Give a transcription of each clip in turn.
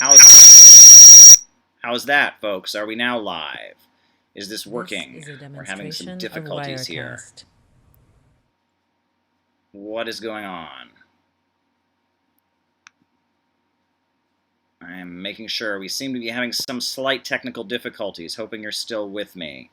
How's that, folks? Are we now live? Is this working? We're having some difficulties here. What is going on? I am making sure. We seem to be having some slight technical difficulties, hoping you're still with me.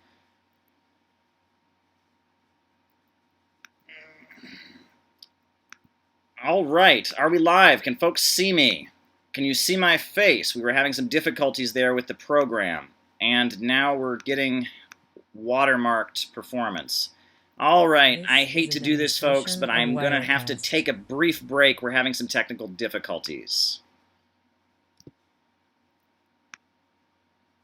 All right, are we live? Can folks see me? Can you see my face? We were having some difficulties there with the program, and now we're getting watermarked performance. All right, I hate to do this, folks, but I'm going to have to take a brief break. We're having some technical difficulties.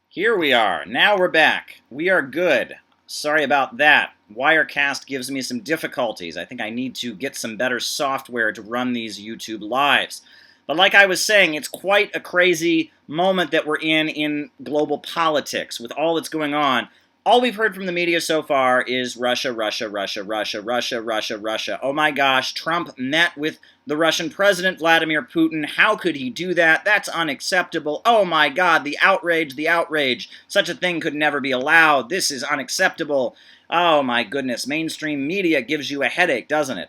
Here we are. Now we're back. We are good. Sorry about that. Wirecast gives me some difficulties. I think I need to get some better software to run these YouTube lives. But like I was saying, it's quite a crazy moment that we're in global politics with all that's going on. All we've heard from the media so far is Russia, Russia, Russia, Russia, Russia, Russia, Russia. Oh my gosh, Trump met with the Russian president, Vladimir Putin. How could he do that? That's unacceptable. Oh my God, the outrage, the outrage. Such a thing could never be allowed. This is unacceptable. Oh my goodness, mainstream media gives you a headache, doesn't it?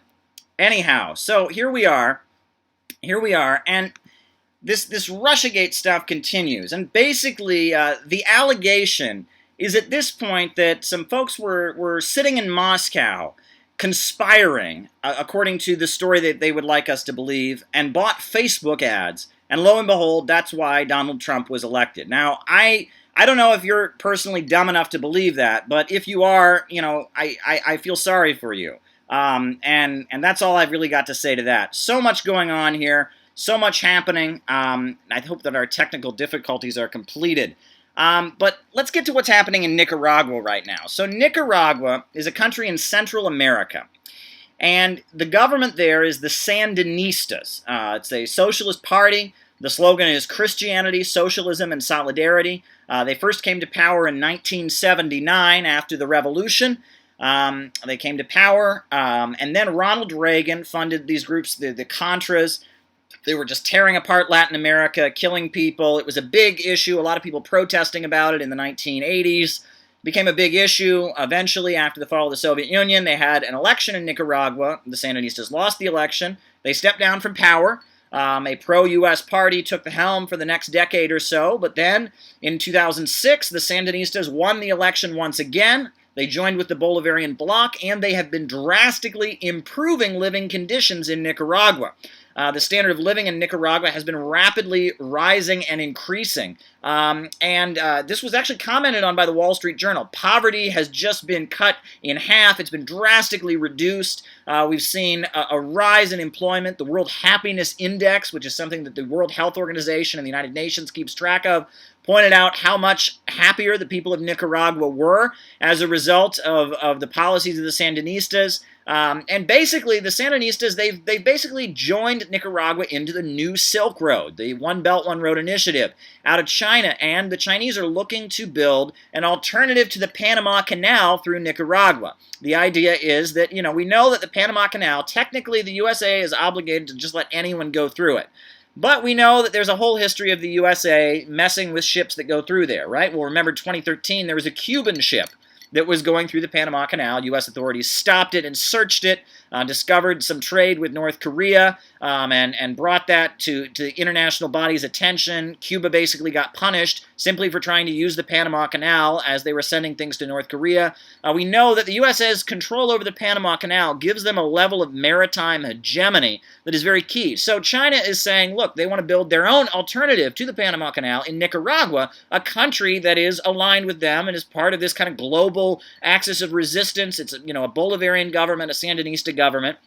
Anyhow, so here we are, and this Russiagate stuff continues. And basically, the allegation is at this point that some folks were sitting in Moscow conspiring, according to the story that they would like us to believe, and bought Facebook ads. And lo and behold, that's why Donald Trump was elected. Now, I don't know if you're personally dumb enough to believe that, but if you are, you know, I feel sorry for you. And that's all I've really got to say to that. So much going on here, so much happening. I hope that our technical difficulties are completed. But let's get to what's happening in Nicaragua right now. So Nicaragua is a country in Central America, and the government there is the Sandinistas. It's a socialist party. The slogan is Christianity, Socialism, and Solidarity. They first came to power in 1979 after the revolution. They came to power, and then Ronald Reagan funded these groups, the Contras. They were just tearing apart Latin America, killing people. It was a big issue. A lot of people protesting about it in the 1980s. It became a big issue. Eventually, after the fall of the Soviet Union, they had an election in Nicaragua. The Sandinistas lost the election. They stepped down from power. A pro-U.S. party took the helm for the next decade or so. But then, in 2006, the Sandinistas won the election once again. They joined with the Bolivarian bloc, and they have been drastically improving living conditions in Nicaragua. The standard of living in Nicaragua has been rapidly rising and increasing. This was actually commented on by the Wall Street Journal. Poverty has just been cut in half. It's been drastically reduced. We've seen a rise in employment. The World Happiness Index, which is something that the World Health Organization and the United Nations keeps track of, pointed out how much happier the people of Nicaragua were as a result of the policies of the Sandinistas. And basically, the Sandinistas, they've basically joined Nicaragua into the new Silk Road, the One Belt, One Road initiative out of China. And the Chinese are looking to build an alternative to the Panama Canal through Nicaragua. The idea is that, you know, we know that the Panama Canal, technically the USA is obligated to just let anyone go through it. But we know that there's a whole history of the USA messing with ships that go through there, right? Well, remember 2013, there was a Cuban ship that was going through the Panama Canal. U.S. authorities stopped it and searched it, discovered some trade with North Korea, and brought that to international bodies' attention. Cuba basically got punished simply for trying to use the Panama Canal as they were sending things to North Korea. We know that the US's control over the Panama Canal gives them a level of maritime hegemony that is very key. So China is saying, look, they want to build their own alternative to the Panama Canal in Nicaragua, a country that is aligned with them and is part of this kind of global axis of resistance. It's, you know, a Bolivarian government, a Sandinista government.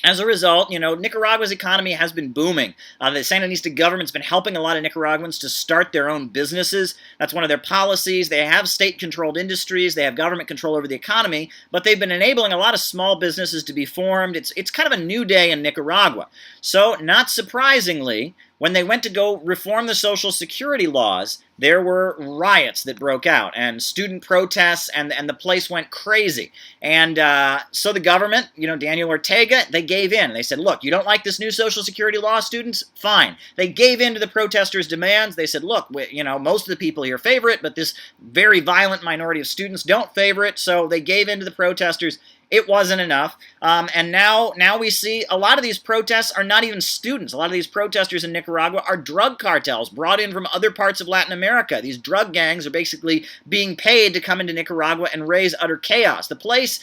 As a result, you know, Nicaragua's economy has been booming. The Sandinista government's been helping a lot of Nicaraguans to start their own businesses. That's one of their policies. They have state-controlled industries. They have government control over the economy, but they've been enabling a lot of small businesses to be formed. It's kind of a new day in Nicaragua. So, not surprisingly, when they went to go reform the Social Security laws, there were riots that broke out and student protests, and the place went crazy. And so the government, Daniel Ortega, they gave in. They said, look, you don't like this new Social Security law, students? Fine. They gave in to the protesters' demands. They said, look, most of the people here favor it, but this very violent minority of students don't favor it. So they gave in to the protesters. It wasn't enough, and now we see a lot of these protests are not even students. A lot of these protesters in Nicaragua are drug cartels brought in from other parts of Latin America. These drug gangs are basically being paid to come into Nicaragua and raise utter chaos. The place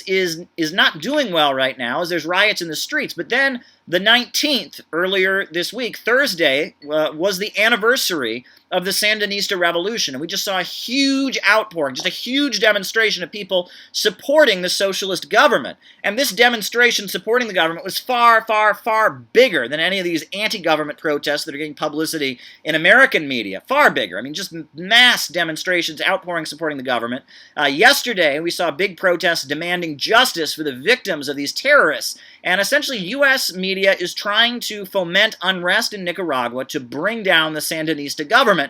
is not doing well right now as there's riots in the streets. But then the 19th, earlier this week, Thursday, was the anniversary of the Sandinista revolution. And we just saw a huge outpouring, just a huge demonstration of people supporting the socialist government. And this demonstration supporting the government was far, far, far bigger than any of these anti-government protests that are getting publicity in American media. Far bigger. I mean, just mass demonstrations, outpouring supporting the government. Yesterday, we saw big protests demanding justice for the victims of these terrorists. And essentially, U.S. media is trying to foment unrest in Nicaragua to bring down the Sandinista government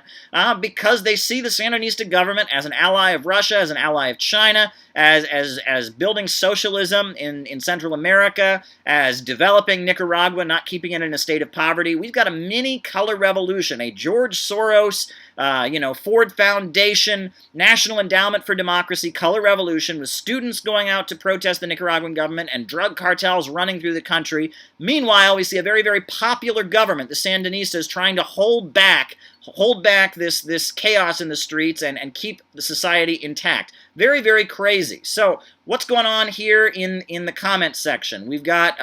because they see the Sandinista government as an ally of Russia, as an ally of China, as building socialism in Central America, as developing Nicaragua, not keeping it in a state of poverty. We've got a mini color revolution, a George Soros, Ford Foundation, National Endowment for Democracy color revolution with students going out to protest the Nicaraguan government and drug cartels running through the country. Meanwhile, we see a very, very popular government, the Sandinistas, trying to hold back this chaos in the streets and keep the society intact. Very, very crazy. So what's going on here in the comments section? We've got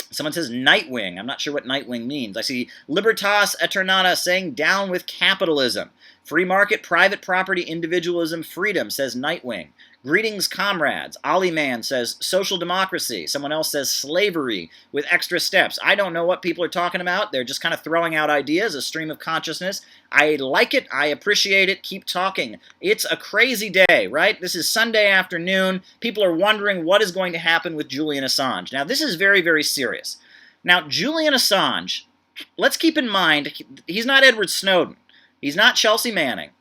someone says Nightwing. I'm not sure what Nightwing means. I see Libertas Eternata saying down with capitalism. Free market, private property, individualism, freedom, says Nightwing. Greetings, comrades. Ollie Man says social democracy. Someone else says slavery with extra steps. I don't know what people are talking about. They're just kind of throwing out ideas, a stream of consciousness. I like it. I appreciate it. Keep talking. It's a crazy day, right? This is Sunday afternoon. People are wondering what is going to happen with Julian Assange. Now, this is very, very serious. Now, Julian Assange, let's keep in mind, he's not Edward Snowden. He's not Chelsea Manning.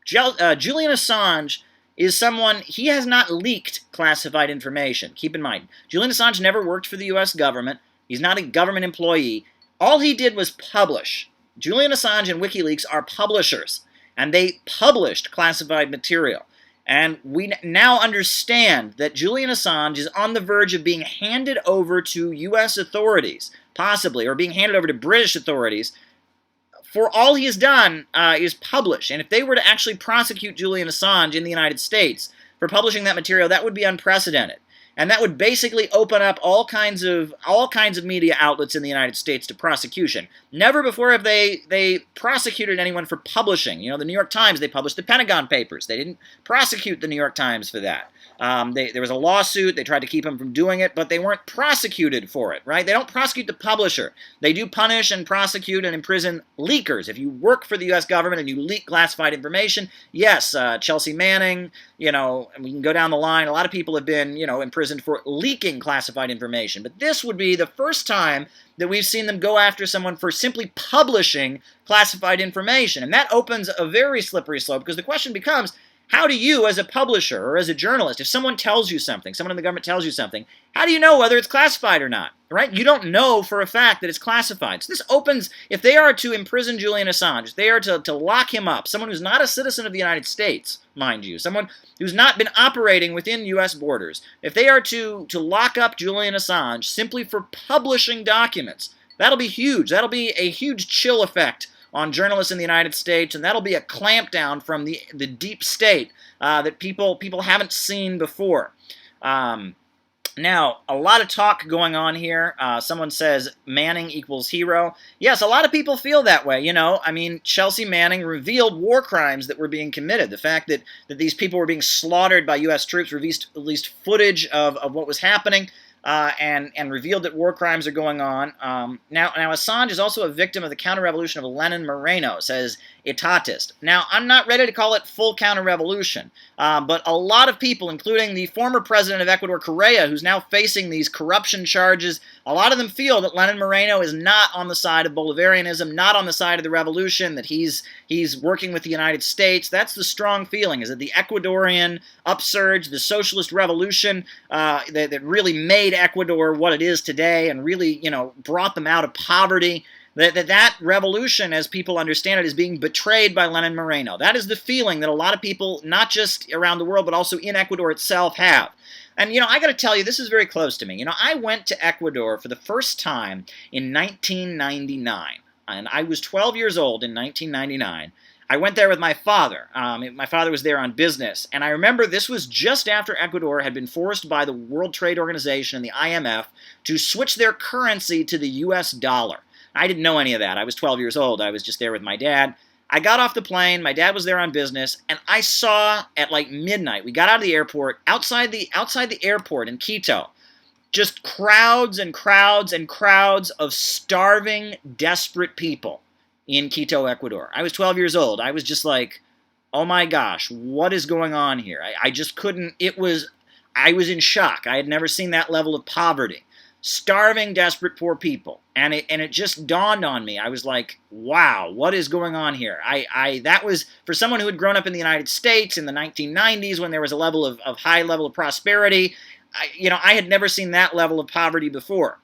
Julian Assange is someone, he has not leaked classified information. Keep in mind, Julian Assange never worked for the U.S. government. He's not a government employee. All he did was publish. Julian Assange and WikiLeaks are publishers, and they published classified material. And we now understand that Julian Assange is on the verge of being handed over to U.S. authorities, possibly, or being handed over to British authorities. For all he has done is publish. And if they were to actually prosecute Julian Assange in the United States for publishing that material, that would be unprecedented. And that would basically open up all kinds of media outlets in the United States to prosecution. Never before have they prosecuted anyone for publishing. The New York Times, they published the Pentagon Papers. They didn't prosecute the New York Times for that. There was a lawsuit. They tried to keep him from doing it, but they weren't prosecuted for it, right? They don't prosecute the publisher. They do punish and prosecute and imprison leakers. If you work for the U.S. government and you leak classified information, yes, Chelsea Manning, and we can go down the line. A lot of people have been, imprisoned for leaking classified information. But this would be the first time that we've seen them go after someone for simply publishing classified information. And that opens a very slippery slope, because the question becomes, how do you, as a publisher or as a journalist, if someone tells you something, someone in the government tells you something, how do you know whether it's classified or not, right? You don't know for a fact that it's classified. So this opens, if they are to imprison Julian Assange, if they are to lock him up, someone who's not a citizen of the United States, mind you, someone who's not been operating within U.S. borders, if they are to lock up Julian Assange simply for publishing documents, that'll be huge. That'll be a huge chill effect on journalists in the United States, and that'll be a clampdown from the deep state that people haven't seen before. Now, a lot of talk going on here. Someone says Manning equals hero. Yes, a lot of people feel that way. I mean, Chelsea Manning revealed war crimes that were being committed. The fact that these people were being slaughtered by U.S. troops, released footage of what was happening. And revealed that war crimes are going on. Now, Assange is also a victim of the counter-revolution of Lenin Moreno, says etatist. Now, I'm not ready to call it full counter-revolution, but a lot of people, including the former president of Ecuador, Correa, who's now facing these corruption charges, a lot of them feel that Lenin Moreno is not on the side of Bolivarianism, not on the side of the revolution, that he's working with the United States. That's the strong feeling, is that the Ecuadorian upsurge, the socialist revolution that really made Ecuador what it is today and really, brought them out of poverty, that revolution, as people understand it, is being betrayed by Lenin Moreno. That is the feeling that a lot of people, not just around the world, but also in Ecuador itself, have. And, I got to tell you, this is very close to me. I went to Ecuador for the first time in 1999, and I was 12 years old in 1999. I went there with my father. My father was there on business, and I remember this was just after Ecuador had been forced by the World Trade Organization and the IMF to switch their currency to the US dollar. I didn't know any of that. I was 12 years old. I was just there with my dad. I got off the plane. My dad was there on business, and I saw at like midnight, we got out of the airport, outside the airport in Quito, just crowds and crowds and crowds of starving, desperate people in Quito, Ecuador. I was 12 years old. I was just like, oh my gosh, what is going on here? I just couldn't, I was in shock. I had never seen that level of poverty. Starving, desperate, poor people. And it just dawned on me. I was like, wow, what is going on here? That was, for someone who had grown up in the United States in the 1990s when there was a level of high level of prosperity, I had never seen that level of poverty before.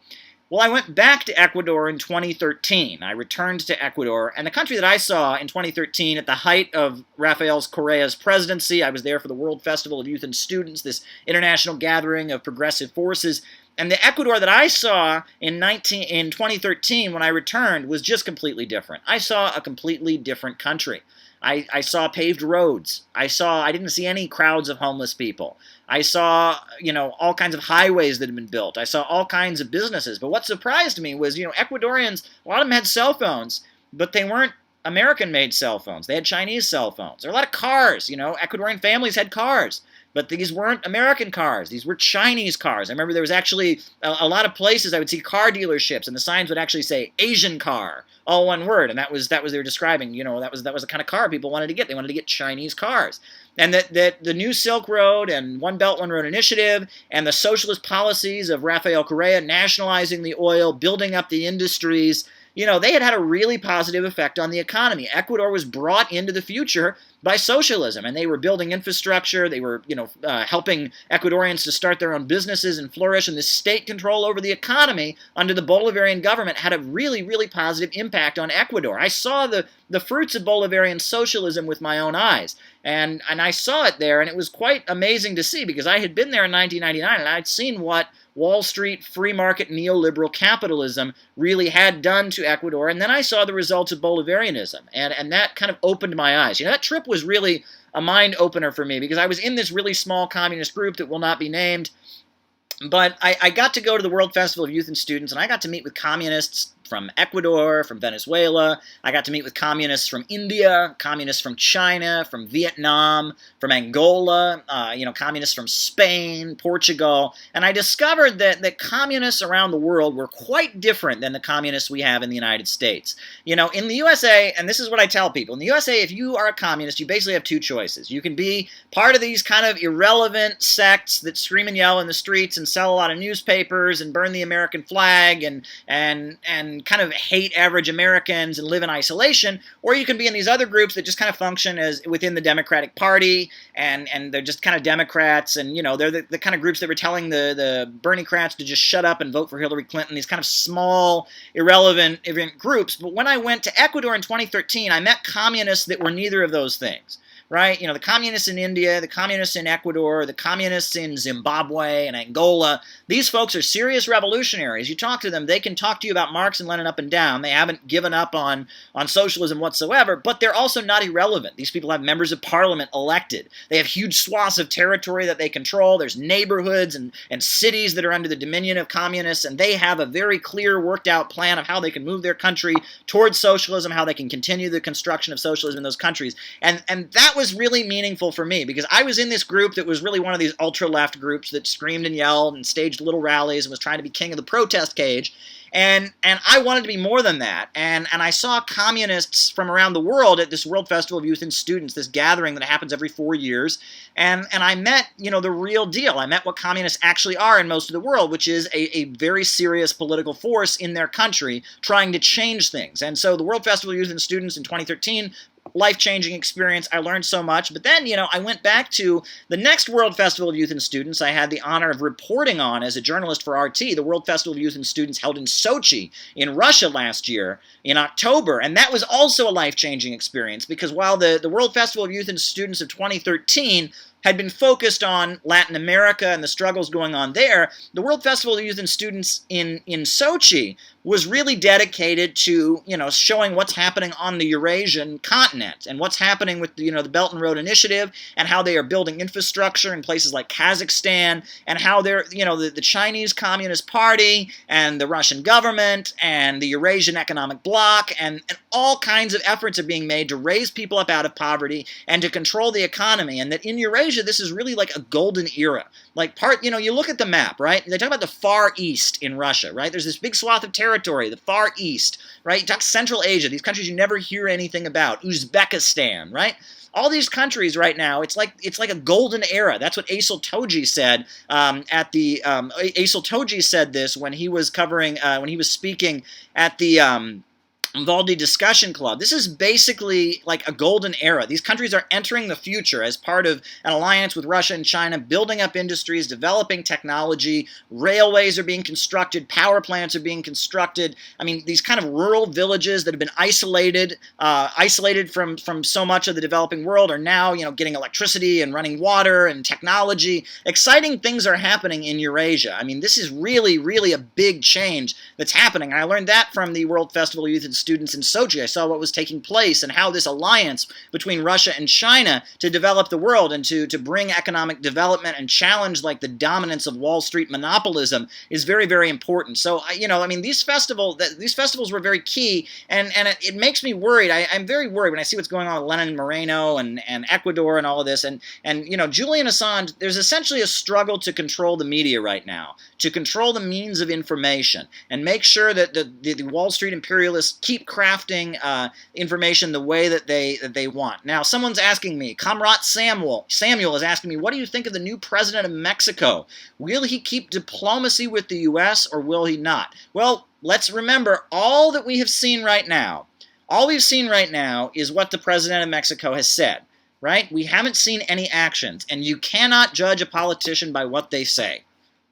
Well, I went back to Ecuador in 2013. I returned to Ecuador, and the country that I saw in 2013 at the height of Rafael Correa's presidency, I was there for the World Festival of Youth and Students, this international gathering of progressive forces, and the Ecuador that I saw in 2013 when I returned was just completely different. I saw a completely different country. I saw paved roads. I didn't see any crowds of homeless people. I saw, all kinds of highways that had been built. I saw all kinds of businesses. But what surprised me was, Ecuadorians, a lot of them had cell phones, but they weren't American-made cell phones. They had Chinese cell phones. There were a lot of cars, Ecuadorian families had cars. But these weren't American cars. These were Chinese cars. I remember there was actually a lot of places I would see car dealerships, and the signs would actually say Asian car, all one word, and that was they were describing. That was the kind of car people wanted to get. They wanted to get Chinese cars, and that the new Silk Road and One Belt One Road initiative and the socialist policies of Rafael Correa, nationalizing the oil, building up the industries. They had a really positive effect on the economy. Ecuador was brought into the future by socialism, and they were building infrastructure. They were, helping Ecuadorians to start their own businesses and flourish, and the state control over the economy under the Bolivarian government had a really, really positive impact on Ecuador. I saw the fruits of Bolivarian socialism with my own eyes, and I saw it there, and it was quite amazing to see, because I had been there in 1999, and I'd seen what Wall Street, free market, neoliberal capitalism really had done to Ecuador, and then I saw the results of Bolivarianism, and that kind of opened my eyes. That trip was really a mind-opener for me, because I was in this really small communist group that will not be named, but I got to go to the World Festival of Youth and Students, and I got to meet with communists from Ecuador, from Venezuela. I got to meet with communists from India, communists from China, from Vietnam, from Angola, communists from Spain, Portugal. And I discovered that communists around the world were quite different than the communists we have in the United States. In the USA, and this is what I tell people, in the USA, if you are a communist, you basically have two choices. You can be part of these kind of irrelevant sects that scream and yell in the streets and sell a lot of newspapers and burn the American flag and kind of hate average Americans and live in isolation, or you can be in these other groups that just kind of function as within the Democratic Party, and they're just kind of Democrats, and they're the kind of groups that were telling the Bernie-crats to just shut up and vote for Hillary Clinton, these kind of small, irrelevant groups. But when I went to Ecuador in 2013, I met communists that were neither of those things. Right? The communists in India, the communists in Ecuador, the communists in Zimbabwe and Angola, these folks are serious revolutionaries. You talk to them, they can talk to you about Marx and Lenin up and down. They haven't given up on socialism whatsoever, but they're also not irrelevant. These people have members of parliament elected. They have huge swaths of territory that they control. There's neighborhoods and cities that are under the dominion of communists, and they have a very clear, worked out plan of how they can move their country towards socialism, how they can continue the construction of socialism in those countries. And that was really meaningful for me because I was in this group that was really one of these ultra-left groups that screamed and yelled and staged little rallies and was trying to be king of the protest cage. And I wanted to be more than that. And I saw communists from around the world at this World Festival of Youth and Students, this gathering that happens every 4 years. And I met, the real deal. I met what communists actually are in most of the world, which is a very serious political force in their country trying to change things. And so the World Festival of Youth and Students in 2013, life-changing experience. I learned so much. But then, I went back to the next World Festival of Youth and Students I had the honor of reporting on as a journalist for RT, the World Festival of Youth and Students held in Sochi in Russia last year in October. And that was also a life-changing experience because while the World Festival of Youth and Students of 2013 had been focused on Latin America and the struggles going on there, the World Festival of Youth and Students in Sochi was really dedicated to, showing what's happening on the Eurasian continent and what's happening with the Belt and Road Initiative and how they are building infrastructure in places like Kazakhstan and how they're, the Chinese Communist Party and the Russian government and the Eurasian Economic Bloc and all kinds of efforts are being made to raise people up out of poverty and to control the economy, and that in Eurasia this is really like a golden era. Like you look at the map, right? They talk about the Far East in Russia, right? There's this big swath of territory, the Far East, right? You talk Central Asia, these countries you never hear anything about, Uzbekistan, right? All these countries right now, it's like a golden era. That's what Aysel Toji said Aysel Toji said this when he was speaking at the Valdi Discussion Club. This is basically like a golden era. These countries are entering the future as part of an alliance with Russia and China, building up industries, developing technology, railways are being constructed, power plants are being constructed. I mean, these kind of rural villages that have been isolated from so much of the developing world are now, getting electricity and running water and technology. Exciting things are happening in Eurasia. I mean, this is really, really a big change that's happening. And I learned that from the World Festival of Youth and Students in Sochi. I saw what was taking place and how this alliance between Russia and China to develop the world and to bring economic development and challenge like the dominance of Wall Street monopolism is very, very important. So, these festivals were very key, and it makes me worried. I'm very worried when I see what's going on with Lenin Moreno and Ecuador and all of this. And Julian Assange, there's essentially a struggle to control the media right now, to control the means of information and make sure that the Wall Street imperialists keep crafting information the way that they want. Now, someone's asking me, Comrade Samuel is asking me, what do you think of the new president of Mexico? Will he keep diplomacy with the U.S. or will he not? Well, let's remember all that we have seen right now. All we've seen right now is what the president of Mexico has said, right? We haven't seen any actions, and you cannot judge a politician by what they say.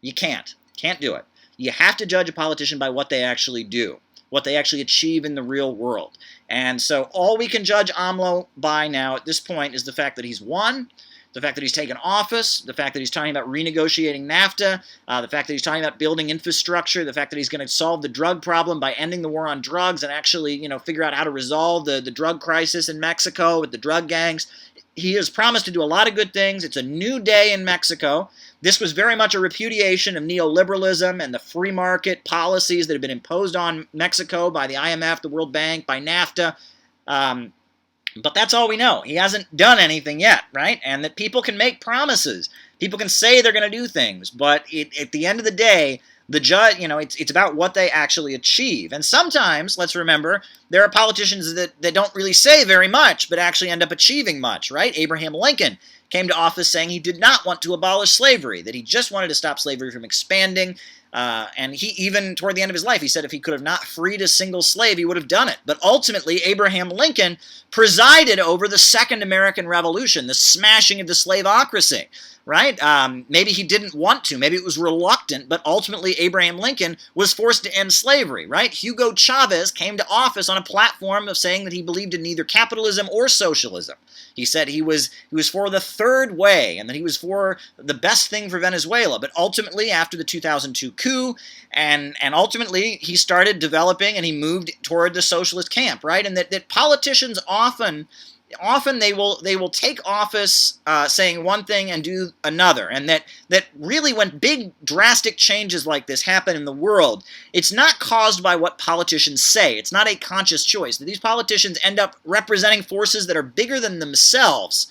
You can't do it. You have to judge a politician by what they actually do, what they actually achieve in the real world. And so all we can judge AMLO by now at this point is the fact that he's won, the fact that he's taken office, the fact that he's talking about renegotiating NAFTA, the fact that he's talking about building infrastructure, the fact that he's going to solve the drug problem by ending the war on drugs and actually, figure out how to resolve the drug crisis in Mexico with the drug gangs. He has promised to do a lot of good things. It's a new day in Mexico. This was very much a repudiation of neoliberalism and the free market policies that have been imposed on Mexico by the IMF, the World Bank, by NAFTA. But that's all we know. He hasn't done anything yet, right? And that people can make promises. People can say they're going to do things. But at the end of the day, the judge, it's about what they actually achieve. And sometimes, let's remember, there are politicians that don't really say very much, but actually end up achieving much, right? Abraham Lincoln came to office saying he did not want to abolish slavery, that he just wanted to stop slavery from expanding. And he even, toward the end of his life, he said if he could have not freed a single slave, he would have done it. But ultimately, Abraham Lincoln presided over the Second American Revolution, the smashing of the slaveocracy. Right? Maybe he didn't want to. Maybe it was reluctant, but ultimately Abraham Lincoln was forced to end slavery, right? Hugo Chavez came to office on a platform of saying that he believed in neither capitalism or socialism. He said he was for the third way and that he was for the best thing for Venezuela. But ultimately, after the 2002 coup, and ultimately he started developing and he moved toward the socialist camp, right? And that politicians often often they will take office saying one thing and do another, and that really, when big drastic changes like this happen in the world, it's not caused by what politicians say. It's not a conscious choice. These politicians end up representing forces that are bigger than themselves,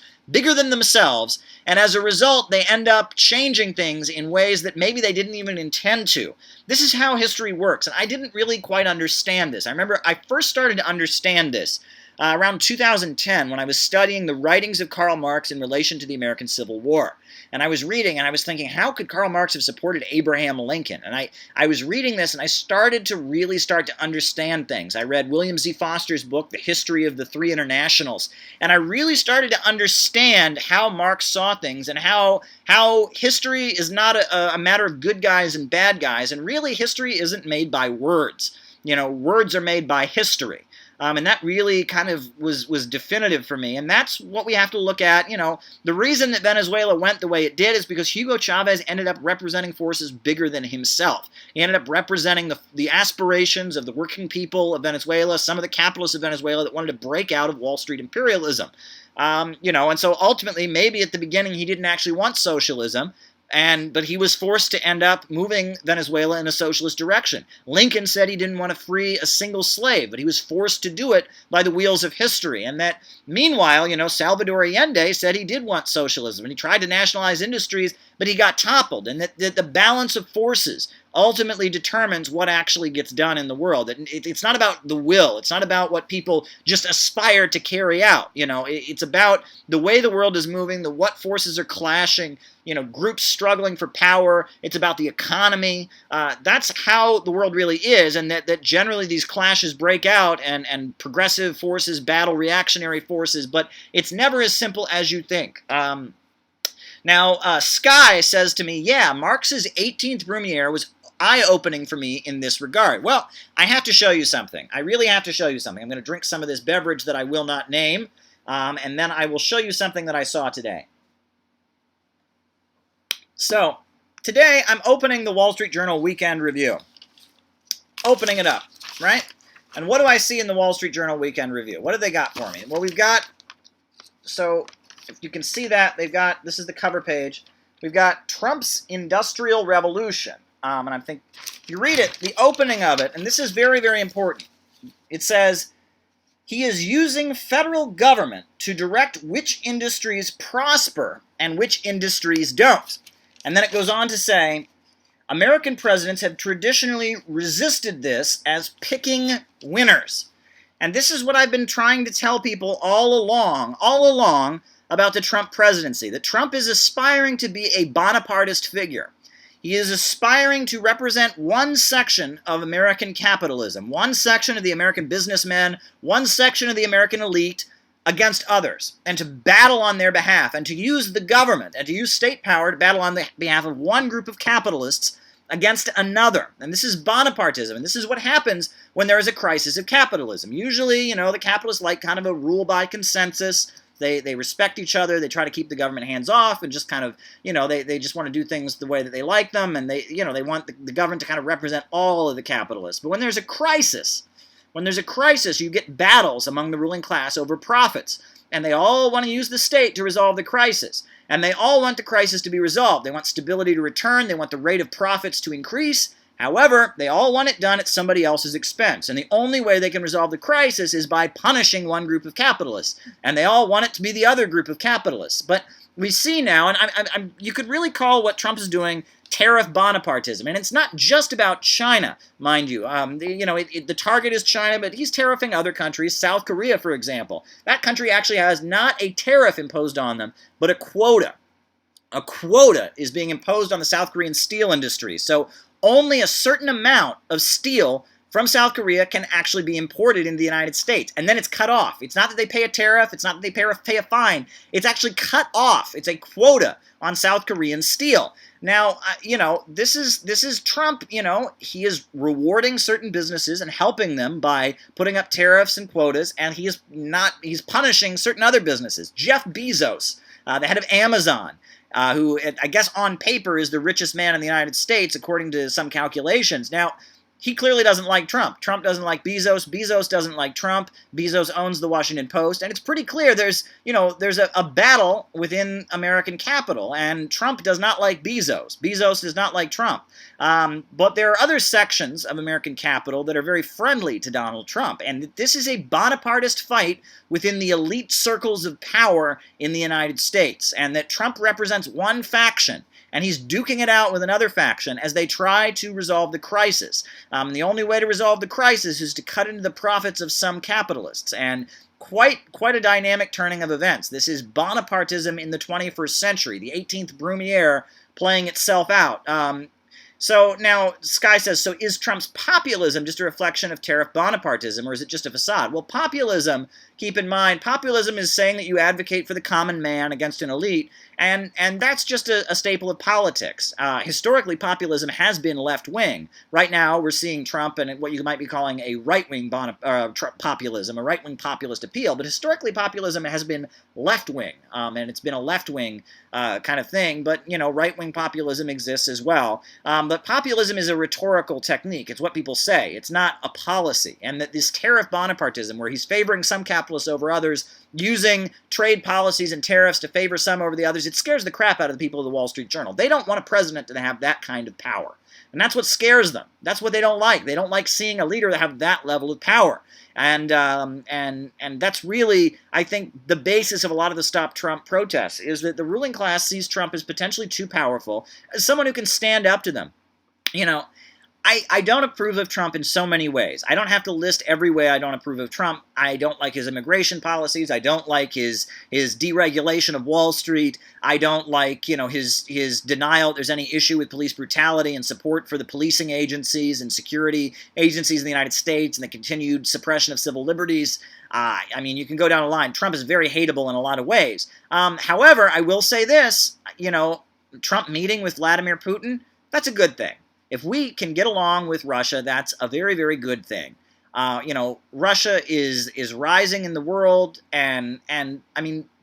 and as a result, they end up changing things in ways that maybe they didn't even intend to. This is how history works, and I didn't really quite understand this. I remember I first started to understand this around 2010, when I was studying the writings of Karl Marx in relation to the American Civil War. And I was reading, and I was thinking, how could Karl Marx have supported Abraham Lincoln? And I was reading this, and I started to understand things. I read William Z. Foster's book, The History of the Three Internationals, and I really started to understand how Marx saw things, and how history is not a matter of good guys and bad guys, and really history isn't made by words. Words are made by history. And that really kind of was definitive for me. And that's what we have to look at. The reason that Venezuela went the way it did is because Hugo Chavez ended up representing forces bigger than himself. He ended up representing the aspirations of the working people of Venezuela, some of the capitalists of Venezuela that wanted to break out of Wall Street imperialism. And so ultimately, maybe at the beginning he didn't actually want socialism, but he was forced to end up moving Venezuela in a socialist direction. Lincoln said he didn't want to free a single slave, but he was forced to do it by the wheels of history. And that, meanwhile, Salvador Allende said he did want socialism, and he tried to nationalize industries, but he got toppled. And that the balance of forces ultimately determines what actually gets done in the world. It's not about the will. It's not about what people just aspire to carry out. It's about the way the world is moving, what forces are clashing, groups struggling for power. It's about the economy. That's how the world really is, and that generally these clashes break out, and progressive forces battle reactionary forces, but it's never as simple as you think. Now, Sky says to me, yeah, Marx's 18th Brumaire was eye-opening for me in this regard. Well, I have to show you something. I really have to show you something. I'm going to drink some of this beverage that I will not name, and then I will show you something that I saw today. So, today I'm opening the Wall Street Journal Weekend Review. Opening it up, right? And what do I see in the Wall Street Journal Weekend Review? What have they got for me? Well, we've got, so if you can see that, they've got, this is the cover page, we've got Trump's Industrial Revolution. And I think, if you read it, the opening of it, and this is very, very important, it says, he is using federal government to direct which industries prosper and which industries don't. And then it goes on to say, American presidents have traditionally resisted this as picking winners. And this is what I've been trying to tell people all along about the Trump presidency, that Trump is aspiring to be a bonapartist figure. He is aspiring to represent one section of American capitalism, one section of the American businessmen, one section of the American elite against others, and to battle on their behalf, and to use the government, and to use state power to battle on the behalf of one group of capitalists against another. And this is bonapartism, and this is what happens when there is a crisis of capitalism. Usually, the capitalists like kind of a rule by consensus. They respect each other. They try to keep the government hands off, and just kind of, they just want to do things the way that they like them, and they want the government to kind of represent all of the capitalists. But when there's a crisis, you get battles among the ruling class over profits, and they all want to use the state to resolve the crisis, and they all want the crisis to be resolved. They want stability to return. They want the rate of profits to increase. However, they all want it done at somebody else's expense, and the only way they can resolve the crisis is by punishing one group of capitalists, and they all want it to be the other group of capitalists. But we see now, and you could really call what Trump is doing tariff bonapartism, and it's not just about China, mind you. The target is China, but he's tariffing other countries. South Korea, for example, that country actually has not a tariff imposed on them, but a quota. A quota is being imposed on the South Korean steel industry. So only a certain amount of steel from South Korea can actually be imported into the United States, and then it's cut off. It's not that they pay a tariff. It's not that they pay a fine. It's actually cut off. It's a quota on South Korean steel. Now, this is Trump. He is rewarding certain businesses and helping them by putting up tariffs and quotas, and he's punishing certain other businesses. Jeff Bezos, the head of Amazon, who I guess on paper is the richest man in the United States, according to some calculations. Now, he clearly doesn't like Trump. Trump doesn't like Bezos. Bezos doesn't like Trump. Bezos owns the Washington Post, and it's pretty clear there's a battle within American capital, and Trump does not like Bezos. Bezos does not like Trump. But there are other sections of American capital that are very friendly to Donald Trump, and this is a bonapartist fight within the elite circles of power in the United States, and that Trump represents one faction, and he's duking it out with another faction as they try to resolve the crisis. The only way to resolve the crisis is to cut into the profits of some capitalists, and quite a dynamic turning of events. This is bonapartism in the 21st century, the 18th Brumaire playing itself out. So now Sky says, so is Trump's populism just a reflection of tariff bonapartism, or is it just a facade? Well, populism, keep in mind, populism is saying that you advocate for the common man against an elite, and that's just a staple of politics. Historically, populism has been left-wing. Right now, we're seeing Trump and what you might be calling a right-wing populism, a right-wing populist appeal, but historically, populism has been left-wing, and it's been a left-wing kind of thing, but, right-wing populism exists as well. But populism is a rhetorical technique. It's what people say. It's not a policy. And that this tariff bonapartism, where he's favoring some capitalists over others, using trade policies and tariffs to favor some over the others, it scares the crap out of the people of the Wall Street Journal. They don't want a president to have that kind of power. And that's what scares them. That's what they don't like. They don't like seeing a leader that have that level of power. And that's really, I think, the basis of a lot of the Stop Trump protests, is that the ruling class sees Trump as potentially too powerful, as someone who can stand up to them. I don't approve of Trump in so many ways. I don't have to list every way I don't approve of Trump. I don't like his immigration policies. I don't like his deregulation of Wall Street. I don't like, his denial there's any issue with police brutality and support for the policing agencies and security agencies in the United States and the continued suppression of civil liberties. You can go down a line. Trump is very hateable in a lot of ways. However, I will say this, Trump meeting with Vladimir Putin, that's a good thing. If we can get along with Russia, that's a very, very good thing. Russia is rising in the world, and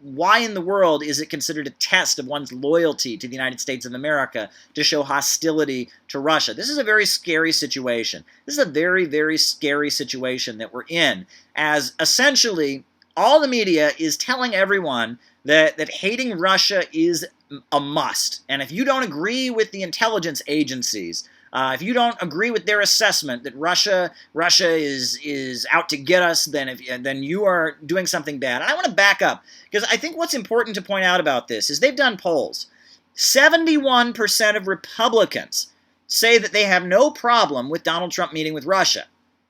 why in the world is it considered a test of one's loyalty to the United States of America to show hostility to Russia? This is a very scary situation. This is a very, very scary situation that we're in, as essentially all the media is telling everyone that hating Russia is a must. And if you don't agree with the intelligence agencies, if you don't agree with their assessment that Russia is out to get us, then you are doing something bad. And I want to back up, because I think what's important to point out about this is they've done polls. 71% of Republicans say that they have no problem with Donald Trump meeting with Russia.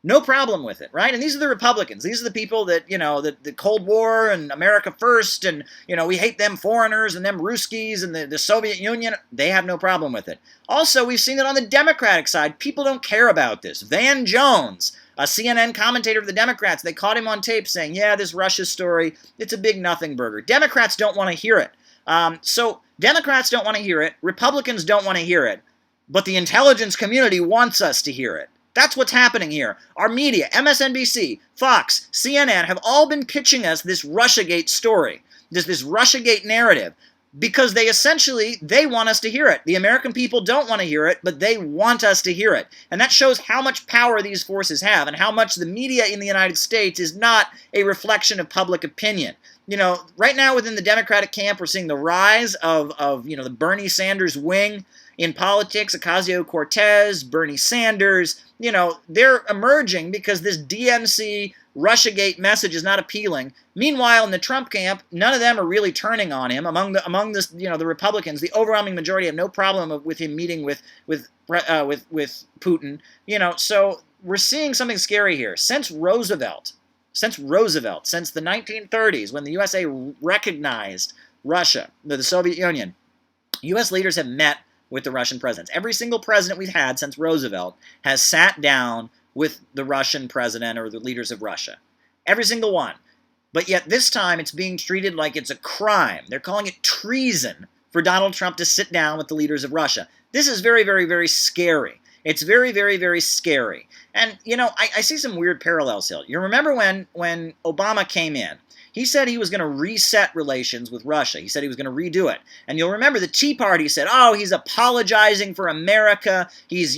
No problem with it, right? And these are the Republicans. These are the people that, the Cold War and America first, and, we hate them foreigners and them Ruskies and the Soviet Union. They have no problem with it. Also, we've seen that on the Democratic side, people don't care about this. Van Jones, a CNN commentator for the Democrats, they caught him on tape saying, yeah, this Russia story, it's a big nothing burger. Democrats don't want to hear it. So Democrats don't want to hear it. Republicans don't want to hear it. But the intelligence community wants us to hear it. That's what's happening here. Our media, MSNBC, Fox, CNN, have all been pitching us this Russiagate story, this Russiagate narrative, because they want us to hear it. The American people don't want to hear it, but they want us to hear it. And that shows how much power these forces have and how much the media in the United States is not a reflection of public opinion. Right now within the Democratic camp, we're seeing the rise of the Bernie Sanders wing in politics. Ocasio-Cortez, Bernie Sanders, they're emerging because this DNC Russiagate message is not appealing. Meanwhile, in the Trump camp, none of them are really turning on him. Among the Republicans, the overwhelming majority have no problem with him meeting with Putin. So we're seeing something scary here. Since Roosevelt, since the 1930s, when the USA recognized Russia, the Soviet Union, U.S. leaders have met with the Russian presidents. Every single president we've had since Roosevelt has sat down with the Russian president or the leaders of Russia. Every single one. But yet this time it's being treated like it's a crime. They're calling it treason for Donald Trump to sit down with the leaders of Russia. This is very, very, very scary. It's very, very, very scary. And, I see some weird parallels here. You remember when Obama came in, He said he was going to reset relations with Russia. He said he was going to redo it. And you'll remember the Tea Party said, oh, he's apologizing for America. He's,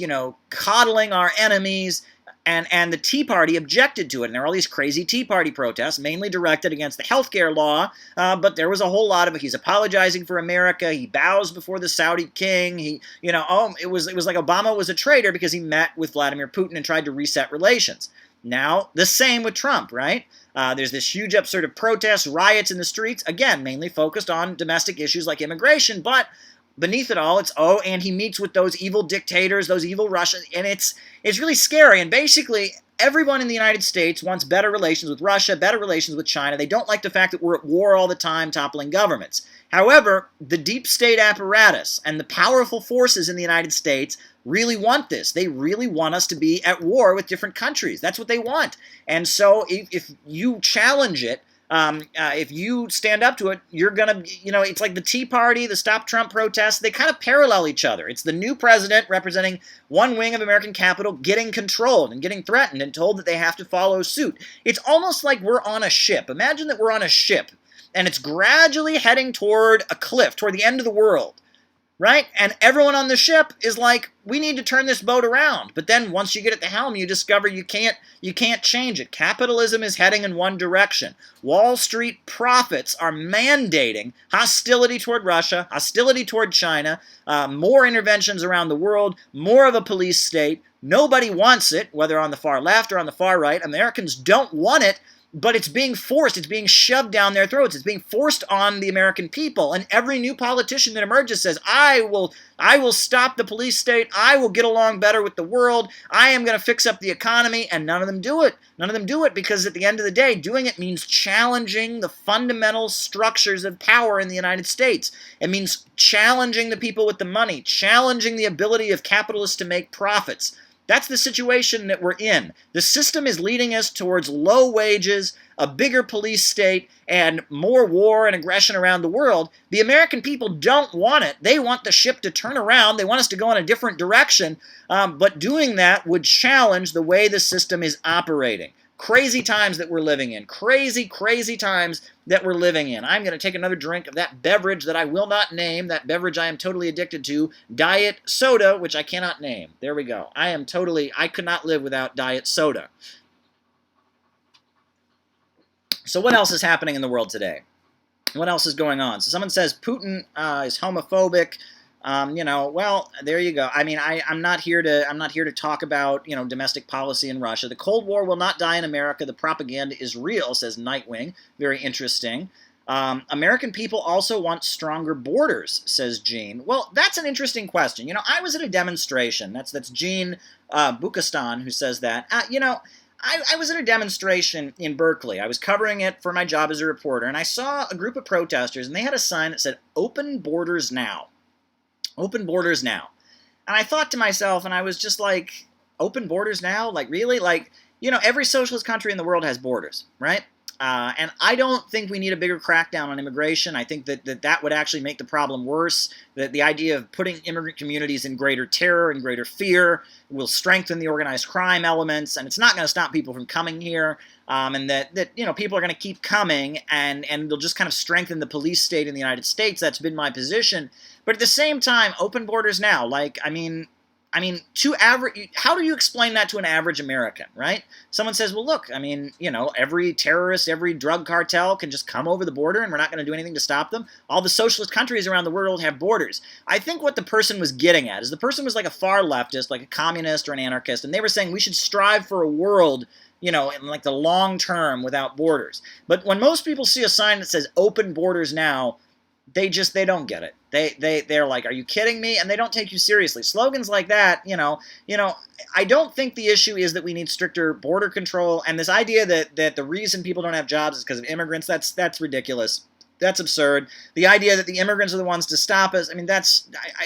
coddling our enemies. And the Tea Party objected to it. And there were all these crazy Tea Party protests, mainly directed against the healthcare law. But there was a whole lot of it. He's apologizing for America. He bows before the Saudi king. It was like Obama was a traitor because he met with Vladimir Putin and tried to reset relations. Now, the same with Trump, right? There's this huge upsurge of protests, riots in the streets, again, mainly focused on domestic issues like immigration, but beneath it all, and he meets with those evil dictators, those evil Russians, and it's really scary. And basically, everyone in the United States wants better relations with Russia, better relations with China. They don't like the fact that we're at war all the time, toppling governments. However, the deep state apparatus and the powerful forces in the United States really want this. They really want us to be at war with different countries. That's what they want. And so if you challenge it, if you stand up to it, you're going to, it's like the Tea Party, the Stop Trump protests, they kind of parallel each other. It's the new president representing one wing of American capital getting controlled and getting threatened and told that they have to follow suit. It's almost like we're on a ship. Imagine that we're on a ship and it's gradually heading toward a cliff, toward the end of the world. Right? And everyone on the ship is like, we need to turn this boat around. But then once you get at the helm, you discover you can't change it. Capitalism is heading in one direction. Wall Street profits are mandating hostility toward Russia, hostility toward China, more interventions around the world, more of a police state. Nobody wants it, whether on the far left or on the far right. Americans don't want it. But it's being forced, it's being shoved down their throats, it's being forced on the American people. And every new politician that emerges says, I will stop the police state, I will get along better with the world, I am going to fix up the economy, and none of them do it. None of them do it because at the end of the day, doing it means challenging the fundamental structures of power in the United States. It means challenging the people with the money, challenging the ability of capitalists to make profits. That's the situation that we're in. The system is leading us towards low wages, a bigger police state, and more war and aggression around the world. The American people don't want it. They want the ship to turn around. They want us to go in a different direction. But doing that would challenge the way the system is operating. Crazy times that we're living in. Crazy, crazy times that we're living in. I'm going to take another drink of that beverage that I will not name, that beverage I am totally addicted to, diet soda, which I cannot name. There we go. I could not live without diet soda. So what else is happening in the world today? What else is going on? So someone says Putin is homophobic. Well, there you go. I mean, I'm not here to talk about, domestic policy in Russia. The Cold War will not die in America. The propaganda is real, says Nightwing. Very interesting. American people also want stronger borders, says Gene. Well, that's an interesting question. I was at a demonstration. That's Gene Bukastan who says that. I was at a demonstration in Berkeley. I was covering it for my job as a reporter, and I saw a group of protesters, and they had a sign that said, "Open borders now." Open borders now. And I thought to myself, and I was just like, open borders now? Like, really? Like, every socialist country in the world has borders, right? And I don't think we need a bigger crackdown on immigration. I think that would actually make the problem worse. That the idea of putting immigrant communities in greater terror and greater fear will strengthen the organized crime elements, and it's not going to stop people from coming here. And that people are going to keep coming, and they'll just kind of strengthen the police state in the United States. That's been my position. But at the same time, open borders now. Like, I mean, how do you explain that to an average American, right? Someone says, well, look, every terrorist, every drug cartel can just come over the border and we're not going to do anything to stop them. All the socialist countries around the world have borders. I think what the person was getting at is the person was like a far leftist, like a communist or an anarchist, and they were saying we should strive for a world in like the long term without borders. But when most people see a sign that says open borders now, they don't get it. They're like, are you kidding me? And they don't take you seriously. Slogans like that, I don't think the issue is that we need stricter border control, and this idea that the reason people don't have jobs is because of immigrants, that's ridiculous. That's absurd. The idea that the immigrants are the ones to stop us,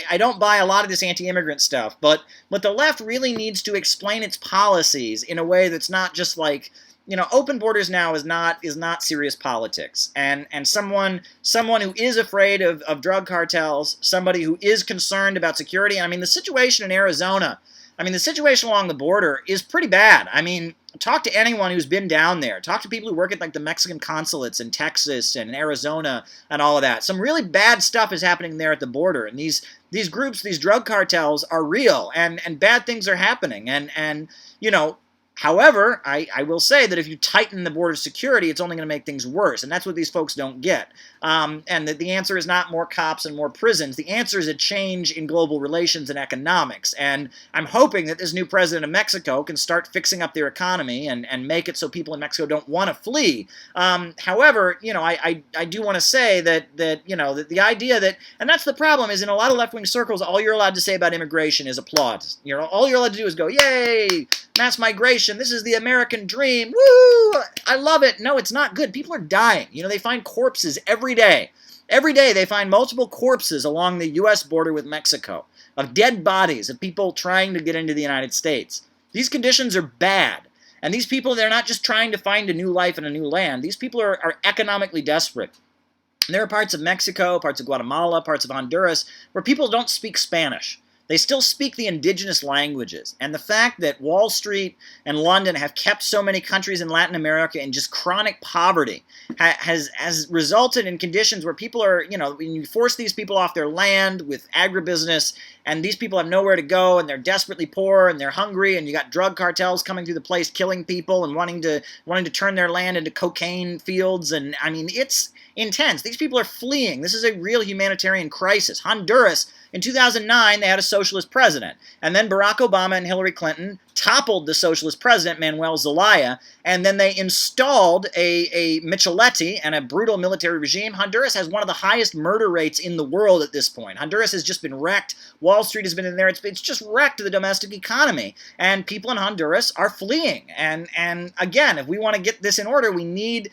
I don't buy a lot of this anti-immigrant stuff, but the left really needs to explain its policies in a way that's not just like, open borders now is not serious politics. And someone who is afraid of drug cartels, somebody who is concerned about security. The situation in Arizona, I mean, the situation along the border is pretty bad. I mean, talk to anyone who's been down there. Talk to people who work at like the Mexican consulates in Texas and Arizona and all of that. Some really bad stuff is happening there at the border, and these groups, these drug cartels are real, and bad things are happening. And you know, however, I will say that if you tighten the border security, it's only going to make things worse, and that's what these folks don't get. And the answer is not more cops and more prisons. The answer is a change in global relations and economics. And I'm hoping that this new president of Mexico can start fixing up their economy and make it so people in Mexico don't want to flee. However, you know, I do want to say that you know, that the idea that, and that's the problem, is in a lot of left-wing circles, all you're allowed to say about immigration is applause. You know, all you're allowed to do is go, yay, mass migration, this is the American dream, woo, I love it. No, it's not good. People are dying. You know, they find corpses every day. Every day they find multiple corpses along the U.S. border with Mexico of dead bodies of people trying to get into the United States. These conditions are bad. And these people, they're not just trying to find a new life in a new land. These people are economically desperate. And there are parts of Mexico, parts of Guatemala, parts of Honduras where people don't speak Spanish. They still speak the indigenous languages. And the fact that Wall Street and London have kept so many countries in Latin America in just chronic poverty has resulted in conditions where people are, you know, when you force these people off their land with agribusiness, and these people have nowhere to go, and they're desperately poor, and they're hungry, and you got drug cartels coming through the place, killing people, and wanting to turn their land into cocaine fields, and I mean, it's intense. These people are fleeing. This is a real humanitarian crisis. Honduras, in 2009, they had a socialist president, and then Barack Obama and Hillary Clinton toppled the socialist president, Manuel Zelaya, and then they installed a Micheletti and a brutal military regime. Honduras has one of the highest murder rates in the world at this point. Honduras has just been wrecked. Wall Street has been in there. It's just wrecked the domestic economy, and people in Honduras are fleeing. And again, if we want to get this in order, we need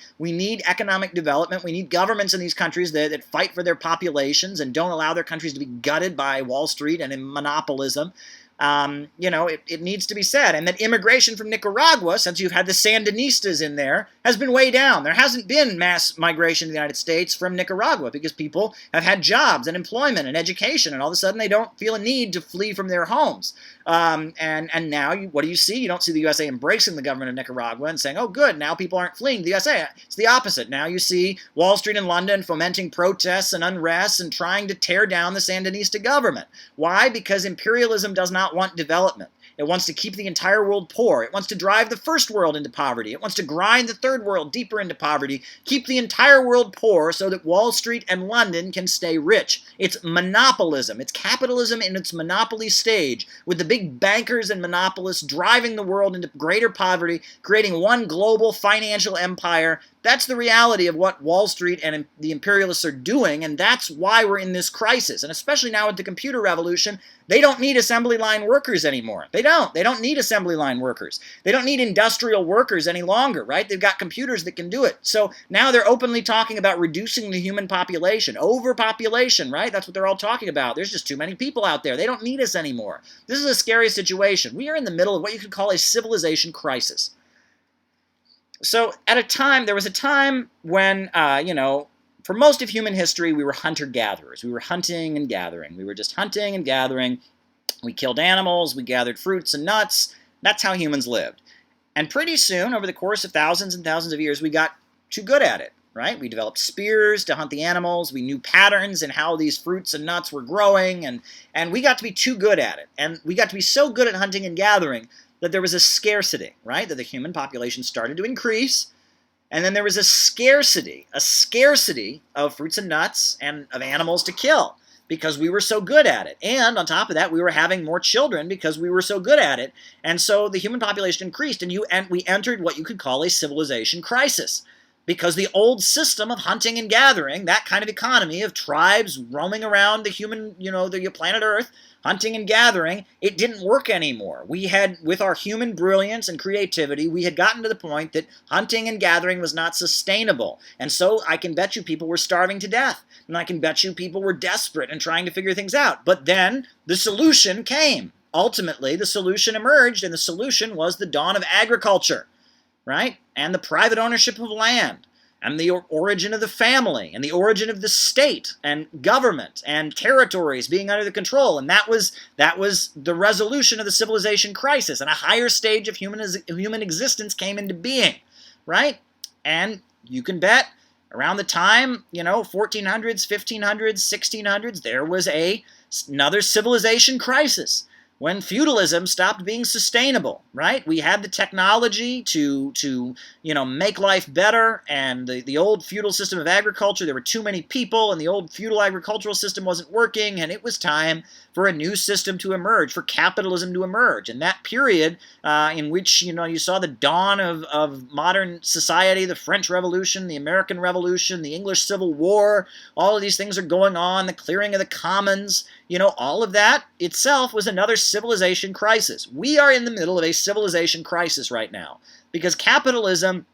economic development. We need governments in these countries that fight for their populations and don't allow their countries to be gutted by Wall Street and in monopolism. You know, it needs to be said. And that immigration from Nicaragua, since you've had the Sandinistas in there, has been way down. There hasn't been mass migration to the United States from Nicaragua because people have had jobs and employment and education, and all of a sudden they don't feel a need to flee from their homes. And now, what do you see? You don't see the USA embracing the government of Nicaragua and saying, oh, good, now people aren't fleeing the USA. It's the opposite. Now you see Wall Street and London fomenting protests and unrest and trying to tear down the Sandinista government. Why? Because imperialism does not want development. It wants to keep the entire world poor. It wants to drive the first world into poverty. It wants to grind the third world deeper into poverty, keep the entire world poor so that Wall Street and London can stay rich. It's monopolism. It's capitalism in its monopoly stage, with the big bankers and monopolists driving the world into greater poverty, creating one global financial empire. That's the reality of what Wall Street and the imperialists are doing, and that's why we're in this crisis. And especially now with the computer revolution, they don't need assembly line workers anymore. They don't need assembly line workers. They don't need industrial workers any longer, right? They've got computers that can do it. So now they're openly talking about reducing the human population, overpopulation, right? That's what they're all talking about. There's just too many people out there. They don't need us anymore. This is a scary situation. We are in the middle of what you could call a civilization crisis. So there was a time when, you know, for most of human history, we were hunter-gatherers. We were hunting and gathering. We were just hunting and gathering. We killed animals. We gathered fruits and nuts. That's how humans lived. And pretty soon, over the course of thousands and thousands of years, we got too good at it, right? We developed spears to hunt the animals. We knew patterns in how these fruits and nuts were growing, and we got to be too good at it. And we got to be so good at hunting and gathering that there was a scarcity, right? That the human population started to increase, and then there was a scarcity of fruits and nuts and of animals to kill because we were so good at it. And on top of that, we were having more children because we were so good at it. And so the human population increased, and we entered what you could call a civilization crisis. Because the old system of hunting and gathering, that kind of economy of tribes roaming around the human, you know, the planet Earth, hunting and gathering, it didn't work anymore. We had, with our human brilliance and creativity, we had gotten to the point that hunting and gathering was not sustainable. And so I can bet you people were starving to death. And I can bet you people were desperate and trying to figure things out. But then the solution came. Ultimately, the solution emerged, and the solution was the dawn of agriculture, right? And the private ownership of land. and the origin of the family, and the origin of the state, and government, and territories being under the control. And that was the resolution of the civilization crisis, and a higher stage of human existence came into being, right? And you can bet around the time, 1400s, 1500s, 1600s, there was another civilization crisis when feudalism stopped being sustainable, right? We had the technology to make life better, and the old feudal system of agriculture, there were too many people, and the old feudal agricultural system wasn't working, and it was time for a new system to emerge, for capitalism to emerge. And that period in which, you saw the dawn of modern society, the French Revolution, the American Revolution, the English Civil War, all of these things are going on, the clearing of the commons, all of that itself was another civilization crisis. We are in the middle of a civilization crisis right now because capitalism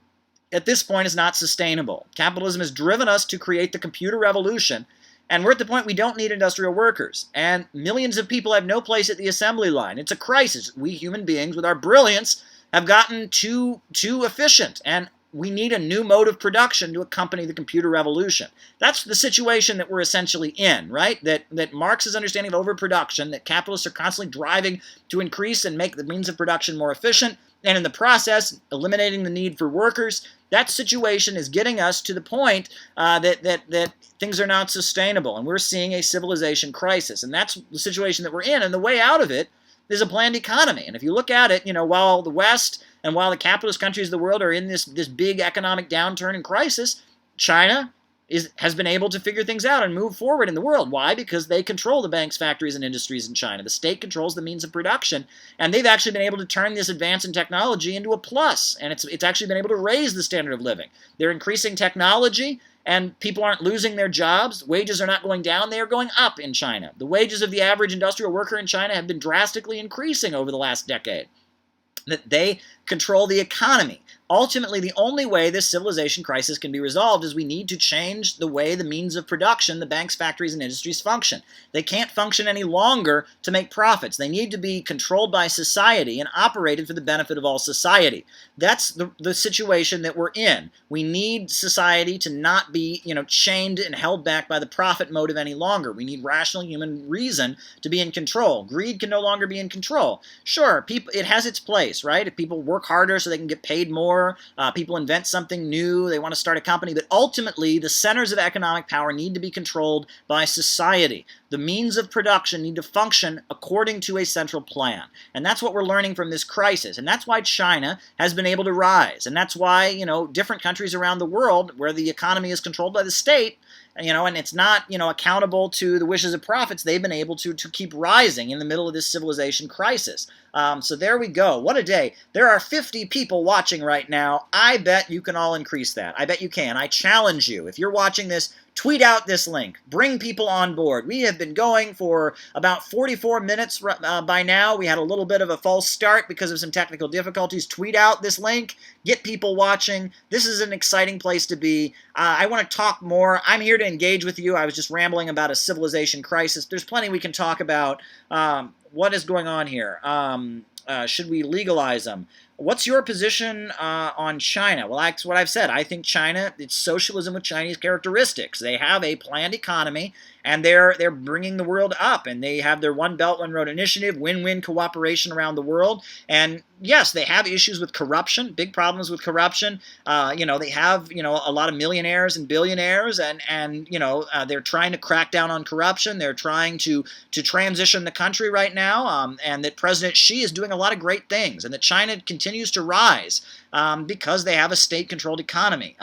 at this point is not sustainable. Capitalism has driven us to create the computer revolution, and we're at the point we don't need industrial workers. And millions of people have no place at the assembly line. It's a crisis. We human beings, with our brilliance, have gotten too efficient, and we need a new mode of production to accompany the computer revolution. That's the situation that we're essentially in, right? That Marx's understanding of overproduction, that capitalists are constantly driving to increase and make the means of production more efficient, and in the process, eliminating the need for workers. That situation is getting us to the point that things are not sustainable, and we're seeing a civilization crisis. And that's the situation that we're in, and the way out of it is a planned economy. And if you look at it, while the West and while the capitalist countries of the world are in this big economic downturn and crisis, China has been able to figure things out and move forward in the world. Why? Because they control the banks, factories, and industries in China. The state controls the means of production, and they've actually been able to turn this advance in technology into a plus, and it's actually been able to raise the standard of living. They're increasing technology, and people aren't losing their jobs. Wages are not going down. They are going up in China. The wages of the average industrial worker in China have been drastically increasing over the last decade. That they control the economy. Ultimately, the only way this civilization crisis can be resolved is we need to change the way the means of production, the banks, factories, and industries function. They can't function any longer to make profits. They need to be controlled by society and operated for the benefit of all society. That's the situation that we're in. We need society to not be, chained and held back by the profit motive any longer. We need rational human reason to be in control. Greed can no longer be in control. Sure, it has its place, right? If people work harder so they can get paid more, people invent something new, they want to start a company, but ultimately the centers of economic power need to be controlled by society. The means of production need to function according to a central plan. And that's what we're learning from this crisis. And that's why China has been able to rise. And that's why, different countries around the world where the economy is controlled by the state, and it's not, accountable to the wishes of profits, they've been able to keep rising in the middle of this civilization crisis. So there we go. What a day. There are 50 people watching right now. I bet you can all increase that. I bet you can. I challenge you. If you're watching this, tweet out this link. Bring people on board. We have been going for about 44 minutes by now. We had a little bit of a false start because of some technical difficulties. Tweet out this link. Get people watching. This is an exciting place to be. I want to talk more. I'm here to engage with you. I was just rambling about a civilization crisis. There's plenty we can talk about. What is going on here? Should we legalize them? What's your position on China? Well, that's what I've said. I think China, it's socialism with Chinese characteristics. They have a planned economy, and they're bringing the world up, and they have their One Belt, One Road initiative, win-win cooperation around the world. And yes, they have issues with corruption, big problems with corruption. They have, a lot of millionaires and billionaires, and they're trying to crack down on corruption. They're trying to transition the country right now, and that President Xi is doing a lot of great things, and that China continues to rise because they have a state-controlled economy.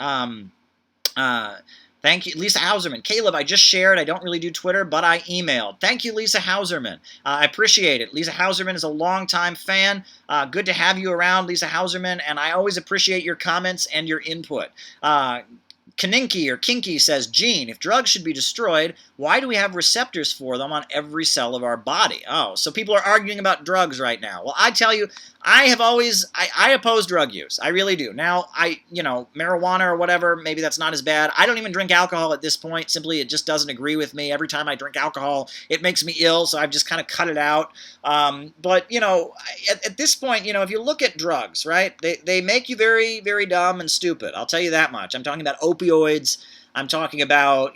Thank you, Lisa Hauserman. Caleb, I just shared. I don't really do Twitter, but I emailed. Thank you, Lisa Hauserman. I appreciate it. Lisa Hauserman is a longtime fan. Good to have you around, Lisa Hauserman, and I always appreciate your comments and your input. Kaninky or Kinky says, Gene, if drugs should be destroyed, why do we have receptors for them on every cell of our body? Oh, so people are arguing about drugs right now. Well, I tell you, I oppose drug use. I really do. Now, marijuana or whatever, maybe that's not as bad. I don't even drink alcohol at this point. Simply, it just doesn't agree with me. Every time I drink alcohol, it makes me ill, so I've just kind of cut it out. But at this point, if you look at drugs, right, they make you very, very dumb and stupid. I'll tell you that much. I'm talking about opioids. I'm talking about,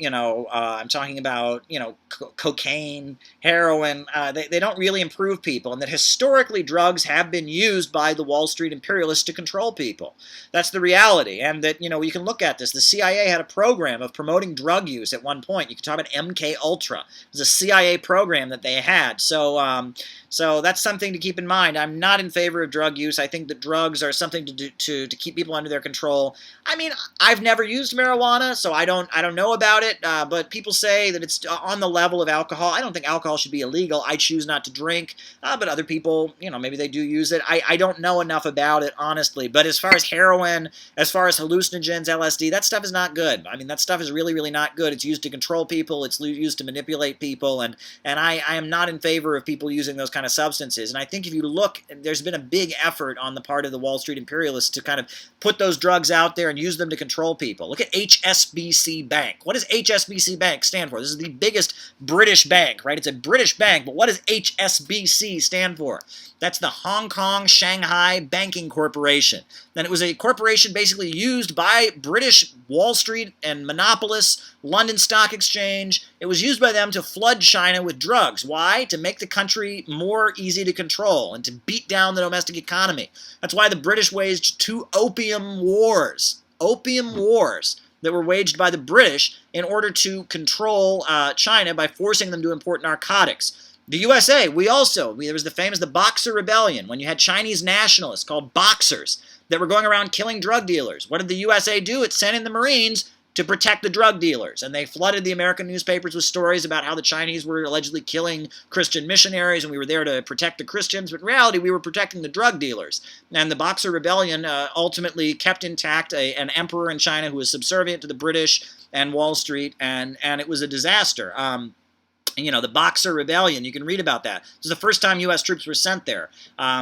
cocaine, heroin. They don't really improve people, and that historically drugs have been used by the Wall Street imperialists to control people. That's the reality, and that, you can look at this. The CIA had a program of promoting drug use at one point. You can talk about MK Ultra. It was a CIA program that they had. So that's something to keep in mind. I'm not in favor of drug use. I think that drugs are something to do to keep people under their control. I mean, I've never used marijuana, so I don't know about it. But people say that it's on the level of alcohol. I don't think alcohol should be illegal. I choose not to drink. But other people, maybe they do use it. I don't know enough about it, honestly. But as far as heroin, as far as hallucinogens, LSD, that stuff is not good. I mean, that stuff is really, really not good. It's used to control people. It's used to manipulate people. And I am not in favor of people using those kind of substances. And I think if you look, there's been a big effort on the part of the Wall Street imperialists to kind of put those drugs out there and use them to control people. Look at HSBC Bank. What does HSBC Bank stand for? This is the biggest British bank, right? It's a British bank, but what does HSBC stand for? That's the Hong Kong Shanghai Banking Corporation. And it was a corporation basically used by British Wall Street and monopolists, London Stock Exchange. It was used by them to flood China with drugs. Why? To make the country more easy to control and to beat down the domestic economy. That's why the British waged 2 opium wars. Opium wars that were waged by the British in order to control China by forcing them to import narcotics. The USA, there was the Boxer Rebellion, when you had Chinese nationalists called Boxers that were going around killing drug dealers. What did the USA do? It sent in the Marines to protect the drug dealers, and they flooded the American newspapers with stories about how the Chinese were allegedly killing Christian missionaries, and we were there to protect the Christians, but in reality, we were protecting the drug dealers. And the Boxer Rebellion ultimately kept intact an emperor in China who was subservient to the British and Wall Street, and it was a disaster. The Boxer Rebellion, you can read about that. This was the first time U.S. troops were sent there.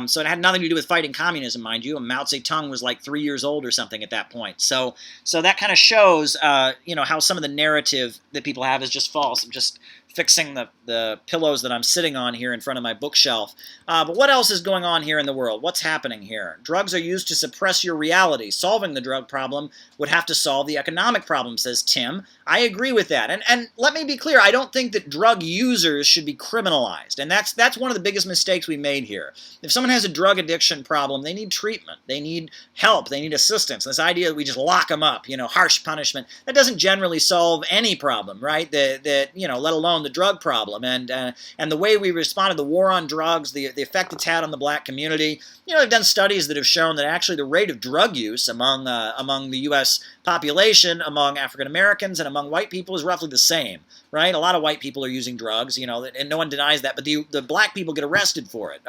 So it had nothing to do with fighting communism, mind you. And Mao Zedong was like 3 years old or something at that point. So that kind of shows, how some of the narrative that people have is just false. I'm just fixing the pillows that I'm sitting on here in front of my bookshelf. But what else is going on here in the world? What's happening here? Drugs are used to suppress your reality. Solving the drug problem would have to solve the economic problem, says Tim. I agree with that. And let me be clear, I don't think that drug users should be criminalized. And that's one of the biggest mistakes we made here. If someone has a drug addiction problem, they need treatment. They need help. They need assistance. This idea that we just lock them up, harsh punishment, that doesn't generally solve any problem, right? Let alone the drug problem. And the way we responded to the war on drugs, the effect it's had on the black community. They've done studies that have shown that actually the rate of drug use among the U.S. population, among African Americans and among white people is roughly the same, right? A lot of white people are using drugs, and no one denies that, but the black people get arrested for it.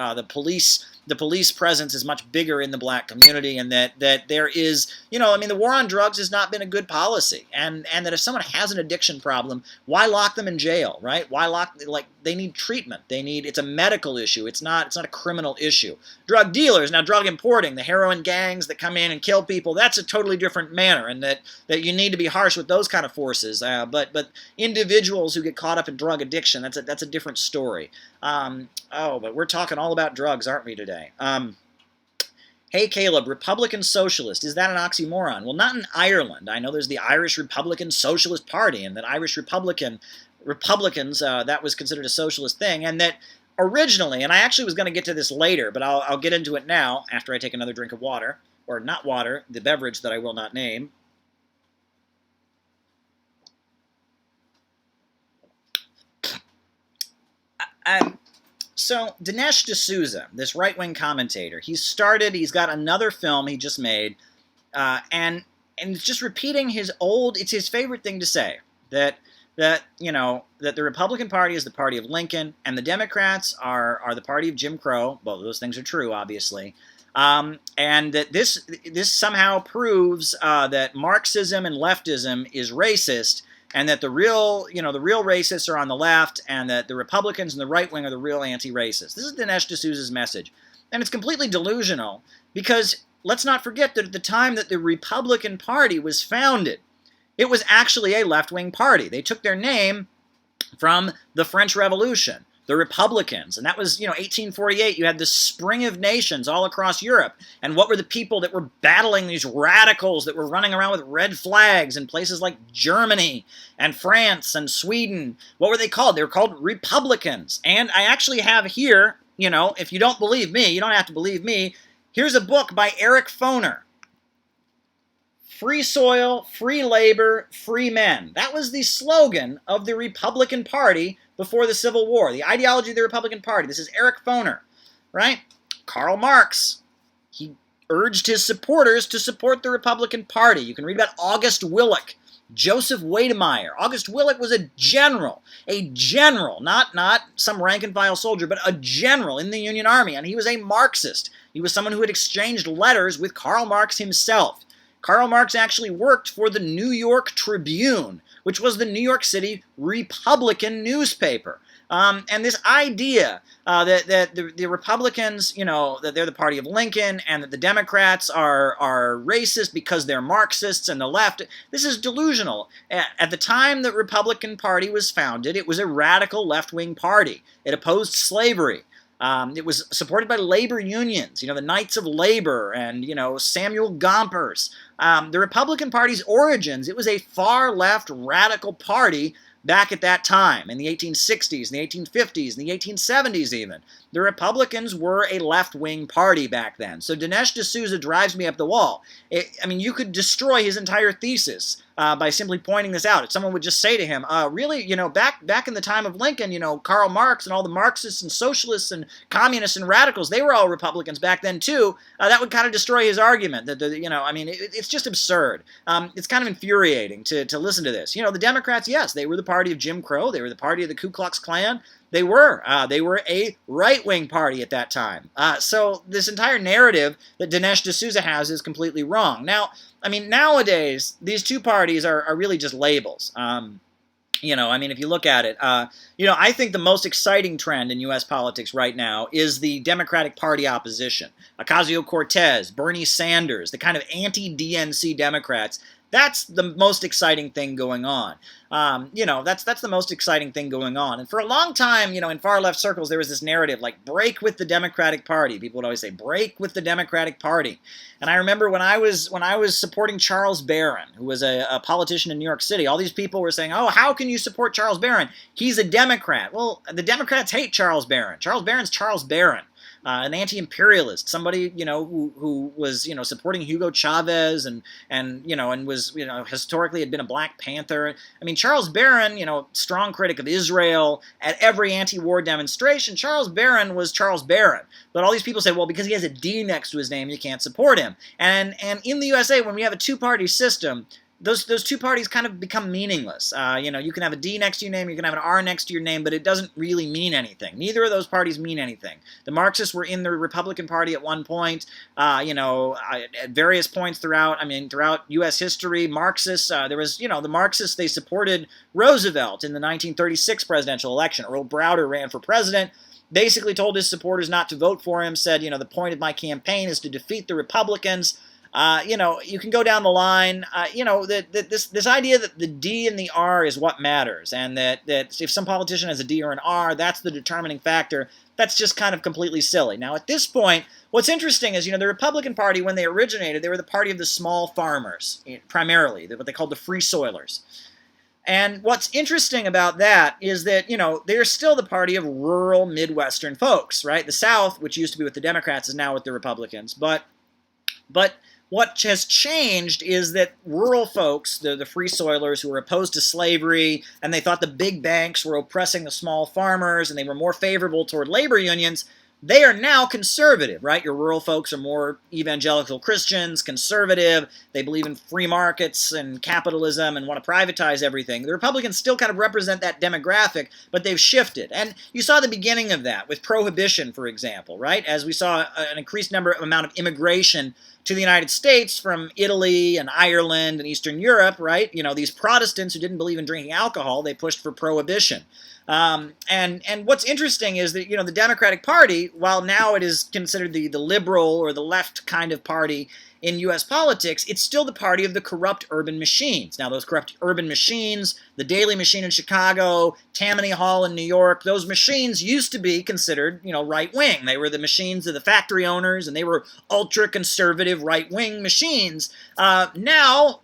The police presence is much bigger in the black community, and that there is, the war on drugs has not been a good policy, and that if someone has an addiction problem, why lock them in jail, right? Why they need treatment. It's a medical issue. It's not a criminal issue. Drug dealers, now drug importing, the heroin gangs that come in and kill people, that's a totally different manner, and that you need to be harsh with those kind of forces. But individuals who get caught up in drug addiction, that's a different story. But we're talking all about drugs, aren't we, today? Hey, Caleb, Republican Socialist, is that an oxymoron? Well, not in Ireland. I know there's the Irish Republican Socialist Party, and that Irish Republicans, that was considered a socialist thing, and that originally, and I actually was going to get to this later, but I'll get into it now after I take another drink of water, or not water, the beverage that I will not name. So Dinesh D'Souza, this right-wing commentator, he's got another film he just made, and it's just repeating it's his favorite thing to say, that the Republican Party is the party of Lincoln, and the Democrats are the party of Jim Crow. Both of those things are true, obviously. And that this somehow proves that Marxism and leftism is racist, and that the real racists are on the left, and that the Republicans and the right wing are the real anti-racists. This is Dinesh D'Souza's message, and it's completely delusional because let's not forget that at the time that the Republican Party was founded, it was actually a left-wing party. They took their name from the French Revolution, the Republicans. And that was, 1848. You had the Spring of Nations all across Europe. And what were the people that were battling these radicals that were running around with red flags in places like Germany and France and Sweden? What were they called? They were called Republicans. And I actually have here, if you don't believe me, you don't have to believe me. Here's a book by Eric Foner. Free soil, free labor, free men. That was the slogan of the Republican Party before the Civil War. The ideology of the Republican Party. This is Eric Foner, right? Karl Marx. He urged his supporters to support the Republican Party. You can read about August Willich, Joseph Wedemeyer. August Willich was a general, not some rank-and-file soldier, but a general in the Union Army, and he was a Marxist. He was someone who had exchanged letters with Karl Marx himself. Karl Marx actually worked for the New York Tribune, which was the New York City Republican newspaper. And this idea that the Republicans, that they're the party of Lincoln, and that the Democrats are racist because they're Marxists and the left, this is delusional. At the time the Republican Party was founded, it was a radical left-wing party. It opposed slavery. It was supported by labor unions, the Knights of Labor and, Samuel Gompers. The Republican Party's origins, it was a far-left radical party back at that time, in the 1860s, in the 1850s, in the 1870s even. The Republicans were a left-wing party back then. So Dinesh D'Souza drives me up the wall. You could destroy his entire thesis by simply pointing this out. If someone would just say to him, really, back in the time of Lincoln, Karl Marx and all the Marxists and socialists and communists and radicals, they were all Republicans back then too, that would kind of destroy his argument. It's just absurd. It's kind of infuriating to listen to this. The Democrats, yes, they were the party of Jim Crow. They were the party of the Ku Klux Klan. They were a right-wing party at that time. So this entire narrative that Dinesh D'Souza has is completely wrong. Now, nowadays, these two parties are really just labels. If you look at it, I think the most exciting trend in U.S. politics right now is the Democratic Party opposition. Ocasio-Cortez, Bernie Sanders, the kind of anti-DNC Democrats. That's the most exciting thing going on. That's the most exciting thing going on. And for a long time, in far left circles, there was this narrative like break with the Democratic Party. People would always say break with the Democratic Party. And I remember when I was supporting Charles Barron, who was a politician in New York City, all these people were saying, "Oh, how can you support Charles Barron? He's a Democrat." Well, the Democrats hate Charles Barron. Charles Barron's Charles Barron. An anti-imperialist, somebody who was supporting Hugo Chavez and was historically had been a Black Panther. Charles Barron, strong critic of Israel at every anti-war demonstration. Charles Barron was Charles Barron, but all these people say, well, because he has a D next to his name, you can't support him. And in the USA, when we have a two-party system, those two parties kind of become meaningless. You can have a D next to your name, you can have an R next to your name, but it doesn't really mean anything. Neither of those parties mean anything. The Marxists were in the Republican Party at one point, at various points throughout U.S. history. Marxists, the Marxists, they supported Roosevelt in the 1936 presidential election. Earl Browder ran for president, basically told his supporters not to vote for him, said, the point of my campaign is to defeat the Republicans. You can go down the line, this idea that the D and the R is what matters, and that if some politician has a D or an R, that's the determining factor, that's just kind of completely silly. Now, at this point, what's interesting is, the Republican Party, when they originated, they were the party of the small farmers, primarily, what they called the free soilers. And what's interesting about that is that, they're still the party of rural Midwestern folks, right? The South, which used to be with the Democrats, is now with the Republicans, but what has changed is that rural folks, the free soilers who were opposed to slavery, and they thought the big banks were oppressing the small farmers, and they were more favorable toward labor unions, they are now conservative, right? Your rural folks are more evangelical Christians, conservative. They believe in free markets and capitalism and want to privatize everything. The Republicans still kind of represent that demographic, but they've shifted. And you saw the beginning of that with prohibition, for example, right? As we saw an increased amount of immigration to the United States from Italy and Ireland and Eastern Europe, right? These Protestants who didn't believe in drinking alcohol, they pushed for prohibition. And what's interesting is that, the Democratic Party, while now it is considered the liberal or the left kind of party in U.S. politics, it's still the party of the corrupt urban machines. Now, those corrupt urban machines, the Daily Machine in Chicago, Tammany Hall in New York, those machines used to be considered, right-wing. They were the machines of the factory owners, and they were ultra-conservative right-wing machines. Now,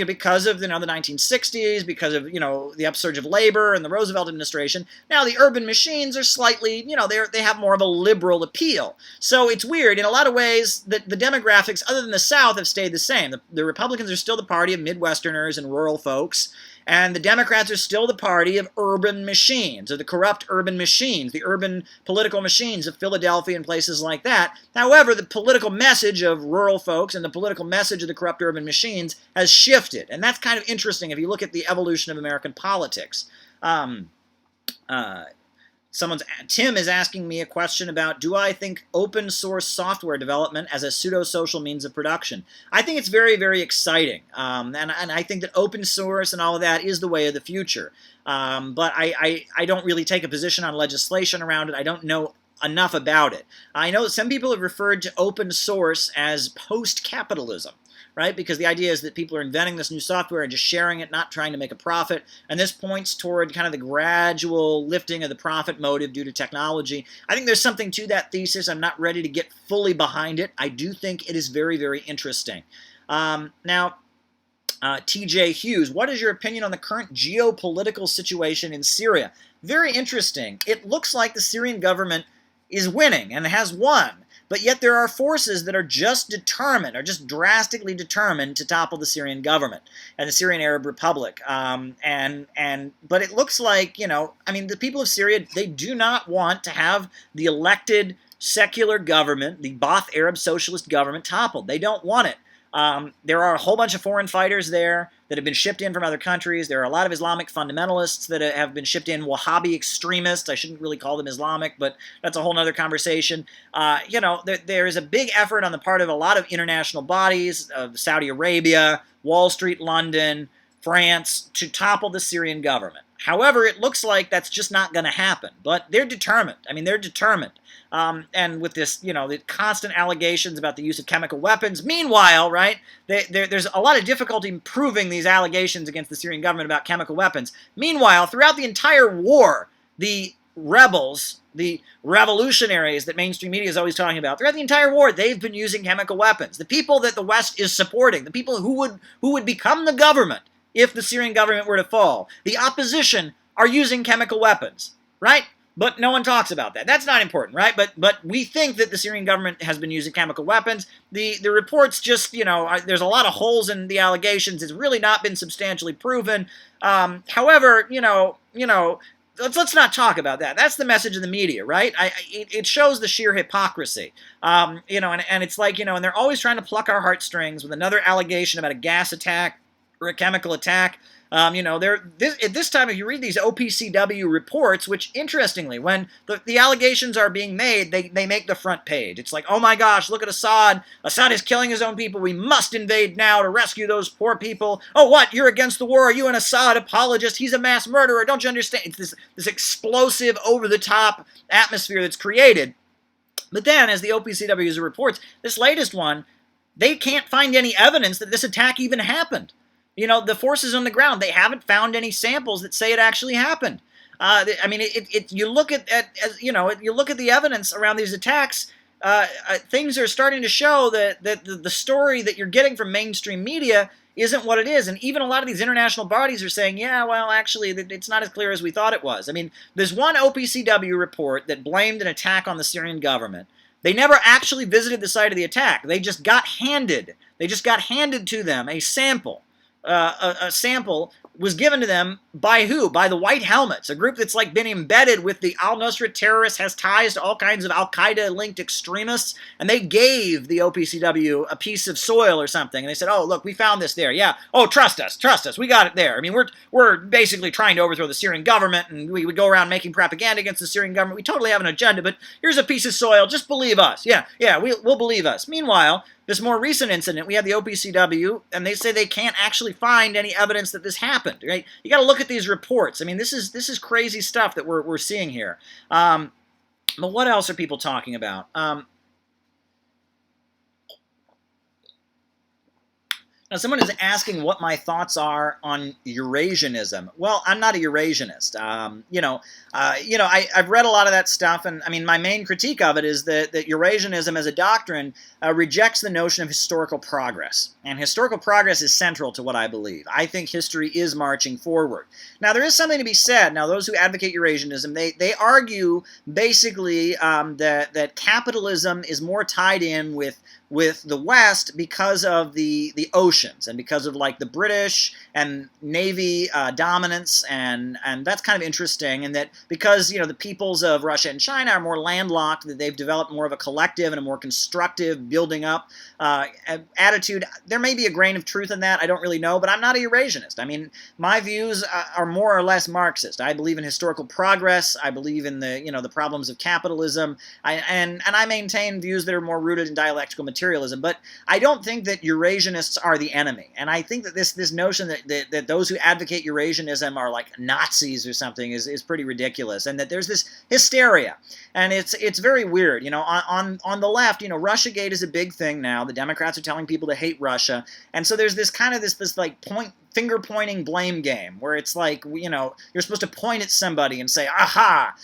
because of the 1960s, because of the upsurge of labor and the Roosevelt administration, now the urban machines are slightly they have more of a liberal appeal. So it's weird in a lot of ways that the demographics, other than the South, have stayed the same. The Republicans are still the party of Midwesterners and rural folks, and the Democrats are still the party of urban machines, of the corrupt urban machines, the urban political machines of Philadelphia and places like that. However, the political message of rural folks and the political message of the corrupt urban machines has shifted. And that's kind of interesting if you look at the evolution of American politics. Tim is asking me a question about, do I think open source software development as a pseudo-social means of production? I think it's very, very exciting. And I think that open source and all of that is the way of the future. But I don't really take a position on legislation around it. I don't know enough about it. I know that some people have referred to open source as post-capitalism, right? Because the idea is that people are inventing this new software and just sharing it, not trying to make a profit. And this points toward kind of the gradual lifting of the profit motive due to technology. I think there's something to that thesis. I'm not ready to get fully behind it. I do think it is very, very interesting. Now, TJ Hughes, what is your opinion on the current geopolitical situation in Syria? Very interesting. It looks like the Syrian government is winning and has won. But yet there are forces that are just determined, are just drastically determined to topple the Syrian government and the Syrian Arab Republic. But it looks like, the people of Syria, they do not want to have the elected secular government, the Ba'ath Arab socialist government, toppled. They don't want it. There are a whole bunch of foreign fighters there that have been shipped in from other countries. There are a lot of Islamic fundamentalists that have been shipped in, Wahhabi extremists. I shouldn't really call them Islamic, but that's a whole other conversation. There is a big effort on the part of a lot of international bodies, of Saudi Arabia, Wall Street, London, France, to topple the Syrian government. However, it looks like that's just not going to happen. But they're determined. They're determined. And with this, the constant allegations about the use of chemical weapons. Meanwhile, right, there's a lot of difficulty proving these allegations against the Syrian government about chemical weapons. Meanwhile, throughout the entire war, the rebels, the revolutionaries that mainstream media is always talking about, throughout the entire war, they've been using chemical weapons. The people that the West is supporting, the people who would become the government if the Syrian government were to fall, the opposition are using chemical weapons, right? But no one talks about that. That's not important, right? But we think that the Syrian government has been using chemical weapons. The reports just, there's a lot of holes in the allegations. It's really not been substantially proven. However, let's not talk about that. That's the message of the media, right? It shows the sheer hypocrisy. And it's like, and they're always trying to pluck our heartstrings with another allegation about a gas attack or a chemical attack. At this time, if you read these OPCW reports, which interestingly, when the allegations are being made, they make the front page. It's like, oh my gosh, look at Assad. Assad is killing his own people. We must invade now to rescue those poor people. Oh, what? You're against the war? Are you an Assad apologist? He's a mass murderer. Don't you understand? It's this explosive, over-the-top atmosphere that's created. But then, as the OPCW reports, this latest one, they can't find any evidence that this attack even happened. The forces on the ground, they haven't found any samples that say it actually happened. You look at the evidence around these attacks, things are starting to show that the story that you're getting from mainstream media isn't what it is. And even a lot of these international bodies are saying, yeah, well, actually, it's not as clear as we thought it was. There's one OPCW report that blamed an attack on the Syrian government. They never actually visited the site of the attack. They just got handed to them a sample. A sample was given to them by who? By the White Helmets, a group that's like been embedded with the al-Nusra terrorists, has ties to all kinds of al-Qaeda-linked extremists, and they gave the OPCW a piece of soil or something, and they said, oh, look, we found this there, yeah, oh, trust us, we got it there. I mean, we're basically trying to overthrow the Syrian government, and we would go around making propaganda against the Syrian government. We totally have an agenda, but here's a piece of soil, just believe us. Yeah, we'll believe us. Meanwhile, this more recent incident, we have the OPCW, and they say they can't actually find any evidence that this happened. Right? You got to look at these reports. I mean, this is crazy stuff that we're seeing here. But what else are people talking about? Now, someone is asking what my thoughts are on Eurasianism. Well, I'm not a Eurasianist. I've read a lot of that stuff, and I mean, my main critique of it is that Eurasianism as a doctrine rejects the notion of historical progress. And historical progress is central to what I believe. I think history is marching forward. Now, there is something to be said. Now, those who advocate Eurasianism, they argue basically that capitalism is more tied in with the West because of the oceans and because of like the British and Navy dominance, and that's kind of interesting, and that because the peoples of Russia and China are more landlocked, that they've developed more of a collective and a more constructive building up attitude. There may be a grain of truth in that. I don't really know, but I'm not a Eurasianist. I mean, my views are more or less Marxist. I believe in historical progress. I believe in the problems of capitalism. And I maintain views that are more rooted in dialectical materialism. But I don't think that Eurasianists are the enemy. And I think that this notion that those who advocate Eurasianism are like Nazis or something is pretty ridiculous. And that there's this hysteria. And it's very weird. On the left, Russiagate is a big thing now. The Democrats are telling people to hate Russia. And so there's this kind of this like finger-pointing blame game where it's like, you're supposed to point at somebody and say, aha,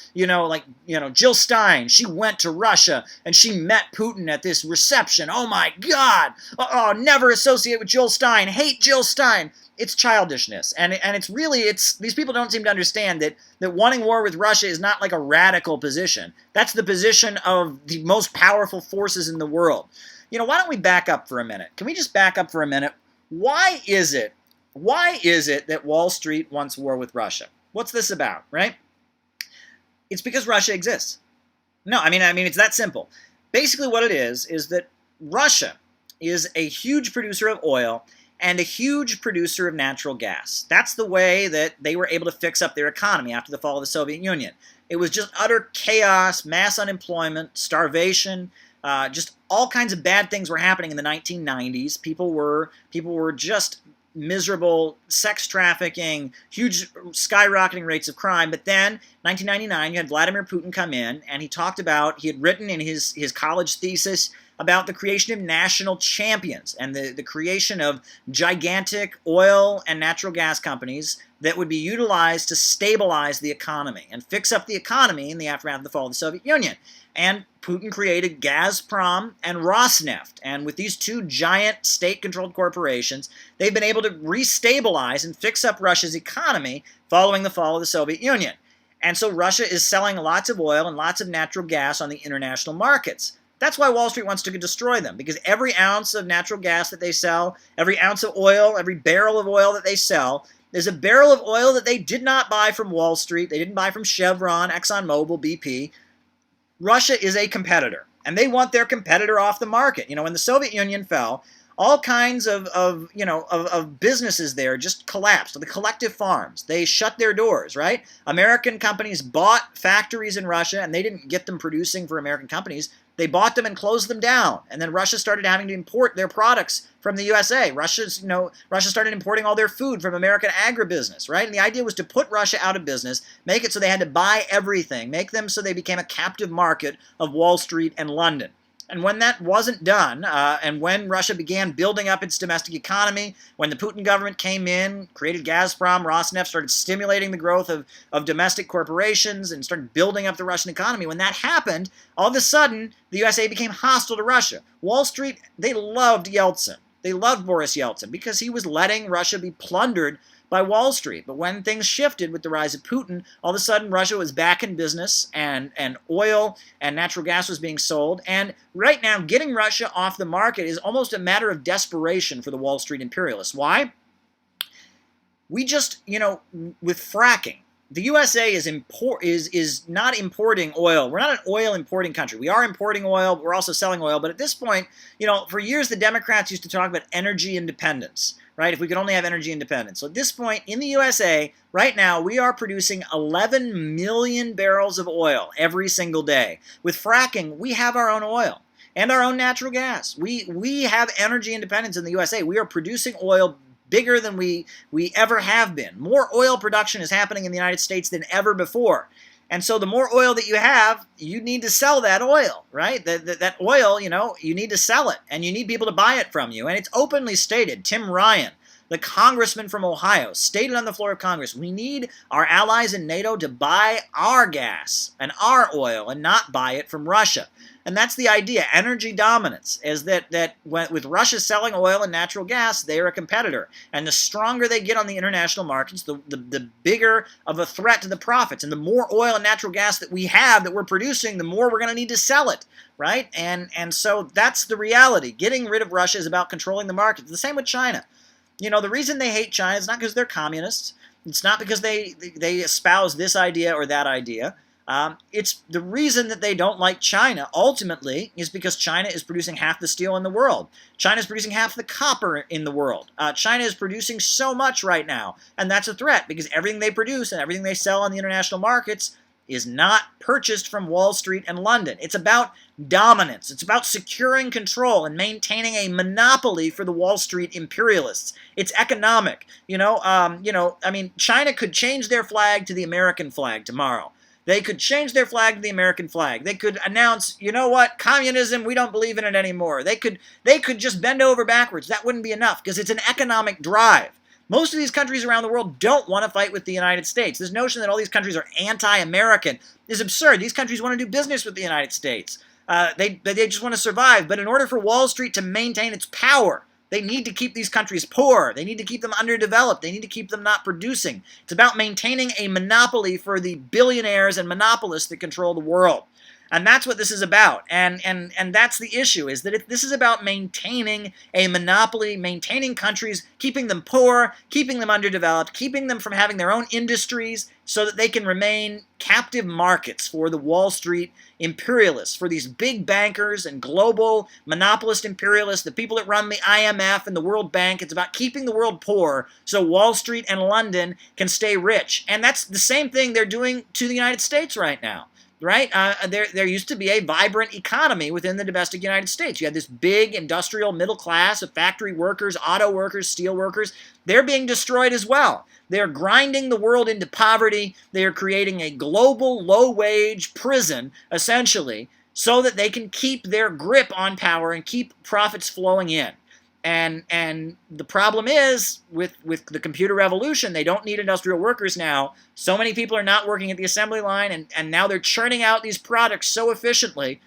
Jill Stein, she went to Russia and she met Putin at this reception. Oh my God. Oh, never associate with Jill Stein. Hate Jill Stein. It's childishness. And these people don't seem to understand that wanting war with Russia is not like a radical position. That's the position of the most powerful forces in the world. Why don't we back up for a minute? Can we just back up for a minute? Why is it that Wall Street wants war with Russia? What's this about, right? It's because Russia exists. No, I mean it's that simple. Basically what it is that Russia is a huge producer of oil and a huge producer of natural gas. That's the way that they were able to fix up their economy after the fall of the Soviet Union. It was just utter chaos, mass unemployment, starvation, just all kinds of bad things were happening in the 1990s. People were just miserable, sex trafficking, huge skyrocketing rates of crime. But then, 1999, you had Vladimir Putin come in, and he had written in his college thesis about the creation of national champions and the creation of gigantic oil and natural gas companies that would be utilized to stabilize the economy and fix up the economy in the aftermath of the fall of the Soviet Union. And Putin created Gazprom and Rosneft. And with these two giant state-controlled corporations, they've been able to restabilize and fix up Russia's economy following the fall of the Soviet Union. And so Russia is selling lots of oil and lots of natural gas on the international markets. That's why Wall Street wants to destroy them, because every ounce of natural gas that they sell, every ounce of oil, every barrel of oil that they sell, is a barrel of oil that they did not buy from Wall Street. They didn't buy from Chevron, ExxonMobil, BP. Russia is a competitor, and they want their competitor off the market. When the Soviet Union fell, all kinds of businesses there just collapsed. The collective farms, they shut their doors, right? American companies bought factories in Russia, and they didn't get them producing for American companies. They bought them and closed them down. And then Russia started having to import their products from the USA. Russia started importing all their food from American agribusiness, right? And the idea was to put Russia out of business, make it so they had to buy everything, make them so they became a captive market of Wall Street and London. And when that wasn't done, and when Russia began building up its domestic economy, when the Putin government came in, created Gazprom, Rosneft, started stimulating the growth of domestic corporations and started building up the Russian economy, when that happened, all of a sudden, the USA became hostile to Russia. Wall Street, they loved Yeltsin. They loved Boris Yeltsin because he was letting Russia be plundered by Wall Street. But when things shifted with the rise of Putin, all of a sudden Russia was back in business, and oil and natural gas was being sold. And right now, getting Russia off the market is almost a matter of desperation for the Wall Street imperialists. Why? We just, with fracking, the USA is not importing oil. We're not an oil importing country. We are importing oil, but we're also selling oil. But at this point, for years the Democrats used to talk about energy independence, right? If we could only have energy independence. So at this point in the USA, right now, we are producing 11 million barrels of oil every single day. With fracking, we have our own oil and our own natural gas. We have energy independence in the USA. We are producing oil bigger than we ever have been. More oil production is happening in the United States than ever before. And so the more oil that you have, you need to sell that oil, right? That oil, you need to sell it, and you need people to buy it from you. And it's openly stated. Tim Ryan, the congressman from Ohio, stated on the floor of Congress, we need our allies in NATO to buy our gas and our oil and not buy it from Russia. And that's the idea. Energy dominance is that with Russia selling oil and natural gas, they are a competitor. And the stronger they get on the international markets, the bigger of a threat to the profits. And the more oil and natural gas that we have, that we're producing, the more we're going to need to sell it, right? And so that's the reality. Getting rid of Russia is about controlling the market. The same with China. The reason they hate China is not because they're communists. It's not because they espouse this idea or that idea. It's the reason that they don't like China, ultimately, is because China is producing half the steel in the world. China is producing half the copper in the world. China is producing so much right now, and that's a threat because everything they produce and everything they sell on the international markets is not purchased from Wall Street and London. It's about dominance. It's about securing control and maintaining a monopoly for the Wall Street imperialists. It's economic. China could change their flag to the American flag tomorrow. They could change their flag to the American flag. They could announce, communism, we don't believe in it anymore. They could just bend over backwards. That wouldn't be enough because it's an economic drive. Most of these countries around the world don't want to fight with the United States. This notion that all these countries are anti-American is absurd. These countries want to do business with the United States. They just want to survive. But in order for Wall Street to maintain its power, they need to keep these countries poor. They need to keep them underdeveloped. They need to keep them not producing. It's about maintaining a monopoly for the billionaires and monopolists that control the world. And that's what this is about. And that's the issue, is that this is about maintaining a monopoly, maintaining countries, keeping them poor, keeping them underdeveloped, keeping them from having their own industries so that they can remain captive markets for the Wall Street imperialists, for these big bankers and global monopolist imperialists, the people that run the IMF and the World Bank. It's about keeping the world poor so Wall Street and London can stay rich. And that's the same thing they're doing to the United States right now. Right? There used to be a vibrant economy within the domestic United States. You had this big industrial middle class of factory workers, auto workers, steel workers. They're being destroyed as well. They're grinding the world into poverty. They are creating a global low-wage prison, essentially, so that they can keep their grip on power and keep profits flowing in. And the problem is, with the computer revolution, they don't need industrial workers now. So many people are not working at the assembly line, and now they're churning out these products so efficiently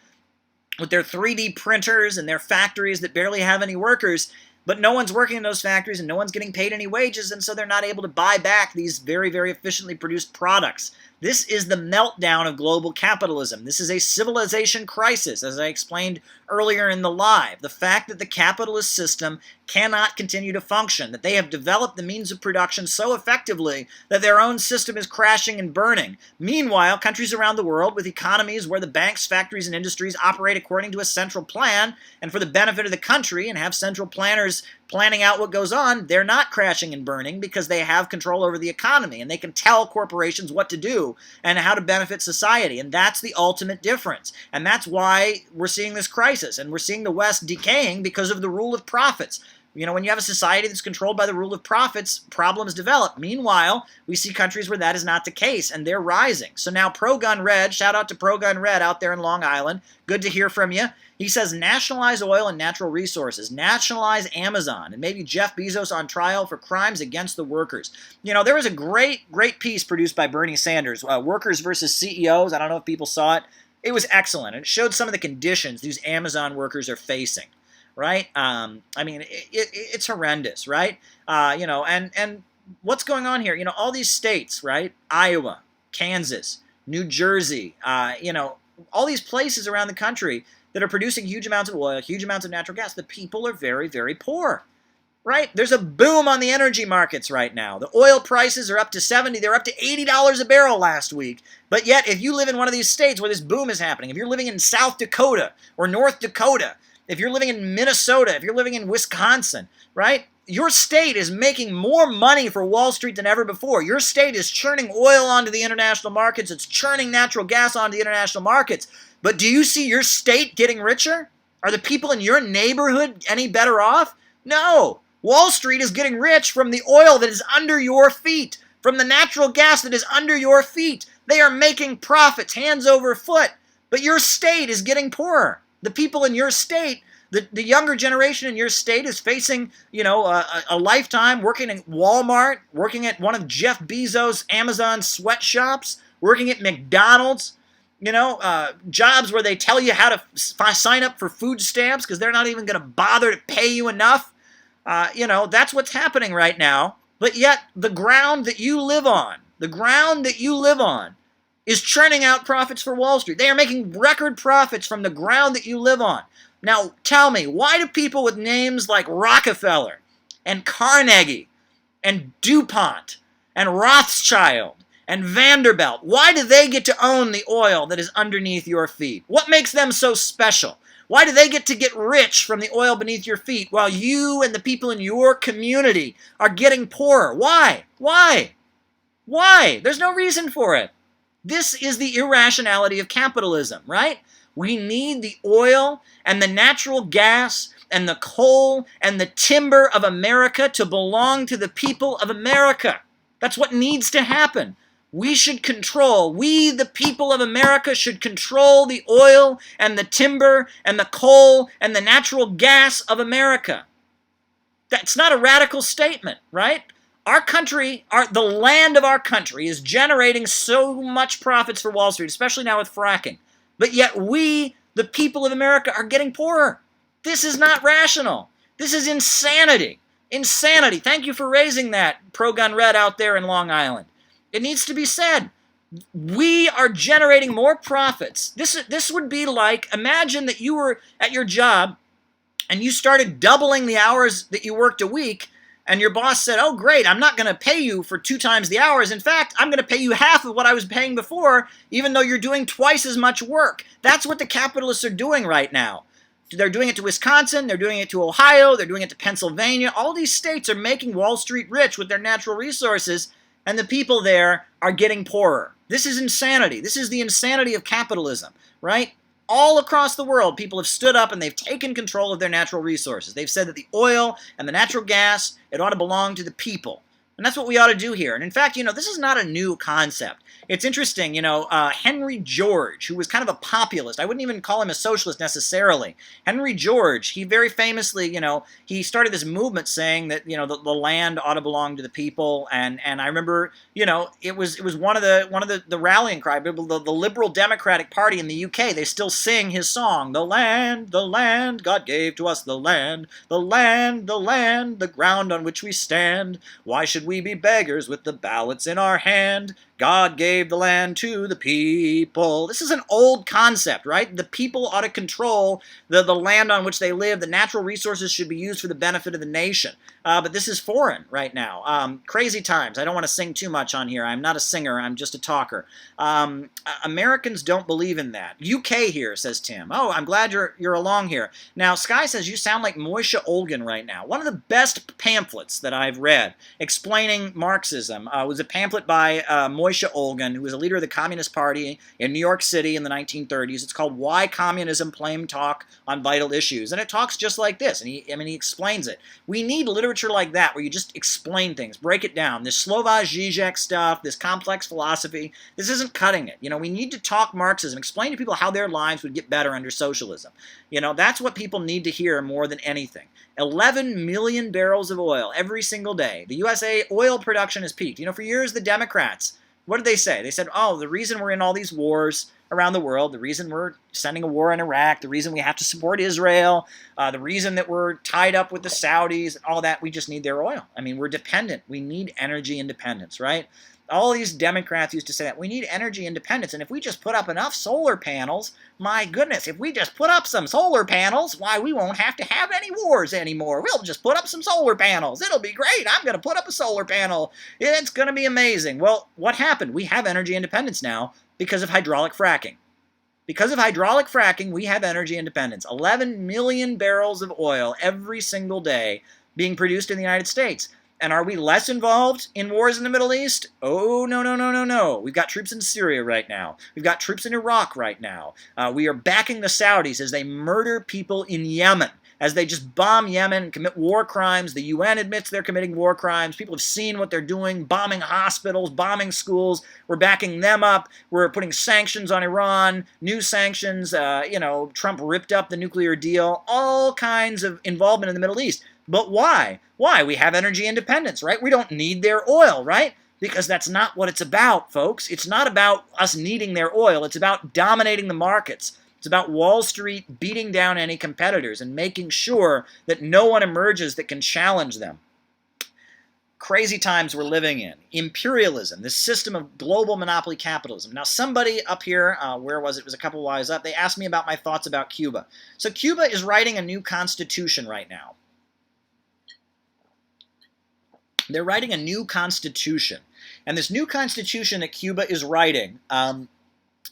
with their 3D printers and their factories that barely have any workers. But no one's working in those factories, and no one's getting paid any wages, and so they're not able to buy back these very, very efficiently produced products. This is the meltdown of global capitalism. This is a civilization crisis, as I explained earlier in the live. The fact that the capitalist system cannot continue to function, that they have developed the means of production so effectively that their own system is crashing and burning. Meanwhile, countries around the world with economies where the banks, factories, and industries operate according to a central plan and for the benefit of the country and have central planners planning out what goes on, they're not crashing and burning because they have control over the economy and they can tell corporations what to do and how to benefit society. And that's the ultimate difference. And that's why we're seeing this crisis, and we're seeing the West decaying because of the rule of profits. When you have a society that's controlled by the rule of profits, problems develop. Meanwhile, we see countries where that is not the case, and they're rising. So now Pro-Gun Red, shout out to Pro-Gun Red out there in Long Island. Good to hear from you. He says, nationalize oil and natural resources. Nationalize Amazon, and maybe Jeff Bezos on trial for crimes against the workers. There was a great piece produced by Bernie Sanders, Workers versus CEOs. I don't know if people saw it. It was excellent, and it showed some of the conditions these Amazon workers are facing. Right? It's horrendous, right? And what's going on here? All these states, right? Iowa, Kansas, New Jersey, all these places around the country that are producing huge amounts of oil, huge amounts of natural gas. The people are very, very poor, right? There's a boom on the energy markets right now. The oil prices are up to 70. They're up to $80 a barrel last week. But yet, if you live in one of these states where this boom is happening, if you're living in South Dakota or North Dakota, if you're living in Minnesota, if you're living in Wisconsin, right? Your state is making more money for Wall Street than ever before. Your state is churning oil onto the international markets. It's churning natural gas onto the international markets. But do you see your state getting richer? Are the people in your neighborhood any better off? No. Wall Street is getting rich from the oil that is under your feet, from the natural gas that is under your feet. They are making profits hands over foot, but your state is getting poorer. The people in your state, the younger generation in your state is facing, a lifetime working at Walmart, working at one of Jeff Bezos' Amazon sweatshops, working at McDonald's, jobs where they tell you how to sign up for food stamps because they're not even going to bother to pay you enough. That's what's happening right now. But yet the ground that you live on is churning out profits for Wall Street. They are making record profits from the ground that you live on. Now, tell me, why do people with names like Rockefeller and Carnegie and DuPont and Rothschild and Vanderbilt, why do they get to own the oil that is underneath your feet? What makes them so special? Why do they get rich from the oil beneath your feet while you and the people in your community are getting poorer? Why? Why? Why? There's no reason for it. This is the irrationality of capitalism, right? We need the oil and the natural gas and the coal and the timber of America to belong to the people of America. That's what needs to happen. We, the people of America, should control the oil and the timber and the coal and the natural gas of America. That's not a radical statement, right? Our country, the land of our country is generating so much profits for Wall Street, especially now with fracking. But yet we, the people of America, are getting poorer. This is not rational. This is insanity. Insanity. Thank you for raising that, pro-gun red out there in Long Island. It needs to be said. We are generating more profits. This would be like, imagine that you were at your job and you started doubling the hours that you worked a week, and your boss said, oh, great, I'm not going to pay you for 2 times the hours. In fact, I'm going to pay you half of what I was paying before, even though you're doing twice as much work. That's what the capitalists are doing right now. They're doing it to Wisconsin, they're doing it to Ohio, they're doing it to Pennsylvania. All these states are making Wall Street rich with their natural resources, and the people there are getting poorer. This is insanity. This is the insanity of capitalism, right? All across the world, people have stood up and they've taken control of their natural resources. They've said that the oil and the natural gas, it ought to belong to the people. And that's what we ought to do here. And in fact, this is not a new concept. It's interesting, Henry George, who was kind of a populist. I wouldn't even call him a socialist necessarily. Henry George, he very famously, he started this movement saying that, the land ought to belong to the people. And I remember, it was one of the rallying cry. The Liberal Democratic Party in the UK, they still sing his song, the land, God gave to us the land, the ground on which we stand. Why should we be beggars with the ballots in our hand? God gave the land to the people. This is an old concept, right? The people ought to control the land on which they live. The natural resources should be used for the benefit of the nation. But this is foreign right now. Crazy times. I don't want to sing too much on here. I'm not a singer. I'm just a talker. Americans don't believe in that. UK here, says Tim. Oh, I'm glad you're along here. Now, Sky says you sound like Moishe Olgin right now. One of the best pamphlets that I've read explaining Marxism was a pamphlet by Moishe Olgin, who was a leader of the Communist Party in New York City in the 1930s. It's called Why Communism Plain Talk on Vital Issues. And it talks just like this. And he explains it. We need literature like that where you just explain things, break it down. This Slovoj Žižek stuff, this complex philosophy, this isn't cutting it. We need to talk Marxism, explain to people how their lives would get better under socialism. That's what people need to hear more than anything. 11 million barrels of oil every single day. The USA oil production has peaked. For years the Democrats, what did they say? They said, oh, the reason we're in all these wars around the world, the reason we're sending a war in Iraq, the reason we have to support Israel, the reason that we're tied up with the Saudis, all that, we just need their oil. We're dependent. We need energy independence, right? All these Democrats used to say that we need energy independence, and if we just put up enough solar panels, my goodness, if we just put up some solar panels, why, we won't have to have any wars anymore. We'll just put up some solar panels. It'll be great. I'm going to put up a solar panel. It's going to be amazing. Well, what happened? We have energy independence now because of hydraulic fracking. Because of hydraulic fracking, we have energy independence. 11 million barrels of oil every single day being produced in the United States. And are we less involved in wars in the Middle East? Oh, no, no, no, no, no. We've got troops in Syria right now. We've got troops in Iraq right now. We are backing the Saudis as they murder people in Yemen, as they just bomb Yemen and commit war crimes. The UN admits they're committing war crimes. People have seen what they're doing, bombing hospitals, bombing schools. We're backing them up. We're putting sanctions on Iran, new sanctions. Trump ripped up the nuclear deal. All kinds of involvement in the Middle East. But why? Why? We have energy independence, right? We don't need their oil, right? Because that's not what it's about, folks. It's not about us needing their oil. It's about dominating the markets. It's about Wall Street beating down any competitors and making sure that no one emerges that can challenge them. Crazy times we're living in. Imperialism, this system of global monopoly capitalism. Now, somebody up here, where was it? It was a couple lines up. They asked me about my thoughts about Cuba. So Cuba is writing a new constitution right now. They're writing a new constitution. And this new constitution that Cuba is writing,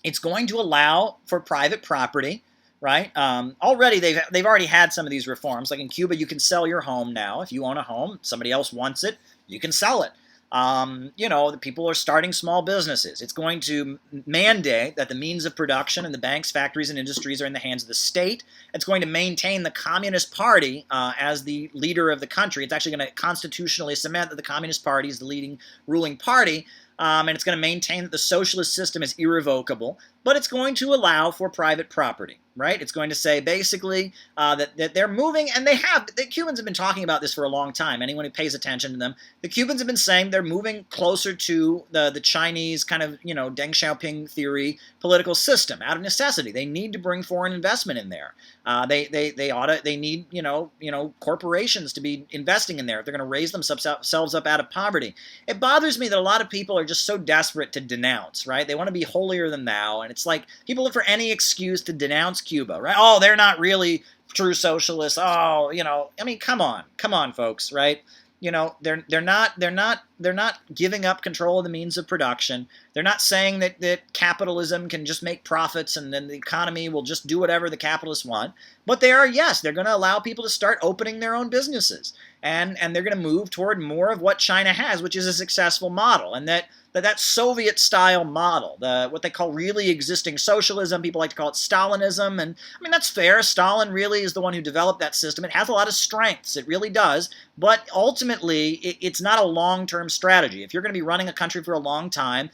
it's going to allow for private property, right? Already, they've already had some of these reforms. Like in Cuba, you can sell your home now. If you own a home, somebody else wants it, you can sell it. The people are starting small businesses. It's going to mandate that the means of production and the banks, factories, and industries are in the hands of the state. It's going to maintain the Communist Party as the leader of the country. It's actually going to constitutionally cement that the Communist Party is the leading ruling party. And it's going to maintain that the socialist system is irrevocable, but it's going to allow for private property, right? It's going to say basically that they're moving, and the Cubans have been talking about this for a long time. Anyone who pays attention to them, the Cubans have been saying they're moving closer to the Chinese kind of, Deng Xiaoping theory political system out of necessity. They need to bring foreign investment in there. They need, corporations to be investing in there. They're going to raise themselves up out of poverty. It bothers me that a lot of people are just so desperate to denounce, right? They want to be holier than thou, and it's like people look for any excuse to denounce Cuba, right? Oh, they're not really true socialists. Oh, come on, folks, right? They're not giving up control of the means of production. They're not saying that capitalism can just make profits and then the economy will just do whatever the capitalists want. But they're going to allow people to start opening their own businesses. And they're going to move toward more of what China has, which is a successful model. And that Soviet-style model, what they call really existing socialism, people like to call it Stalinism, and that's fair. Stalin really is the one who developed that system. It has a lot of strengths, it really does, but ultimately it's not a long-term strategy. If you're going to be running a country for a long time,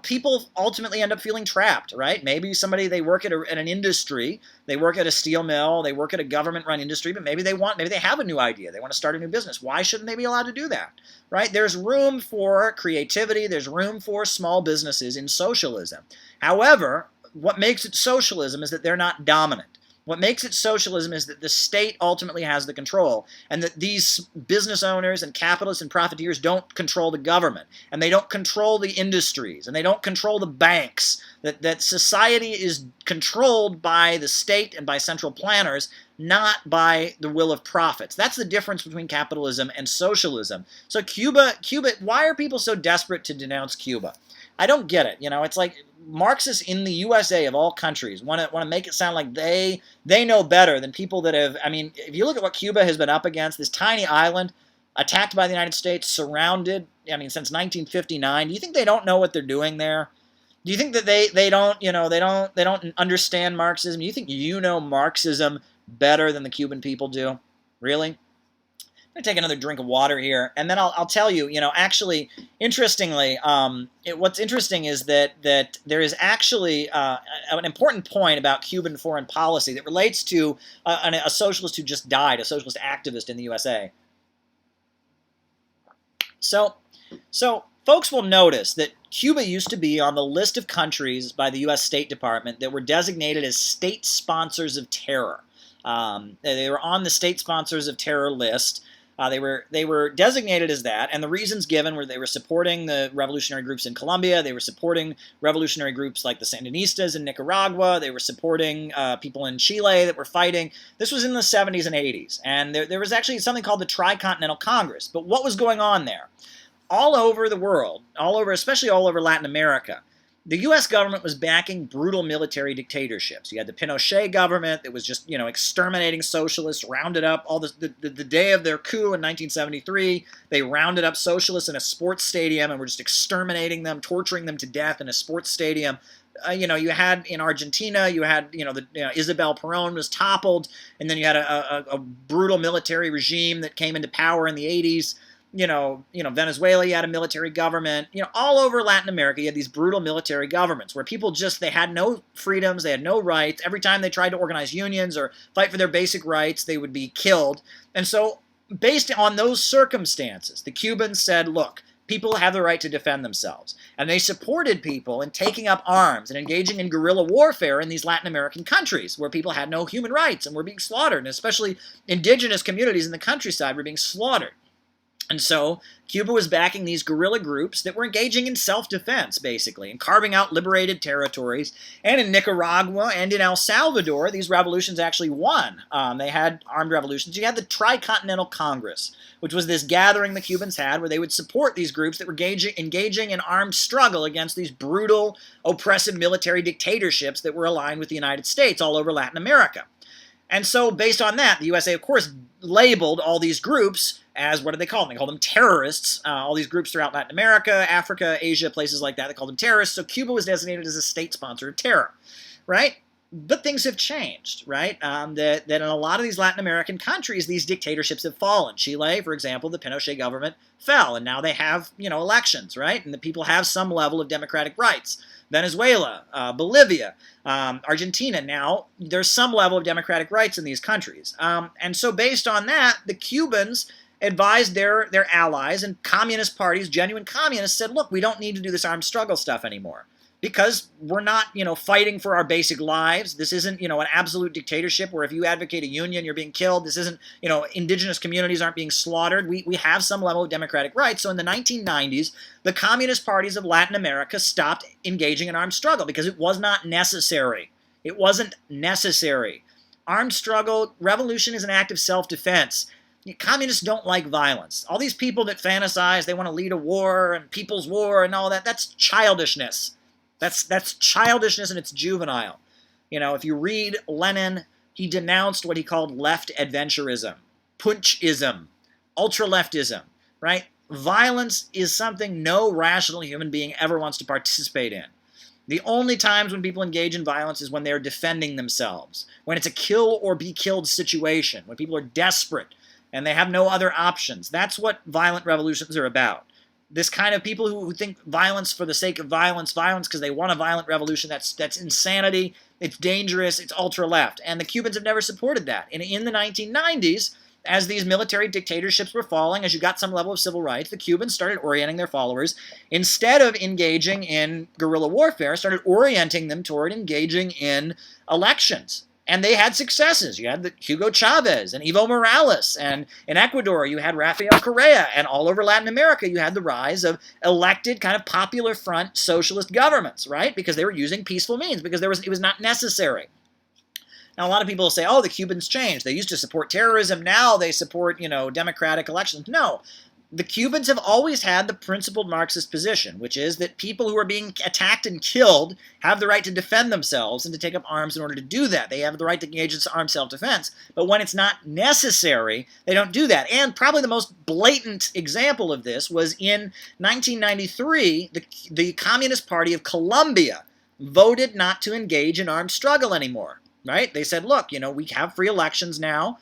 people ultimately end up feeling trapped, right? Maybe they work at an industry, they work at a steel mill, they work at a government-run industry, but maybe they have a new idea, they want to start a new business. Why shouldn't they be allowed to do that, right? There's room for creativity, there's room for small businesses in socialism. However, what makes it socialism is that they're not dominant. What makes it socialism is that the state ultimately has the control, and that these business owners and capitalists and profiteers don't control the government, and they don't control the industries, and they don't control the banks, that society is controlled by the state and by central planners, not by the will of profits. That's the difference between capitalism and socialism. So Cuba, why are people so desperate to denounce Cuba? I don't get it. It's like Marxists in the USA of all countries want to make it sound like they know better than people that have. If you look at what Cuba has been up against, this tiny island attacked by the United States, surrounded, since 1959. Do you think they don't know what they're doing there? Do you think that they don't understand Marxism? Do you think Marxism better than the Cuban people do? Really? I'm going to take another drink of water here, and then I'll tell you, actually, interestingly, what's interesting is that there is actually an important point about Cuban foreign policy that relates to a socialist who just died, a socialist activist in the USA. So folks will notice that Cuba used to be on the list of countries by the U.S. State Department that were designated as state sponsors of terror. They were on the state sponsors of terror list. They were designated as that, and the reasons given were they were supporting the revolutionary groups in Colombia, they were supporting revolutionary groups like the Sandinistas in Nicaragua, they were supporting people in Chile that were fighting. This was in the 70s and 80s, and there was actually something called the Tricontinental Congress. But what was going on there? All over the world, especially all over Latin America, the U.S. government was backing brutal military dictatorships. You had the Pinochet government that was just, exterminating socialists, rounded up all the day of their coup in 1973. They rounded up socialists in a sports stadium and were just exterminating them, torturing them to death in a sports stadium. You had in Argentina, Isabel Perón was toppled, and then you had a brutal military regime that came into power in the 80s. Venezuela, you had a military government. All over Latin America, you had these brutal military governments where people they had no freedoms, they had no rights. Every time they tried to organize unions or fight for their basic rights, they would be killed. And so, based on those circumstances, the Cubans said, look, people have the right to defend themselves. And they supported people in taking up arms and engaging in guerrilla warfare in these Latin American countries where people had no human rights and were being slaughtered, and especially indigenous communities in the countryside were being slaughtered. And so Cuba was backing these guerrilla groups that were engaging in self-defense, basically, and carving out liberated territories. And in Nicaragua and in El Salvador, these revolutions actually won. They had armed revolutions. You had the Tricontinental Congress, which was this gathering the Cubans had where they would support these groups that were engaging in armed struggle against these brutal, oppressive military dictatorships that were aligned with the United States all over Latin America. And so, based on that, the USA, of course, labeled all these groups as, what did they call them? They called them terrorists. All these groups throughout Latin America, Africa, Asia, places like that, they called them terrorists. So Cuba was designated as a state sponsor of terror, right? But things have changed, right? That in a lot of these Latin American countries, these dictatorships have fallen. Chile, for example, the Pinochet government fell, and now they have, elections, right? And the people have some level of democratic rights. Venezuela, Bolivia, Argentina, now there's some level of democratic rights in these countries. And so based on that, the Cubans advised their allies, and communist parties, genuine communists, said, look, we don't need to do this armed struggle stuff anymore because we're not, fighting for our basic lives. This isn't, an absolute dictatorship where if you advocate a union, you're being killed. This isn't, indigenous communities aren't being slaughtered. We have some level of democratic rights. So in the 1990s, the communist parties of Latin America stopped engaging in armed struggle because it was not necessary. It wasn't necessary. Armed struggle, revolution is an act of self-defense. Communists don't like violence. All these people that fantasize they want to lead a war and people's war and all that, that's childishness. That's childishness, and it's juvenile. If you read Lenin, he denounced what he called left adventurism, punchism, ultra-leftism, right? Violence is something no rational human being ever wants to participate in. The only times when people engage in violence is when they're defending themselves, when it's a kill or be killed situation, when people are desperate and they have no other options. That's what violent revolutions are about. This kind of people who think violence for the sake of violence because they want a violent revolution, that's insanity, it's dangerous, it's ultra-left. And the Cubans have never supported that. And in the 1990s, as these military dictatorships were falling, as you got some level of civil rights, the Cubans started orienting their followers, instead of engaging in guerrilla warfare, started orienting them toward engaging in elections. And they had successes. You had Hugo Chavez and Evo Morales. And in Ecuador, you had Rafael Correa. And all over Latin America, you had the rise of elected kind of popular front socialist governments, right? Because they were using peaceful means, because it was not necessary. Now, a lot of people say, oh, the Cubans changed. They used to support terrorism. Now they support, democratic elections. No. The Cubans have always had the principled Marxist position, which is that people who are being attacked and killed have the right to defend themselves and to take up arms in order to do that. They have the right to engage in armed self-defense. But when it's not necessary, they don't do that. And probably the most blatant example of this was in 1993, the Communist Party of Colombia voted not to engage in armed struggle anymore. Right? They said, look, we have free elections now.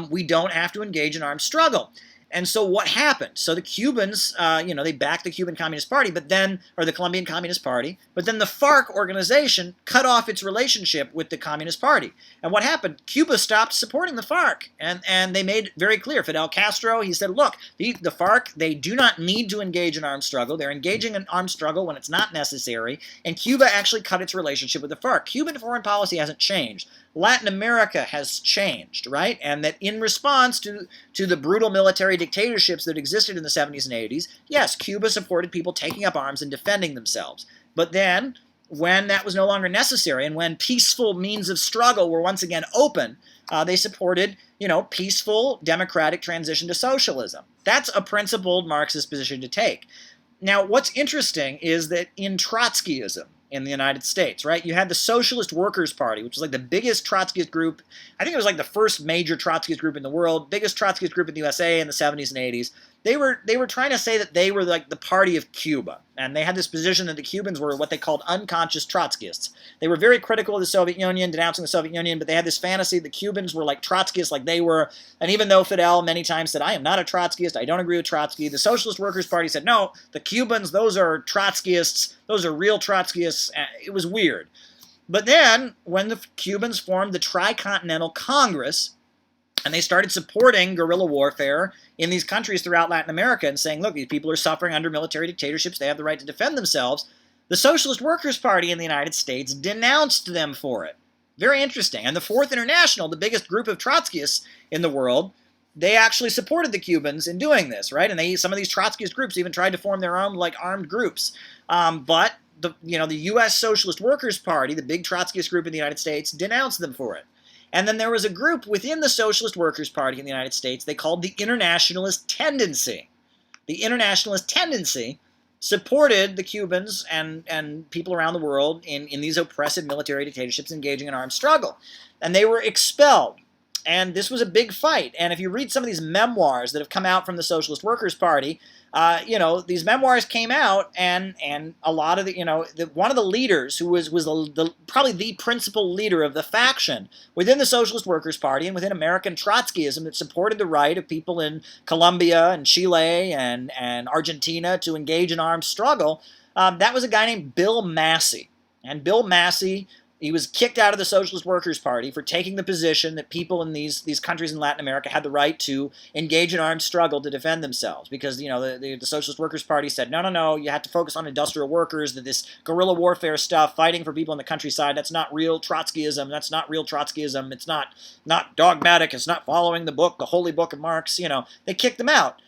We don't have to engage in armed struggle. And so what happened? So the Cubans, they backed the Cuban Communist Party, or the Colombian Communist Party, but then the FARC organization cut off its relationship with the Communist Party. And what happened? Cuba stopped supporting the FARC, and they made very clear. Fidel Castro, he said, look, the FARC, they do not need to engage in armed struggle. They're engaging in armed struggle when it's not necessary, and Cuba actually cut its relationship with the FARC. Cuban foreign policy hasn't changed. Latin America has changed, right? And that in response to the brutal military dictatorships that existed in the 70s and 80s, yes, Cuba supported people taking up arms and defending themselves. But then, when that was no longer necessary and when peaceful means of struggle were once again open, they supported, peaceful democratic transition to socialism. That's a principled Marxist position to take. Now, what's interesting is that in Trotskyism in the United States, right, you had the Socialist Workers' Party, which was like the biggest Trotskyist group. I think it was like the first major Trotskyist group in the world, biggest Trotskyist group in the USA in the 70s and 80s. They were trying to say that they were like the party of Cuba, and they had this position that the Cubans were what they called unconscious Trotskyists. They were very critical of the Soviet Union, denouncing the Soviet Union, but they had this fantasy the Cubans were like Trotskyists like they were, and even though Fidel many times said, I am not a Trotskyist, I don't agree with Trotsky, the Socialist Workers' Party said, no, the Cubans, those are Trotskyists, those are real Trotskyists. It was weird. But then, when the Cubans formed the Tricontinental Congress, and they started supporting guerrilla warfare in these countries throughout Latin America and saying, look, these people are suffering under military dictatorships. They have the right to defend themselves. The Socialist Workers' Party in the United States denounced them for it. Very interesting. And the Fourth International, the biggest group of Trotskyists in the world, they actually supported the Cubans in doing this, right? And some of these Trotskyist groups even tried to form their own armed groups. But the U.S. Socialist Workers' Party, the big Trotskyist group in the United States, denounced them for it. And then there was a group within the Socialist Workers' Party in the United States they called the Internationalist Tendency. The Internationalist Tendency supported the Cubans and people around the world in these oppressive military dictatorships engaging in armed struggle. And they were expelled. And this was a big fight. And if you read some of these memoirs that have come out from the Socialist Workers' Party, these memoirs came out, and a lot of one of the leaders who was probably the principal leader of the faction within the Socialist Workers' Party and within American Trotskyism that supported the right of people in Colombia and Chile and Argentina to engage in armed struggle, that was a guy named Bill Massey. And Bill Massey, he was kicked out of the Socialist Workers' Party for taking the position that people in these countries in Latin America had the right to engage in armed struggle to defend themselves. Because, the Socialist Workers' Party said, no, you have to focus on industrial workers, that this guerrilla warfare stuff, fighting for people in the countryside, that's not real Trotskyism, it's not dogmatic, it's not following the book, the holy book of Marx, they kicked them out.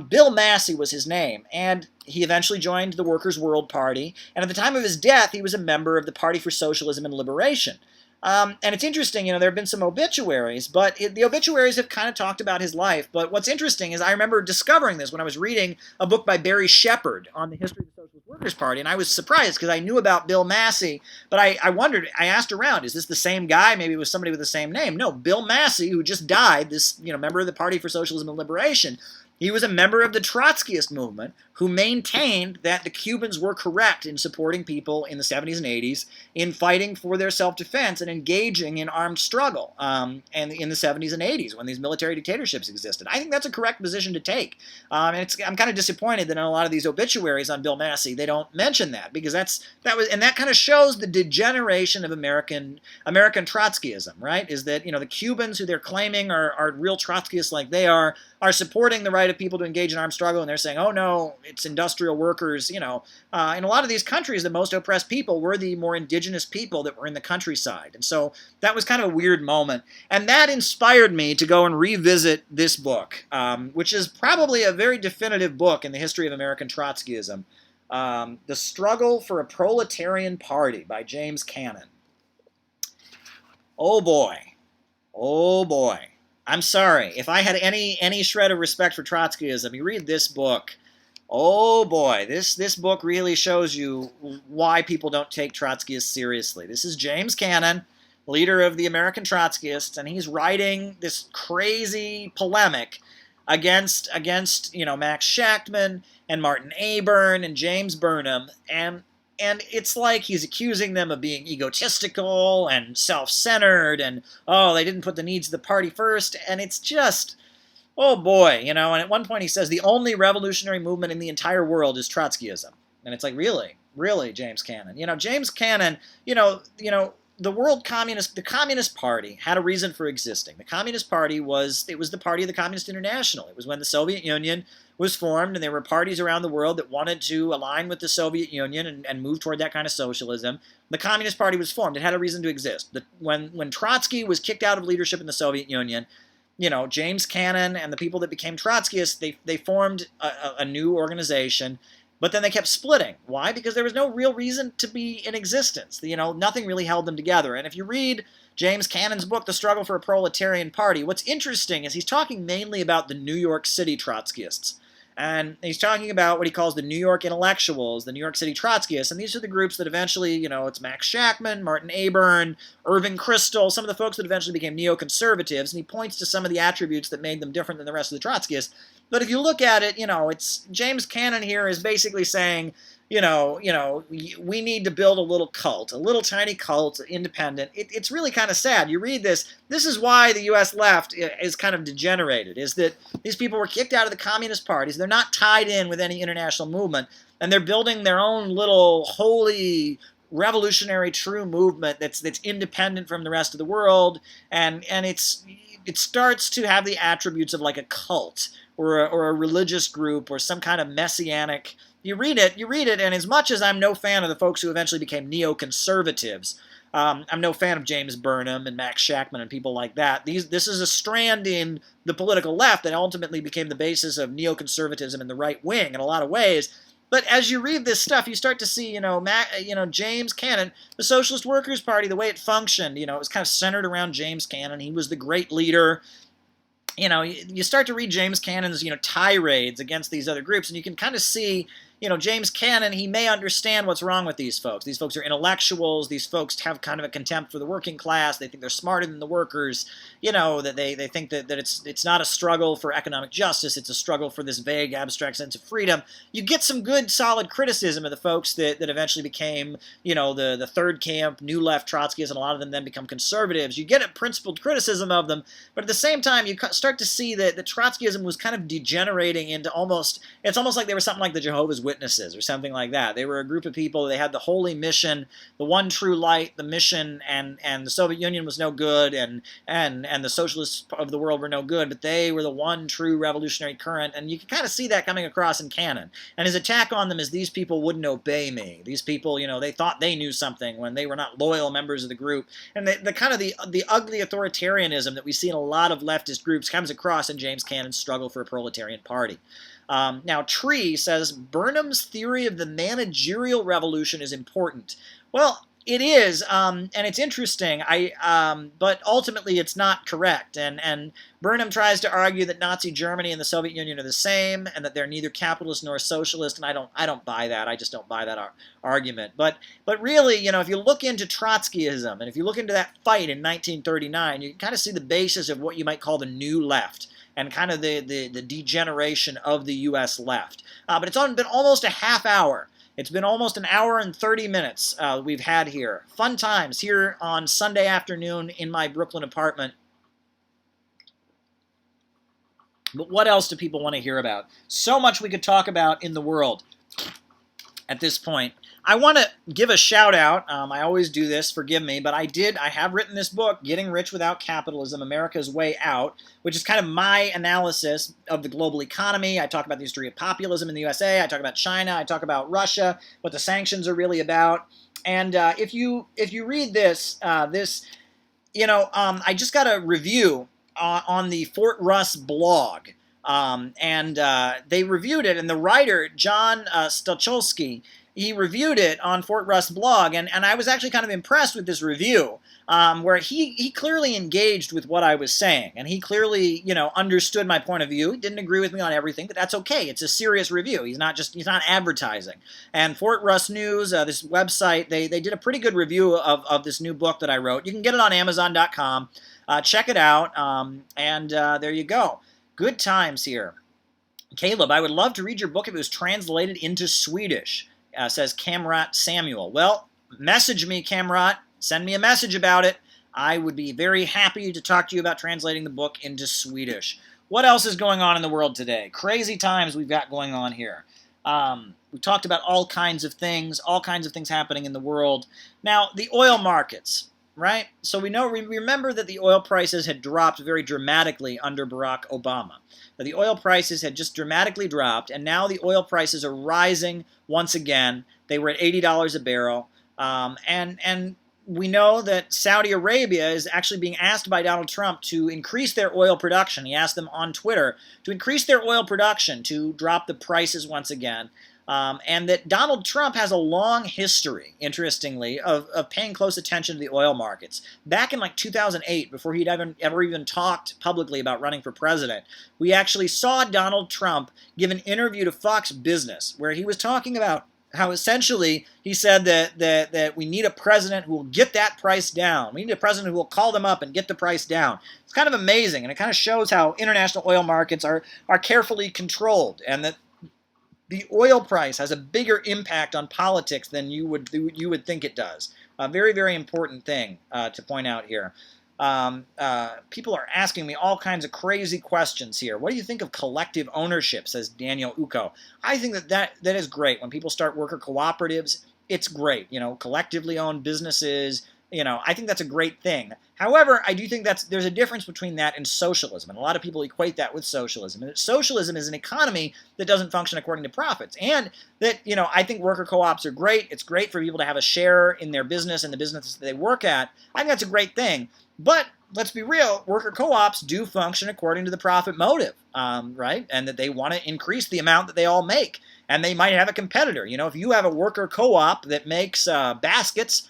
Bill Massey was his name, and he eventually joined the Workers' World Party, and at the time of his death, he was a member of the Party for Socialism and Liberation. And it's interesting, there have been some obituaries, but the obituaries have kind of talked about his life. But what's interesting is I remember discovering this when I was reading a book by Barry Shepard on the history of the Socialist Workers' Party, and I was surprised because I knew about Bill Massey, but I wondered, I asked around, is this the same guy? Maybe it was somebody with the same name. No, Bill Massey, who just died, this member of the Party for Socialism and Liberation, he was a member of the Trotskyist movement who maintained that the Cubans were correct in supporting people in the 70s and 80s in fighting for their self-defense and engaging in armed struggle and in the 70s and 80s when these military dictatorships existed. I think that's a correct position to take. I'm kind of disappointed that in a lot of these obituaries on Bill Massey, they don't mention that, because that kind of shows the degeneration of American Trotskyism, right? Is that, the Cubans who they're claiming are real Trotskyists like they are supporting the right of people to engage in armed struggle, and they're saying, oh no, it's industrial workers. In a lot of these countries, the most oppressed people were the more indigenous people that were in the countryside. And so that was kind of a weird moment. And that inspired me to go and revisit this book, which is probably a very definitive book in the history of American Trotskyism, The Struggle for a Proletarian Party by James Cannon. Oh boy. Oh boy. I'm sorry. If I had any shred of respect for Trotskyism, you read this book. Oh boy, this book really shows you why people don't take Trotskyists seriously. This is James Cannon, leader of the American Trotskyists, and he's writing this crazy polemic against Max Shachtman and Martin Aburn and James Burnham, and it's like he's accusing them of being egotistical and self-centered and, oh, they didn't put the needs of the party first, and it's just, oh boy, and at one point he says the only revolutionary movement in the entire world is Trotskyism. And it's like, really? Really, James Cannon? James Cannon, the Communist Party had a reason for existing. The Communist Party was the party of the Communist International. It was when the Soviet Union was formed, and there were parties around the world that wanted to align with the Soviet Union and move toward that kind of socialism. The Communist Party was formed. It had a reason to exist. When Trotsky was kicked out of leadership in the Soviet Union, James Cannon and the people that became Trotskyists, they formed a new organization, but then they kept splitting. Why? Because there was no real reason to be in existence. Nothing really held them together. And if you read James Cannon's book, The Struggle for a Proletarian Party, what's interesting is he's talking mainly about the New York City Trotskyists. And he's talking about what he calls the New York intellectuals, the New York City Trotskyists, and these are the groups that eventually, it's Max Shachtman, Martin Aburn, Irving Kristol, some of the folks that eventually became neoconservatives, and he points to some of the attributes that made them different than the rest of the Trotskyists. But if you look at it, it's James Cannon here is basically saying, we need to build a little cult, a little tiny cult, independent. It's really kind of sad. You read this. This is why the U.S. left is kind of degenerated, is that these people were kicked out of the communist parties. They're not tied in with any international movement, and they're building their own little holy, revolutionary, true movement that's independent from the rest of the world, and it starts to have the attributes of like a cult or a religious group or some kind of messianic. You read it, and as much as I'm no fan of the folks who eventually became neoconservatives, I'm no fan of James Burnham and Max Shachtman and people like that. This is a strand in the political left that ultimately became the basis of neoconservatism in the right wing in a lot of ways. But as you read this stuff, you start to see, James Cannon, the Socialist Workers' Party, the way it functioned, it was kind of centered around James Cannon. He was the great leader. You start to read James Cannon's, tirades against these other groups, and you can kind of see, James Cannon, he may understand what's wrong with these folks. These folks are intellectuals. These folks have kind of a contempt for the working class. They think they're smarter than the workers. That they think that it's not a struggle for economic justice. It's a struggle for this vague, abstract sense of freedom. You get some good, solid criticism of the folks that eventually became, the third camp, new left Trotskyists, and a lot of them then become conservatives. You get a principled criticism of them, but at the same time, you start to see that the Trotskyism was kind of degenerating into it's almost like they were something like the Jehovah's Witnesses or something like that. They were a group of people. They had the holy mission, the one true light, the mission, and the Soviet Union was no good, and the socialists of the world were no good, but they were the one true revolutionary current, and you can kind of see that coming across in Cannon. And his attack on them is these people wouldn't obey me. These people, they thought they knew something when they were not loyal members of the group. And the kind of the ugly authoritarianism that we see in a lot of leftist groups comes across in James Cannon's Struggle for a Proletarian Party. Now, Tree says, Burnham's theory of the managerial revolution is important. Well, it is, and it's interesting, but ultimately it's not correct. And Burnham tries to argue that Nazi Germany and the Soviet Union are the same, and that they're neither capitalist nor socialist, and I don't buy that. I just don't buy that argument. But really, if you look into Trotskyism, and if you look into that fight in 1939, you can kind of see the basis of what you might call the new left, and kind of the degeneration of the U.S. left. But it's been almost a half hour. It's been almost an hour and 30 minutes we've had here. Fun times here on Sunday afternoon in my Brooklyn apartment. But what else do people want to hear about? So much we could talk about in the world at this point. I want to give a shout out. I always do this, forgive me, but I have written this book, Getting Rich Without Capitalism, America's Way Out, which is kind of my analysis of the global economy. I talk about the history of populism in the USA. I talk about China. I talk about Russia, what the sanctions are really about. And if you read this, I just got a review on the Fort Russ blog. And they reviewed it, and the writer, John Stocholsky, he reviewed it on Fort Russ blog, and I was actually kind of impressed with this review, where he clearly engaged with what I was saying, and he clearly, understood my point of view. He didn't agree with me on everything, but that's okay. It's a serious review. He's not advertising. And Fort Russ News, this website, they did a pretty good review of this new book that I wrote. You can get it on Amazon.com. Check it out, and there you go. Good times here. Caleb, I would love to read your book if it was translated into Swedish, says Kamrat Samuel. Well, message me, Kamrat. Send me a message about it. I would be very happy to talk to you about translating the book into Swedish. What else is going on in the world today? Crazy times we've got going on here. We talked about all kinds of things happening in the world. Now, the oil markets. right? So we remember that the oil prices had dropped very dramatically under Barack Obama. The oil prices had just dramatically dropped, and now the oil prices are rising once again. They were at $80 a barrel, and we know that Saudi Arabia is actually being asked by Donald Trump to increase their oil production. He asked them on Twitter to increase their oil production to drop the prices once again. And that Donald Trump has a long history, interestingly, of paying close attention to the oil markets. Back in like 2008, before he'd ever even talked publicly about running for president, we actually saw Donald Trump give an interview to Fox Business where he was talking about how essentially he said that we need a president who will get that price down. We need a president who will call them up and get the price down. It's kind of amazing, and it kind of shows how international oil markets are carefully controlled, and that the oil price has a bigger impact on politics than you would think it does. A very, very important thing to point out here. People are asking me all kinds of crazy questions here. What do you think of collective ownership, says Daniel Uko. I think that is great. When people start worker cooperatives, it's great. You know, collectively owned businesses, you know, I think that's a great thing. However, I do think there's a difference between that and socialism, and a lot of people equate that with socialism. And socialism is an economy that doesn't function according to profits, and that, you know, I think worker co-ops are great. It's great for people to have a share in their business and the businesses that they work at. I think that's a great thing. But let's be real, worker co-ops do function according to the profit motive, right? And that they want to increase the amount that they all make, and they might have a competitor. You know, if you have a worker co-op that makes baskets,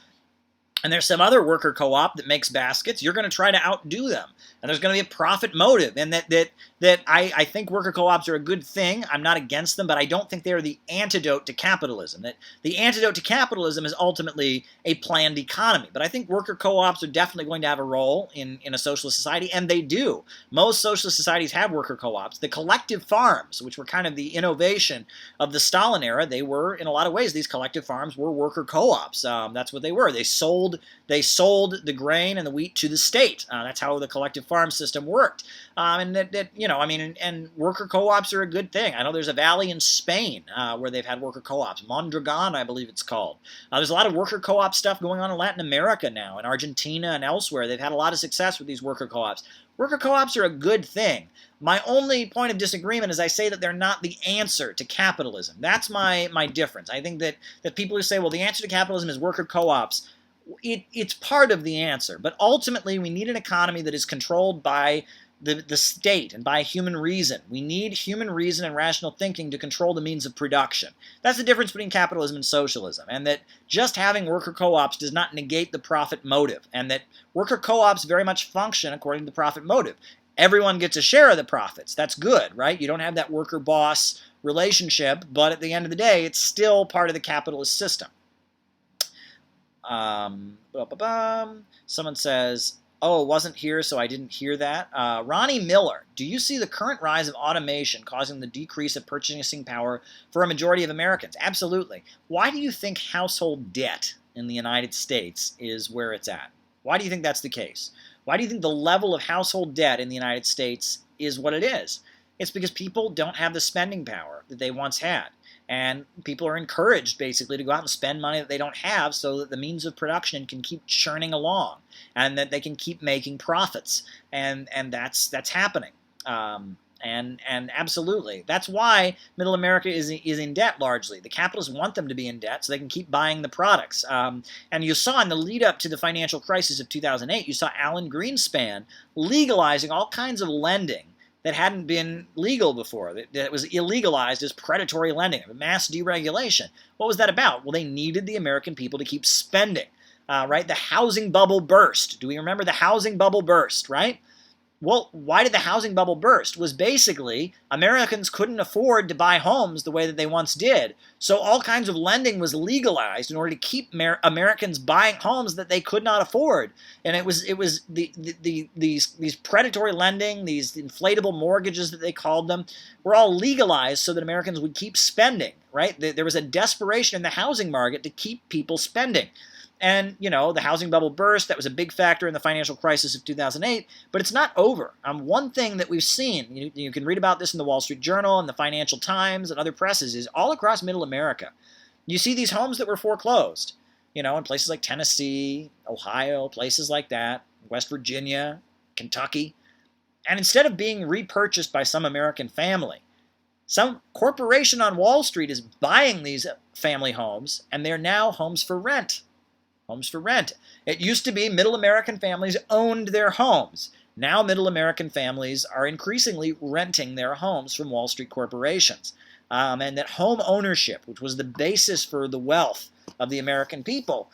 and there's some other worker co-op that makes baskets, you're going to try to outdo them. And there's going to be a profit motive. And that I think worker co-ops are a good thing. I'm not against them, but I don't think they're the antidote to capitalism. That the antidote to capitalism is ultimately a planned economy. But I think worker co-ops are definitely going to have a role in a socialist society, and they do. Most socialist societies have worker co-ops. The collective farms, which were kind of the innovation of the Stalin era, they were, in a lot of ways, these collective farms were worker co-ops. That's what they were. They sold the grain and the wheat to the state. That's how the collective farm system worked. And worker co-ops are a good thing. I know there's a valley in Spain where they've had worker co-ops. Mondragon, I believe it's called. There's a lot of worker co-op stuff going on in Latin America now, in Argentina and elsewhere. They've had a lot of success with these worker co-ops. Worker co-ops are a good thing. My only point of disagreement is I say that they're not the answer to capitalism. That's my difference. I think that people who say, well, the answer to capitalism is worker co-ops, it's part of the answer. But ultimately, we need an economy that is controlled by the state and by human reason. We need human reason and rational thinking to control the means of production. That's the difference between capitalism and socialism, and that just having worker co-ops does not negate the profit motive, and that worker co-ops very much function according to the profit motive. Everyone gets a share of the profits. That's good, right? You don't have that worker-boss relationship, but at the end of the day, it's still part of the capitalist system. Someone says, oh, wasn't here, so I didn't hear that. Ronnie Miller, do you see the current rise of automation causing the decrease of purchasing power for a majority of Americans? Absolutely. Why do you think household debt in the United States is where it's at? Why do you think that's the case? Why do you think the level of household debt in the United States is what it is? It's because people don't have the spending power that they once had. And people are encouraged, basically, to go out and spend money that they don't have so that the means of production can keep churning along and that they can keep making profits. And that's happening. And absolutely. That's why Middle America is in debt, largely. The capitalists want them to be in debt so they can keep buying the products. And you saw in the lead-up to the financial crisis of 2008, you saw Alan Greenspan legalizing all kinds of lending that hadn't been legal before, that was illegalized as predatory lending, mass deregulation. What was that about? Well, they needed the American people to keep spending, right? The housing bubble burst. Do we remember the housing bubble burst, right? Well, why did the housing bubble burst? It was basically Americans couldn't afford to buy homes the way that they once did. So all kinds of lending was legalized in order to keep Americans buying homes that they could not afford. And it was these predatory lending, these inflatable mortgages that they called them, were all legalized so that Americans would keep spending, right? There was a desperation in the housing market to keep people spending. And, you know, the housing bubble burst. That was a big factor in the financial crisis of 2008. But it's not over. One thing that we've seen, you can read about this in the Wall Street Journal and the Financial Times and other presses, is all across Middle America. You see these homes that were foreclosed. in places like Tennessee, Ohio, places like that, West Virginia, Kentucky. And instead of being repurchased by some American family, some corporation on Wall Street is buying these family homes, and they're now homes for rent. Homes for rent. It used to be middle American families owned their homes. Now middle American families are increasingly renting their homes from Wall Street corporations. And that home ownership, which was the basis for the wealth of the American people,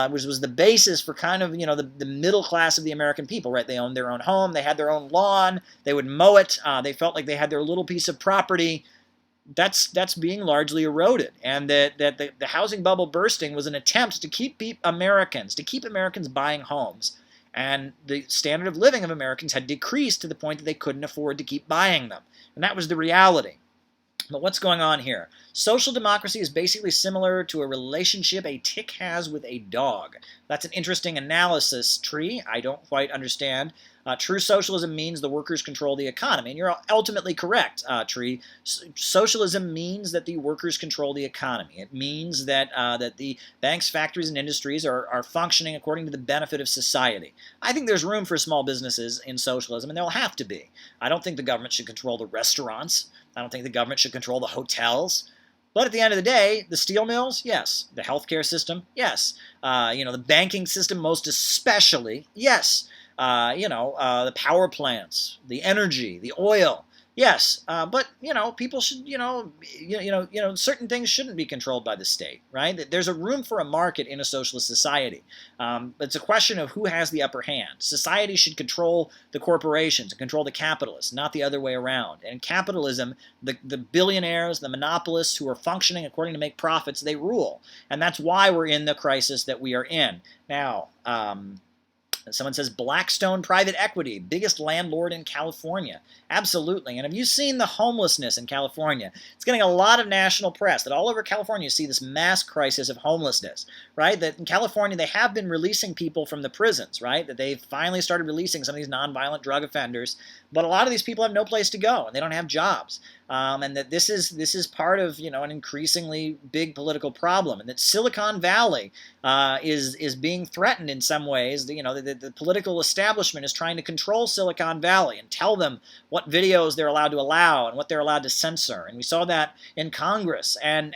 which was the basis for kind of, the middle class of the American people, right? They owned their own home, they had their own lawn, they would mow it, they felt like they had their little piece of property. That's being largely eroded, and that the housing bubble bursting was an attempt to keep Americans buying homes, and the standard of living of Americans had decreased to the point that they couldn't afford to keep buying them, and that was the reality. But what's going on here? Social democracy is basically similar to a relationship a tick has with a dog. That's an interesting analysis, Tree. I don't quite understand. True socialism means the workers control the economy. And you're ultimately correct, Tree. Socialism means that the workers control the economy. It means that the banks, factories, and industries are functioning according to the benefit of society. I think there's room for small businesses in socialism, and there'll have to be. I don't think the government should control the restaurants. I don't think the government should control the hotels. But at the end of the day, the steel mills, yes. The healthcare system, yes. The banking system, most especially, yes. The power plants, the energy, the oil, yes. But people should, certain things shouldn't be controlled by the state, right? There's a room for a market in a socialist society. But it's a question of who has the upper hand. Society should control the corporations and control the capitalists, not the other way around. And in capitalism, the billionaires, the monopolists who are functioning according to make profits, they rule. And that's why we're in the crisis that we are in. Now, someone says Blackstone Private Equity, biggest landlord in California. Absolutely. And have you seen the homelessness in California? It's getting a lot of national press. That all over California you see this mass crisis of homelessness, right? That in California they have been releasing people from the prisons, right? That they've finally started releasing some of these nonviolent drug offenders. But a lot of these people have no place to go, and they don't have jobs. And that this is part of an increasingly big political problem, and that Silicon Valley is being threatened in some ways. The political establishment is trying to control Silicon Valley and tell them what videos they're allowed to allow and what they're allowed to censor. And we saw that in Congress. And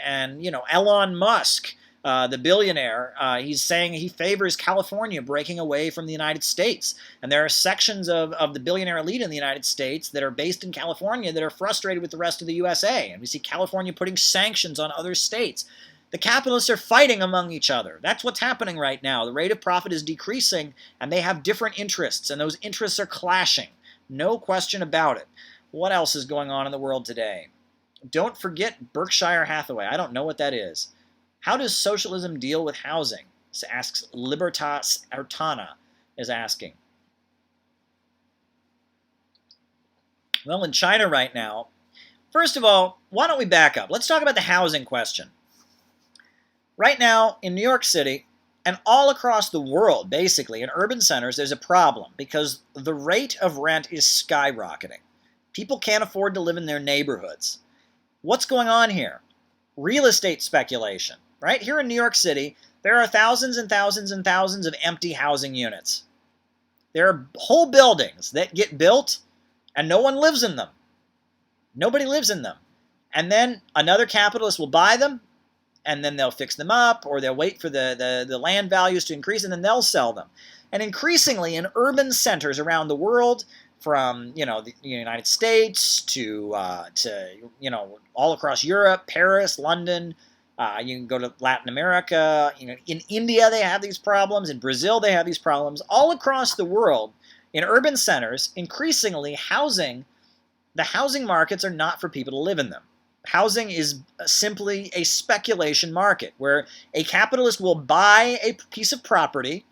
Elon Musk, the billionaire, he's saying he favors California breaking away from the United States. And there are sections of the billionaire elite in the United States that are based in California that are frustrated with the rest of the USA. And we see California putting sanctions on other states. The capitalists are fighting among each other. That's what's happening right now. The rate of profit is decreasing, and they have different interests, and those interests are clashing. No question about it. What else is going on in the world today? Don't forget Berkshire Hathaway. I don't know what that is. How does socialism deal with housing? This asks Libertas Artana is asking. Well, in China right now, first of all, why don't we back up? Let's talk about the housing question. Right now, in New York City, and all across the world, basically, in urban centers, there's a problem because the rate of rent is skyrocketing. People can't afford to live in their neighborhoods. What's going on here? Real estate speculation. Right here in New York City, there are thousands and thousands and thousands of empty housing units. There are whole buildings that get built and no one lives in them. Nobody lives in them. And then another capitalist will buy them, and then they'll fix them up, or they'll wait for the land values to increase, and then they'll sell them. And increasingly in urban centers around the world, from the United States to all across Europe, Paris, London, you can go to Latin America. In India they have these problems. In Brazil they have these problems. All across the world, in urban centers, increasingly the housing markets are not for people to live in them. Housing is simply a speculation market where a capitalist will buy a piece of property,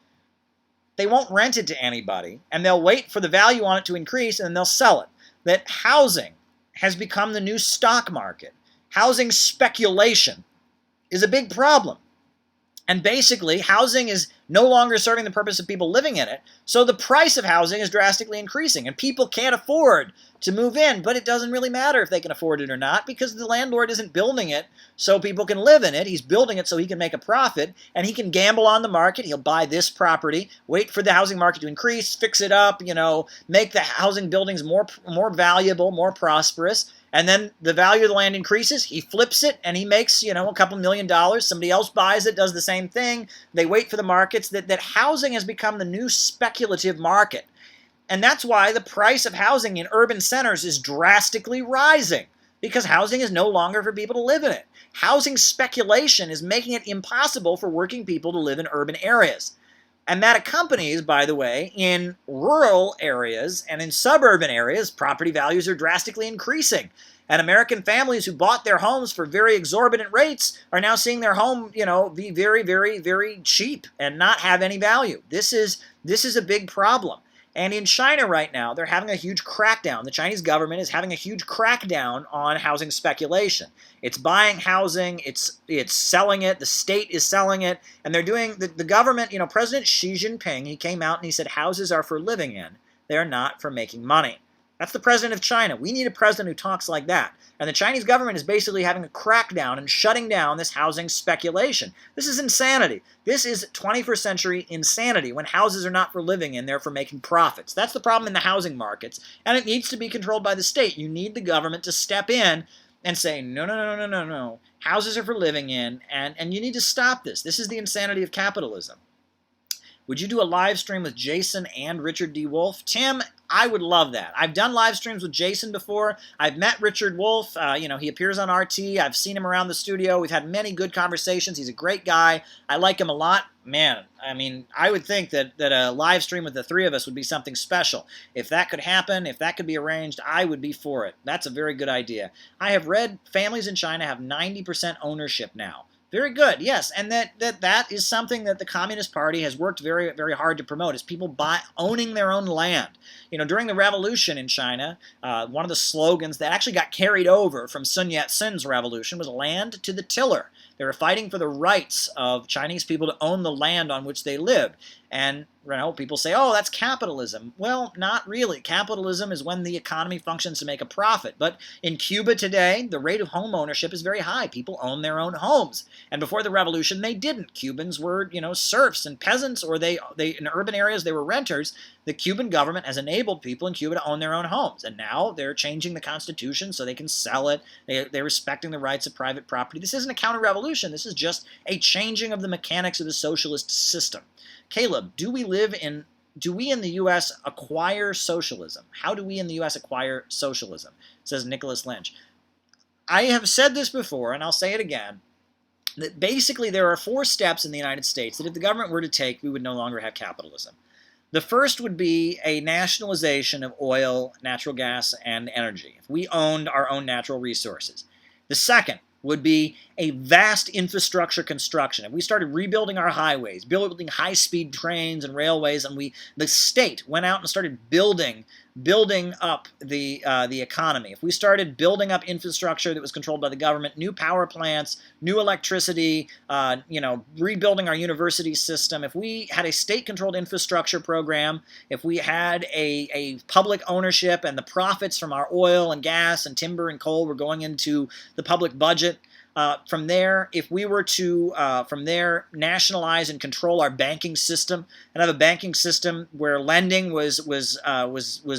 they won't rent it to anybody, and they'll wait for the value on it to increase, and then they'll sell it. That housing has become the new stock market. Housing speculation is a big problem. And basically, housing is no longer serving the purpose of people living in it. So the price of housing is drastically increasing, and people can't afford to move in. But it doesn't really matter if they can afford it or not, because the landlord isn't building it so people can live in it. He's building it so he can make a profit, and he can gamble on the market. He'll buy this property, wait for the housing market to increase, fix it up, make the housing buildings more valuable, more prosperous. And then the value of the land increases, he flips it, and he makes, a couple $1,000,000. Somebody else buys it, does the same thing. They wait for the markets. That housing has become the new speculative market. And that's why the price of housing in urban centers is drastically rising, because housing is no longer for people to live in it. Housing speculation is making it impossible for working people to live in urban areas. And that accompanies, by the way, in rural areas and in suburban areas, property values are drastically increasing. And American families who bought their homes for very exorbitant rates are now seeing their home, be very, very, very cheap and not have any value. This is a big problem. And in China right now, they're having a huge crackdown. The Chinese government is having a huge crackdown on housing speculation. It's buying housing, it's selling it, the state is selling it, and they're doing, the government, President Xi Jinping, he came out and he said houses are for living in, they're not for making money. That's the president of China. We need a president who talks like that. And the Chinese government is basically having a crackdown and shutting down this housing speculation. This is insanity. This is 21st century insanity when houses are not for living in, they're for making profits. That's the problem in the housing markets, and it needs to be controlled by the state. You need the government to step in and say, no. Houses are for living in, and you need to stop this. This is the insanity of capitalism. Would you do a live stream with Jason and Richard D. Wolff? Tim, I would love that. I've done live streams with Jason before. I've met Richard Wolff. He appears on RT. I've seen him around the studio. We've had many good conversations. He's a great guy. I like him a lot. Man, I would think that a live stream with the three of us would be something special. If that could happen, if that could be arranged, I would be for it. That's a very good idea. I have read families in China have 90% ownership now. Very good, yes, and that is something that the Communist Party has worked very, very hard to promote, is people owning their own land. During the revolution in China, one of the slogans that actually got carried over from Sun Yat-sen's revolution was land to the tiller. They were fighting for the rights of Chinese people to own the land on which they lived. And people say, oh, that's capitalism. Well, not really. Capitalism is when the economy functions to make a profit. But in Cuba today, the rate of home ownership is very high. People own their own homes. And before the revolution, they didn't. Cubans were, serfs and peasants, or they in urban areas, they were renters. The Cuban government has enabled people in Cuba to own their own homes. And now they're changing the constitution so they can sell it. They're respecting the rights of private property. This isn't a counter-revolution. This is just a changing of the mechanics of the socialist system. Caleb, do we in the U.S. acquire socialism? How do we in the U.S. acquire socialism? Says Nicholas Lynch. I have said this before, and I'll say it again, that basically there are 4 steps in the United States that if the government were to take, we would no longer have capitalism. The first would be a nationalization of oil, natural gas, and energy. If we owned our own natural resources. The second would be a vast infrastructure construction. If we started rebuilding our highways, building high-speed trains and railways, and the state went out and started building up the economy. If we started building up infrastructure that was controlled by the government, new power plants, new electricity, rebuilding our university system, if we had a state-controlled infrastructure program, if we had a public ownership and the profits from our oil and gas and timber and coal were going into the public budget, from there, if we were to, nationalize and control our banking system and have a banking system where lending was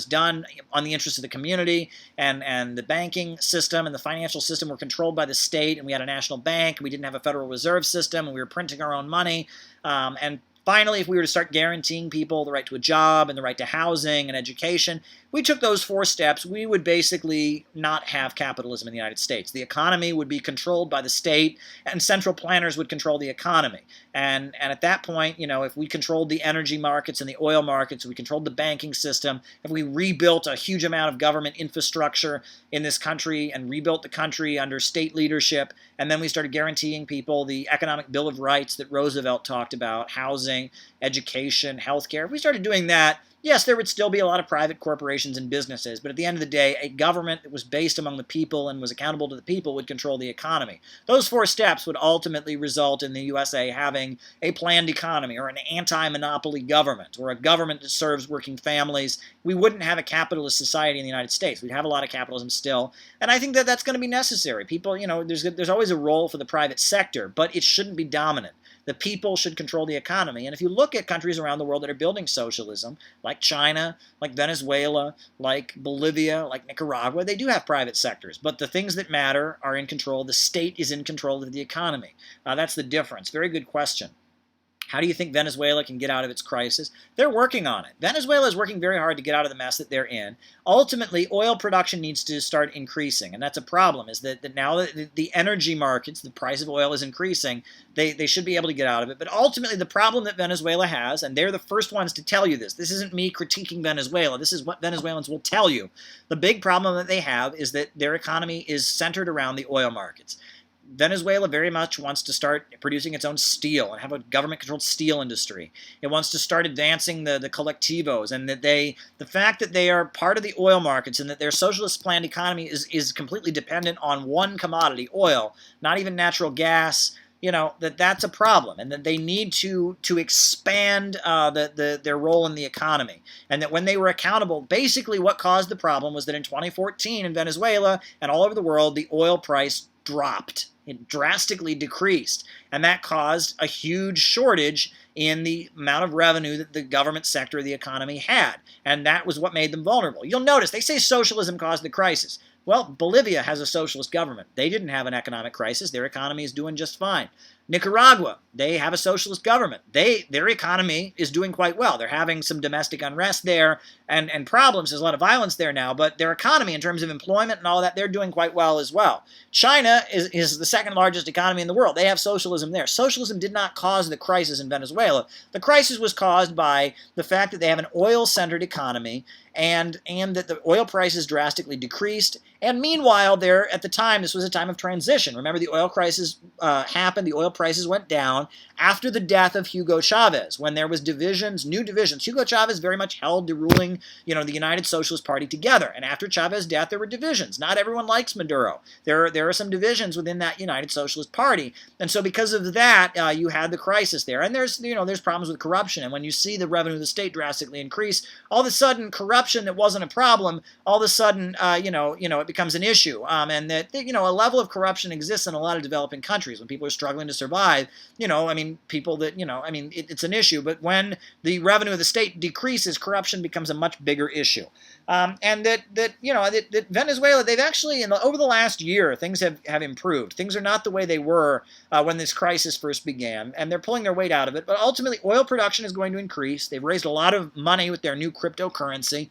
done on the interest of the community, and the banking system and the financial system were controlled by the state, and we had a national bank, and we didn't have a Federal Reserve System, and we were printing our own money, and finally, if we were to start guaranteeing people the right to a job and the right to housing and education, we took those 4 steps, we would basically not have capitalism in the United States. The economy would be controlled by the state, and central planners would control the economy. And at that point, if we controlled the energy markets and the oil markets, we controlled the banking system, if we rebuilt a huge amount of government infrastructure in this country and rebuilt the country under state leadership, and then we started guaranteeing people the economic Bill of Rights that Roosevelt talked about, housing, housing, education, healthcare, if we started doing that, yes, there would still be a lot of private corporations and businesses, but at the end of the day, a government that was based among the people and was accountable to the people would control the economy. Those 4 steps would ultimately result in the USA having a planned economy or an anti-monopoly government or a government that serves working families. We wouldn't have a capitalist society in the United States. We'd have a lot of capitalism still, and I think that that's going to be necessary. People, there's always a role for the private sector, but it shouldn't be dominant. The people should control the economy. And if you look at countries around the world that are building socialism, like China, like Venezuela, like Bolivia, like Nicaragua, they do have private sectors. But the things that matter are in control. The state is in control of the economy. That's the difference. Very good question. How do you think Venezuela can get out of its crisis? They're working on it. Venezuela is working very hard to get out of the mess that they're in. Ultimately, oil production needs to start increasing, and that's a problem, is that now that the energy markets, the price of oil is increasing, they should be able to get out of it. But ultimately, the problem that Venezuela has, and they're the first ones to tell you this isn't me critiquing Venezuela, this is what Venezuelans will tell you. The big problem that they have is that their economy is centered around the oil markets. Venezuela very much wants to start producing its own steel and have a government-controlled steel industry. It wants to start advancing the collectivos, and that the fact that they are part of the oil markets and that their socialist planned economy is completely dependent on one commodity, oil, not even natural gas, that's a problem, and that they need to expand their role in the economy, and that when they were accountable, basically what caused the problem was that in 2014 in Venezuela and all over the world, the oil price dropped. It drastically decreased, and that caused a huge shortage in the amount of revenue that the government sector of the economy had, and that was what made them vulnerable. You'll notice they say socialism caused the crisis. Well, Bolivia has a socialist government. They didn't have an economic crisis. Their economy is doing just fine. Nicaragua, they have a socialist government. Their economy is doing quite well. They're having some domestic unrest there and problems. There's a lot of violence there now, but their economy in terms of employment and all that, they're doing quite well as well. China is the second largest economy in the world. They have socialism there. Socialism did not cause the crisis in Venezuela. The crisis was caused by the fact that they have an oil-centered economy and that the oil prices drastically decreased. And meanwhile, at the time, this was a time of transition. Remember, the oil crisis happened. The oil prices went down after the death of Hugo Chavez, when there was new divisions. Hugo Chavez very much held the ruling, the United Socialist Party together. And after Chavez's death, there were divisions. Not everyone likes Maduro. There are some divisions within that United Socialist Party. And so because of that, you had the crisis there. And there's problems with corruption. And when you see the revenue of the state drastically increase, all of a sudden corruption that wasn't a problem, all of a sudden, it becomes an issue. And that, a level of corruption exists in a lot of developing countries when people are struggling to survive. It's an issue. But when the revenue of the state decreases, corruption becomes a much bigger issue. And that Venezuela, they've actually, over the last year, things have improved. Things are not the way they were when this crisis first began, and they're pulling their weight out of it. But ultimately, oil production is going to increase. They've raised a lot of money with their new cryptocurrency,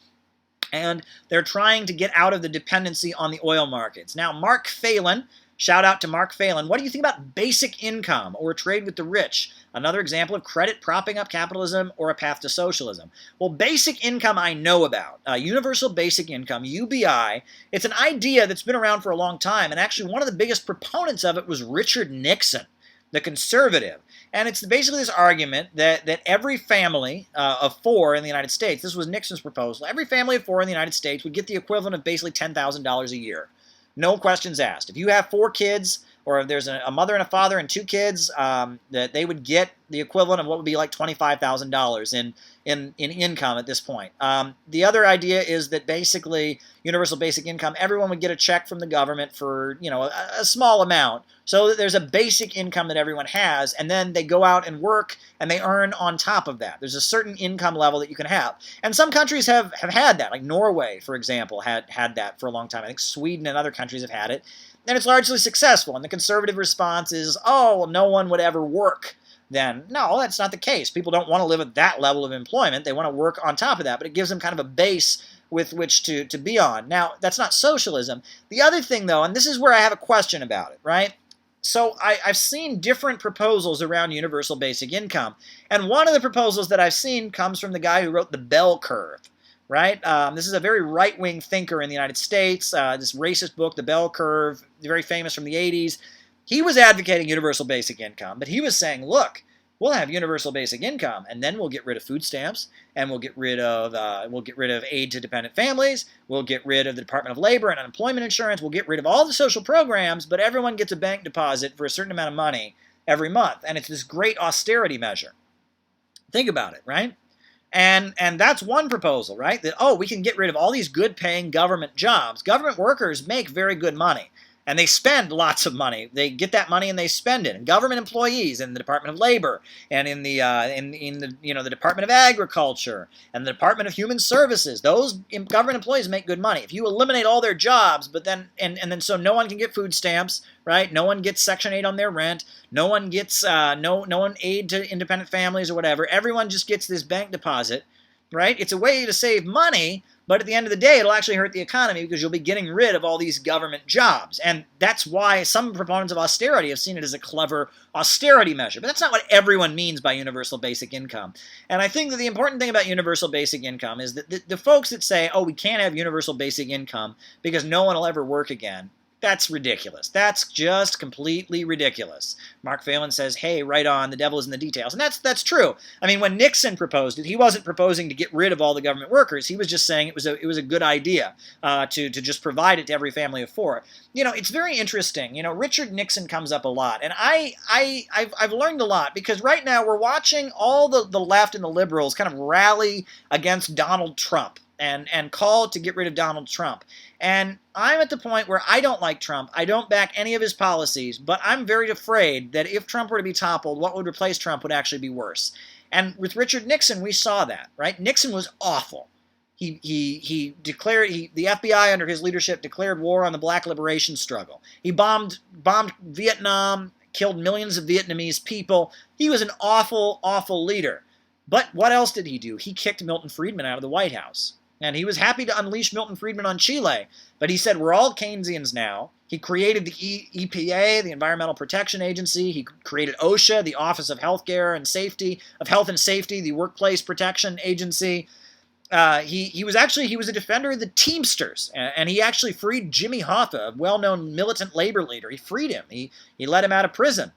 and they're trying to get out of the dependency on the oil markets. Now, Mark Phelan, shout out to Mark Phelan. What do you think about basic income or trade with the rich? Another example of credit propping up capitalism or a path to socialism. Well, basic income I know about. Universal basic income, UBI. It's an idea that's been around for a long time, and actually one of the biggest proponents of it was Richard Nixon, the conservative. And it's basically this argument that every family of 4 in the United States, this was Nixon's proposal, every family of 4 in the United States would get the equivalent of basically $10,000 a year. No questions asked. If you have 4 kids, or if there's a mother and a father and 2 kids, that they would get the equivalent of what would be like $25,000 in income at this point. The other idea is that basically universal basic income, everyone would get a check from the government for a small amount, so that there's a basic income that everyone has, and then they go out and work and they earn on top of that. There's a certain income level that you can have. And some countries have had that, like Norway, for example, had that for a long time. I think Sweden and other countries have had it. And it's largely successful. And the conservative response is, oh, well, no one would ever work then. No, that's not the case. People don't want to live at that level of employment. They want to work on top of that, but it gives them kind of a base with which to be on. Now, that's not socialism. The other thing, though, and this is where I have a question about it, right? So I've seen different proposals around universal basic income. And one of the proposals that I've seen comes from the guy who wrote The Bell Curve. Right? This is a very right-wing thinker in the United States. This racist book, The Bell Curve, very famous from the 80s. He was advocating universal basic income, but he was saying, look, we'll have universal basic income, and then we'll get rid of food stamps, and we'll get rid of aid to dependent families. We'll get rid of the Department of Labor and unemployment insurance. We'll get rid of all the social programs, but everyone gets a bank deposit for a certain amount of money every month, and it's this great austerity measure. Think about it, right? And that's one proposal, right? That, oh, we can get rid of all these good-paying government jobs. Government workers make very good money, and they spend lots of money. They get that money and they spend it. And government employees in the Department of Labor and in the the Department of Agriculture and the Department of Human Services, those government employees make good money. If you eliminate all their jobs, but then and then so no one can get food stamps, right? No one gets Section 8 on their rent. No one gets no one aid to independent families or whatever. Everyone just gets this bank deposit, right? It's a way to save money, but at the end of the day, it'll actually hurt the economy because you'll be getting rid of all these government jobs. And that's why some proponents of austerity have seen it as a clever austerity measure. But that's not what everyone means by universal basic income. And I think that the important thing about universal basic income is that the folks that say, oh, we can't have universal basic income because no one will ever work again, that's ridiculous. That's just completely ridiculous. Mark Phelan says, hey, right on, the devil is in the details. And that's true. I mean, when Nixon proposed it, he wasn't proposing to get rid of all the government workers. He was just saying it was a good idea to just provide it to every family of four. You know, it's very interesting. You know, Richard Nixon comes up a lot. And I've learned a lot because right now we're watching all the left and the liberals kind of rally against Donald Trump and call to get rid of Donald Trump. And I'm at the point where I don't like Trump. I don't back any of his policies, but I'm very afraid that if Trump were to be toppled, what would replace Trump would actually be worse. And with Richard Nixon, we saw that, right? Nixon was awful. He declared, the FBI under his leadership declared war on the black liberation struggle. He bombed Vietnam, killed millions of Vietnamese people. He was an awful, awful leader. But what else did he do? He kicked Milton Friedman out of the White House. And he was happy to unleash Milton Friedman on Chile, but he said, we're all Keynesians now. He created the EPA, the Environmental Protection Agency. He created OSHA, the Office of Health and Safety, the Workplace Protection Agency. He was a defender of the Teamsters, and he actually freed Jimmy Hoffa, a well-known militant labor leader. He freed him. He let him out of prison.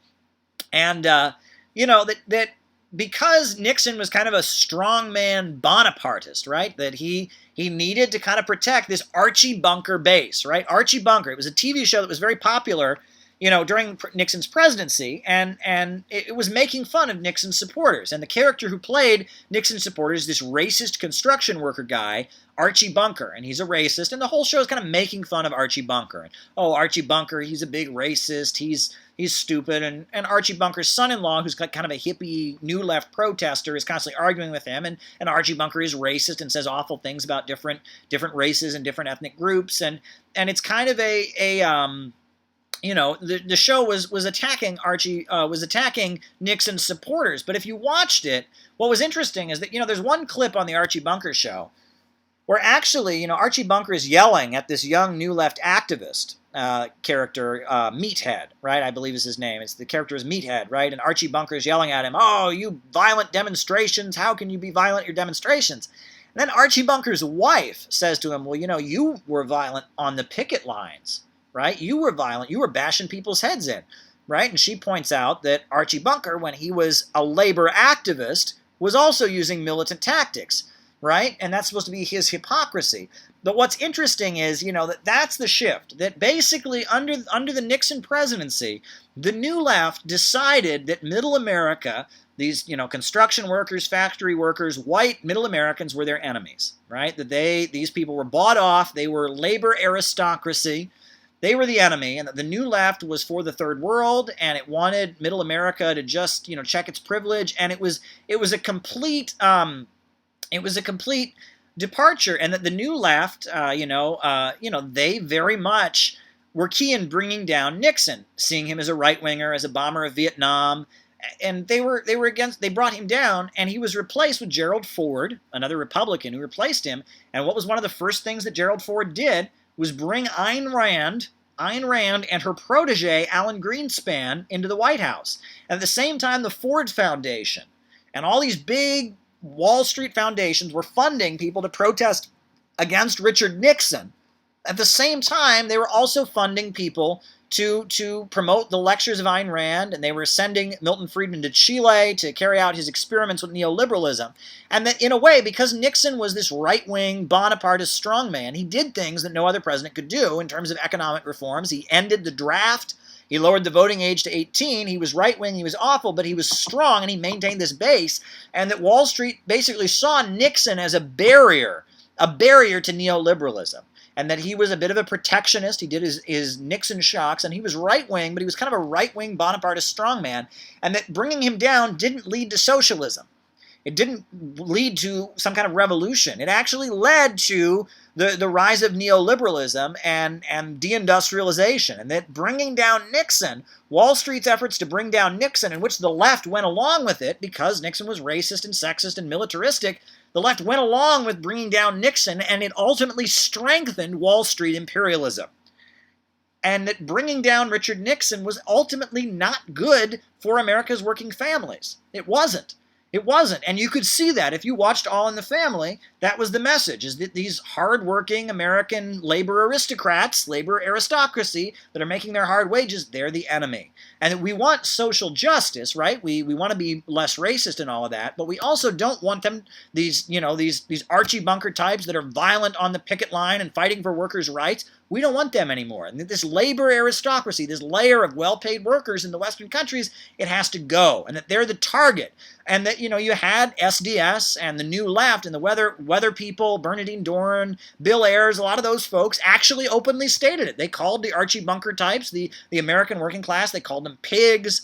And, that because Nixon was kind of a strongman Bonapartist, right? That he needed to kind of protect this Archie Bunker base, right? Archie Bunker. It was a TV show that was very popular, during Nixon's presidency, and it was making fun of Nixon's supporters. And the character who played Nixon's supporters, this racist construction worker guy, Archie Bunker, and he's a racist, and the whole show is kind of making fun of Archie Bunker. And, oh, Archie Bunker, he's a big racist, he's stupid, and Archie Bunker's son-in-law, who's kind of a hippie new left protester, is constantly arguing with him, and Archie Bunker is racist and says awful things about different races and different ethnic groups, and it's kind of the show was attacking attacking Nixon's supporters. But if you watched it, what was interesting is that, there's one clip on the Archie Bunker show where actually, Archie Bunker is yelling at this young New Left activist character, Meathead, right? I believe is his name. The character is Meathead, right? And Archie Bunker is yelling at him, oh, you violent demonstrations, how can you be violent at your demonstrations? And then Archie Bunker's wife says to him, well, you were violent on the picket lines, right? You were violent. You were bashing people's heads in, right? And she points out that Archie Bunker, when he was a labor activist, was also using militant tactics, right? And that's supposed to be his hypocrisy. But what's interesting is, that's the shift. That basically under the Nixon presidency, the New Left decided that middle America, these, construction workers, factory workers, white middle Americans were their enemies, right? That these people were bought off. They were labor aristocracy. They were the enemy, and that the New Left was for the third world, and it wanted middle America to just, check its privilege, and it was a complete departure, and that the New Left, they very much were key in bringing down Nixon, seeing him as a right-winger, as a bomber of Vietnam, and they brought him down, and he was replaced with Gerald Ford, another Republican who replaced him, and what was one of the first things that Gerald Ford did was bring Ayn Rand and her protege, Alan Greenspan, into the White House. And at the same time, the Ford Foundation and all these big Wall Street foundations were funding people to protest against Richard Nixon. At the same time, they were also funding people to promote the lectures of Ayn Rand, and they were sending Milton Friedman to Chile to carry out his experiments with neoliberalism. And that, in a way, because Nixon was this right-wing Bonapartist strongman, he did things that no other president could do in terms of economic reforms. He ended the draft. He lowered the voting age to 18. He was right-wing, he was awful, but he was strong, and he maintained this base. And that Wall Street basically saw Nixon as a barrier to neoliberalism. And that he was a bit of a protectionist. He did his Nixon shocks, and he was right-wing, but he was kind of a right-wing Bonapartist strongman. And that bringing him down didn't lead to socialism. It didn't lead to some kind of revolution. It actually led to the rise of neoliberalism and deindustrialization. And that bringing down Nixon, Wall Street's efforts to bring down Nixon, in which the left went along with it because Nixon was racist and sexist and militaristic, the left went along with bringing down Nixon, and it ultimately strengthened Wall Street imperialism. And that bringing down Richard Nixon was ultimately not good for America's working families. It wasn't. It wasn't. And you could see that if you watched All in the Family. That was the message, is that these hardworking American labor aristocrats, labor aristocracy, that are making their hard wages, they're the enemy. And that we want social justice, right? We want to be less racist and all of that, but we also don't want them, these Archie Bunker types that are violent on the picket line and fighting for workers' rights. We don't want them anymore. And this labor aristocracy, this layer of well-paid workers in the Western countries, it has to go. And that they're the target. And that, you had SDS and the New Left and the weather people, Bernardine Dohrn, Bill Ayers, a lot of those folks actually openly stated it. They called the Archie Bunker types, the American working class, they called them pigs.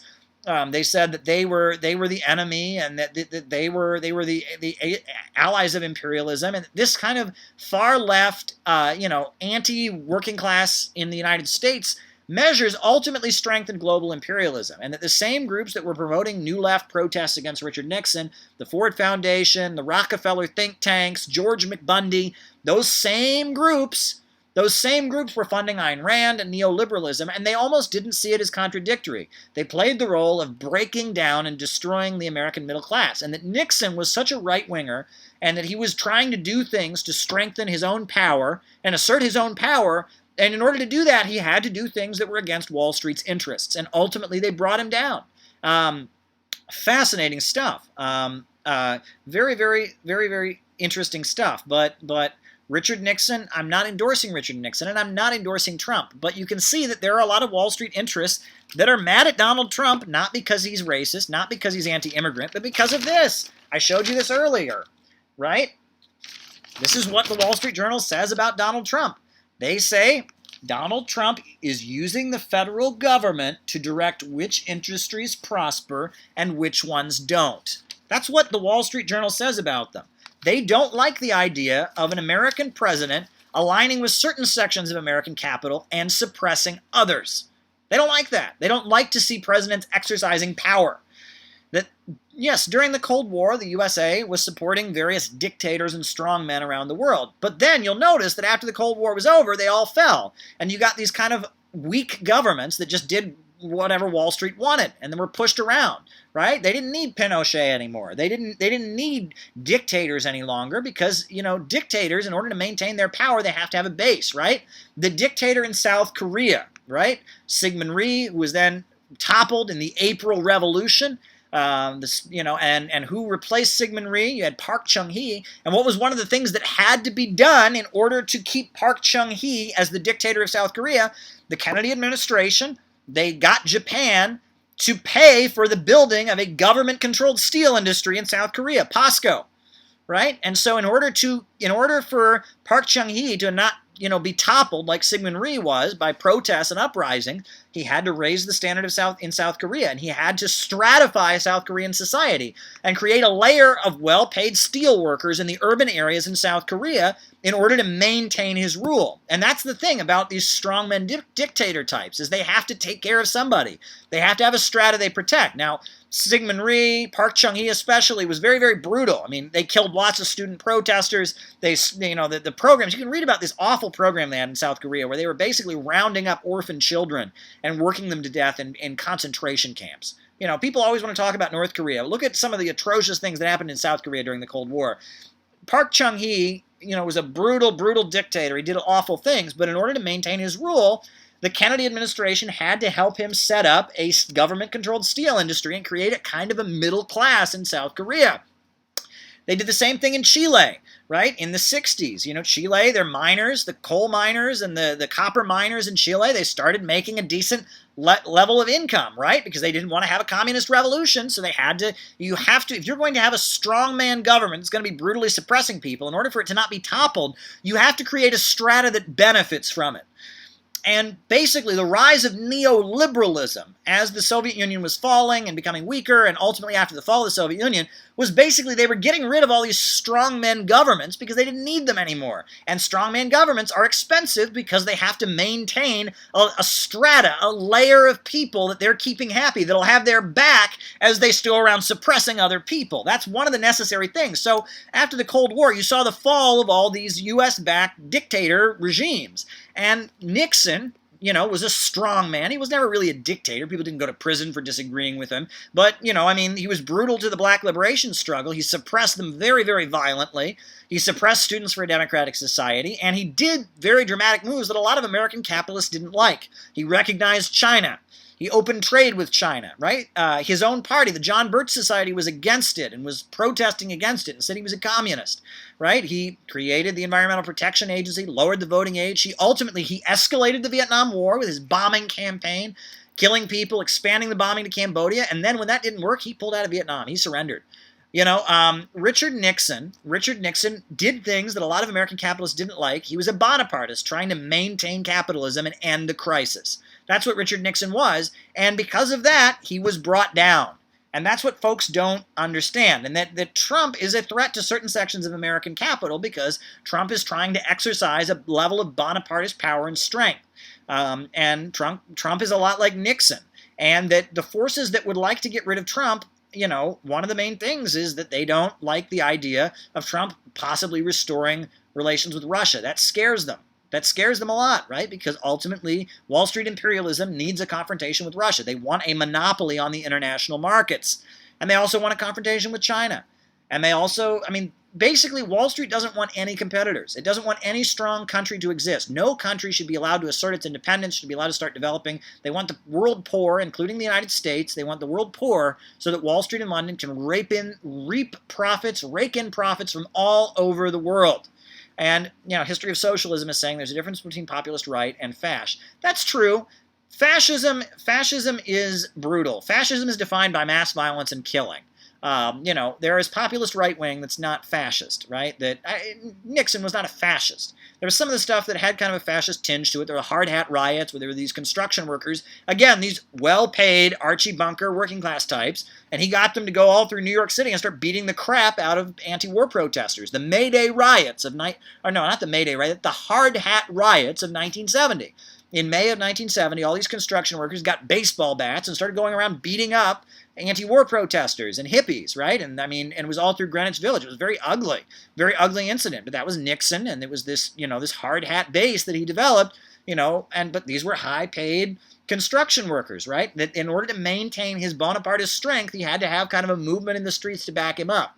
They said that they were the enemy, and that they were the allies of imperialism. And this kind of far left, anti-working class in the United States measures ultimately strengthened global imperialism. And that the same groups that were promoting New Left protests against Richard Nixon, the Ford Foundation, the Rockefeller think tanks, George McBundy, those same groups were funding Ayn Rand and neoliberalism, and they almost didn't see it as contradictory. They played the role of breaking down and destroying the American middle class, and that Nixon was such a right-winger, and that he was trying to do things to strengthen his own power and assert his own power, and in order to do that, he had to do things that were against Wall Street's interests, and ultimately they brought him down. Fascinating stuff. Very, very, very, very interesting stuff, but Richard Nixon, I'm not endorsing Richard Nixon, and I'm not endorsing Trump. But you can see that there are a lot of Wall Street interests that are mad at Donald Trump, not because he's racist, not because he's anti-immigrant, but because of this. I showed you this earlier, right? This is what the Wall Street Journal says about Donald Trump. They say Donald Trump is using the federal government to direct which industries prosper and which ones don't. That's what the Wall Street Journal says about them. They don't like the idea of an American president aligning with certain sections of American capital and suppressing others. They don't like that. They don't like to see presidents exercising power. That, yes, during the Cold War, the USA was supporting various dictators and strongmen around the world. But then you'll notice that after the Cold War was over, they all fell. And you got these kind of weak governments that just did whatever Wall Street wanted, and then were pushed around, right? They didn't need Pinochet anymore. They didn't need dictators any longer because, dictators, in order to maintain their power, they have to have a base, right? The dictator in South Korea, right? Syngman Rhee, who was then toppled in the April Revolution, and who replaced Syngman Rhee? You had Park Chung-hee, and what was one of the things that had to be done in order to keep Park Chung-hee as the dictator of South Korea? The Kennedy administration, they got Japan to pay for the building of a government-controlled steel industry in South Korea, POSCO, right? And so in order for Park Chung-hee to not, be toppled like Syngman Rhee was by protests and uprising, he had to raise the standard of South Korea, and he had to stratify South Korean society and create a layer of well-paid steel workers in the urban areas in South Korea in order to maintain his rule. And that's the thing about these strongmen dictator types, is they have to take care of somebody. They have to have a strata they protect. Now, Syngman Rhee, Park Chung-hee especially, was very, very brutal. I mean, they killed lots of student protesters. The programs, you can read about this awful program they had in South Korea where they were basically rounding up orphan children and working them to death in concentration camps. People always want to talk about North Korea. Look at some of the atrocious things that happened in South Korea during the Cold War. Park Chung-hee, was a brutal, brutal dictator. He did awful things, but in order to maintain his rule, the Kennedy administration had to help him set up a government-controlled steel industry and create a kind of a middle class in South Korea. They did the same thing in Chile, right? In the 60s. You know, Chile, their miners, the coal miners and the copper miners in Chile, they started making a decent level of income, right? Because they didn't want to have a communist revolution, so they had to, if you're going to have a strongman government that's going to be brutally suppressing people, in order for it to not be toppled, you have to create a strata that benefits from it. And basically, the rise of neoliberalism as the Soviet Union was falling and becoming weaker, and ultimately after the fall of the Soviet Union, was basically they were getting rid of all these strongmen governments because they didn't need them anymore. And strongman governments are expensive because they have to maintain a strata, a layer of people that they're keeping happy, that'll have their back as they still around suppressing other people. That's one of the necessary things. So after the Cold War, you saw the fall of all these U.S.-backed dictator regimes. And Nixon, you know, was a strong man. He was never really a dictator. People didn't go to prison for disagreeing with him. But, you know, I mean, he was brutal to the black liberation struggle. He suppressed them very, very violently. He suppressed Students for a Democratic Society. And he did very dramatic moves that a lot of American capitalists didn't like. He recognized China. He opened trade with China, right? His own party, the John Birch Society, was against it and was protesting against it and said he was a communist, right? He created the Environmental Protection Agency, lowered the voting age. He escalated the Vietnam War with his bombing campaign, killing people, expanding the bombing to Cambodia. And then when that didn't work, he pulled out of Vietnam. He surrendered. You know, Richard Nixon did things that a lot of American capitalists didn't like. He was a bonapartist trying to maintain capitalism and end the crisis. That's what Richard Nixon was. And because of that, he was brought down. And that's what folks don't understand. And that Trump is a threat to certain sections of American capital because Trump is trying to exercise a level of bonapartist power and strength. And Trump is a lot like Nixon. And that the forces that would like to get rid of Trump, you know, one of the main things is that they don't like the idea of Trump possibly restoring relations with Russia. That scares them. That scares them a lot, right? Because ultimately, Wall Street imperialism needs a confrontation with Russia. They want a monopoly on the international markets. And they also want a confrontation with China. And they also, I mean, basically, Wall Street doesn't want any competitors. It doesn't want any strong country to exist. No country should be allowed to assert its independence, should be allowed to start developing. They want the world poor, including the United States. They want the world poor so that Wall Street and London can rake in profits from all over the world. And, you know, history of socialism is saying there's a difference between populist right and fasc. That's true. Fascism is brutal. Fascism is defined by mass violence and killing. You know, there is populist right wing that's not fascist, right? Nixon was not a fascist. There was some of the stuff that had kind of a fascist tinge to it. There were hard hat riots where there were these construction workers, again, these well-paid Archie Bunker working class types, and he got them to go all through New York City and start beating the crap out of anti-war protesters. The May Day riots of the hard hat riots of 1970. In May of 1970, all these construction workers got baseball bats and started going around beating up anti-war protesters and hippies, right? And I mean, and it was all through Greenwich Village. It was very ugly incident. But that was Nixon, and it was this, you know, this hard hat base that he developed, you know, but these were high-paid construction workers, right? That in order to maintain his Bonapartist strength, he had to have kind of a movement in the streets to back him up.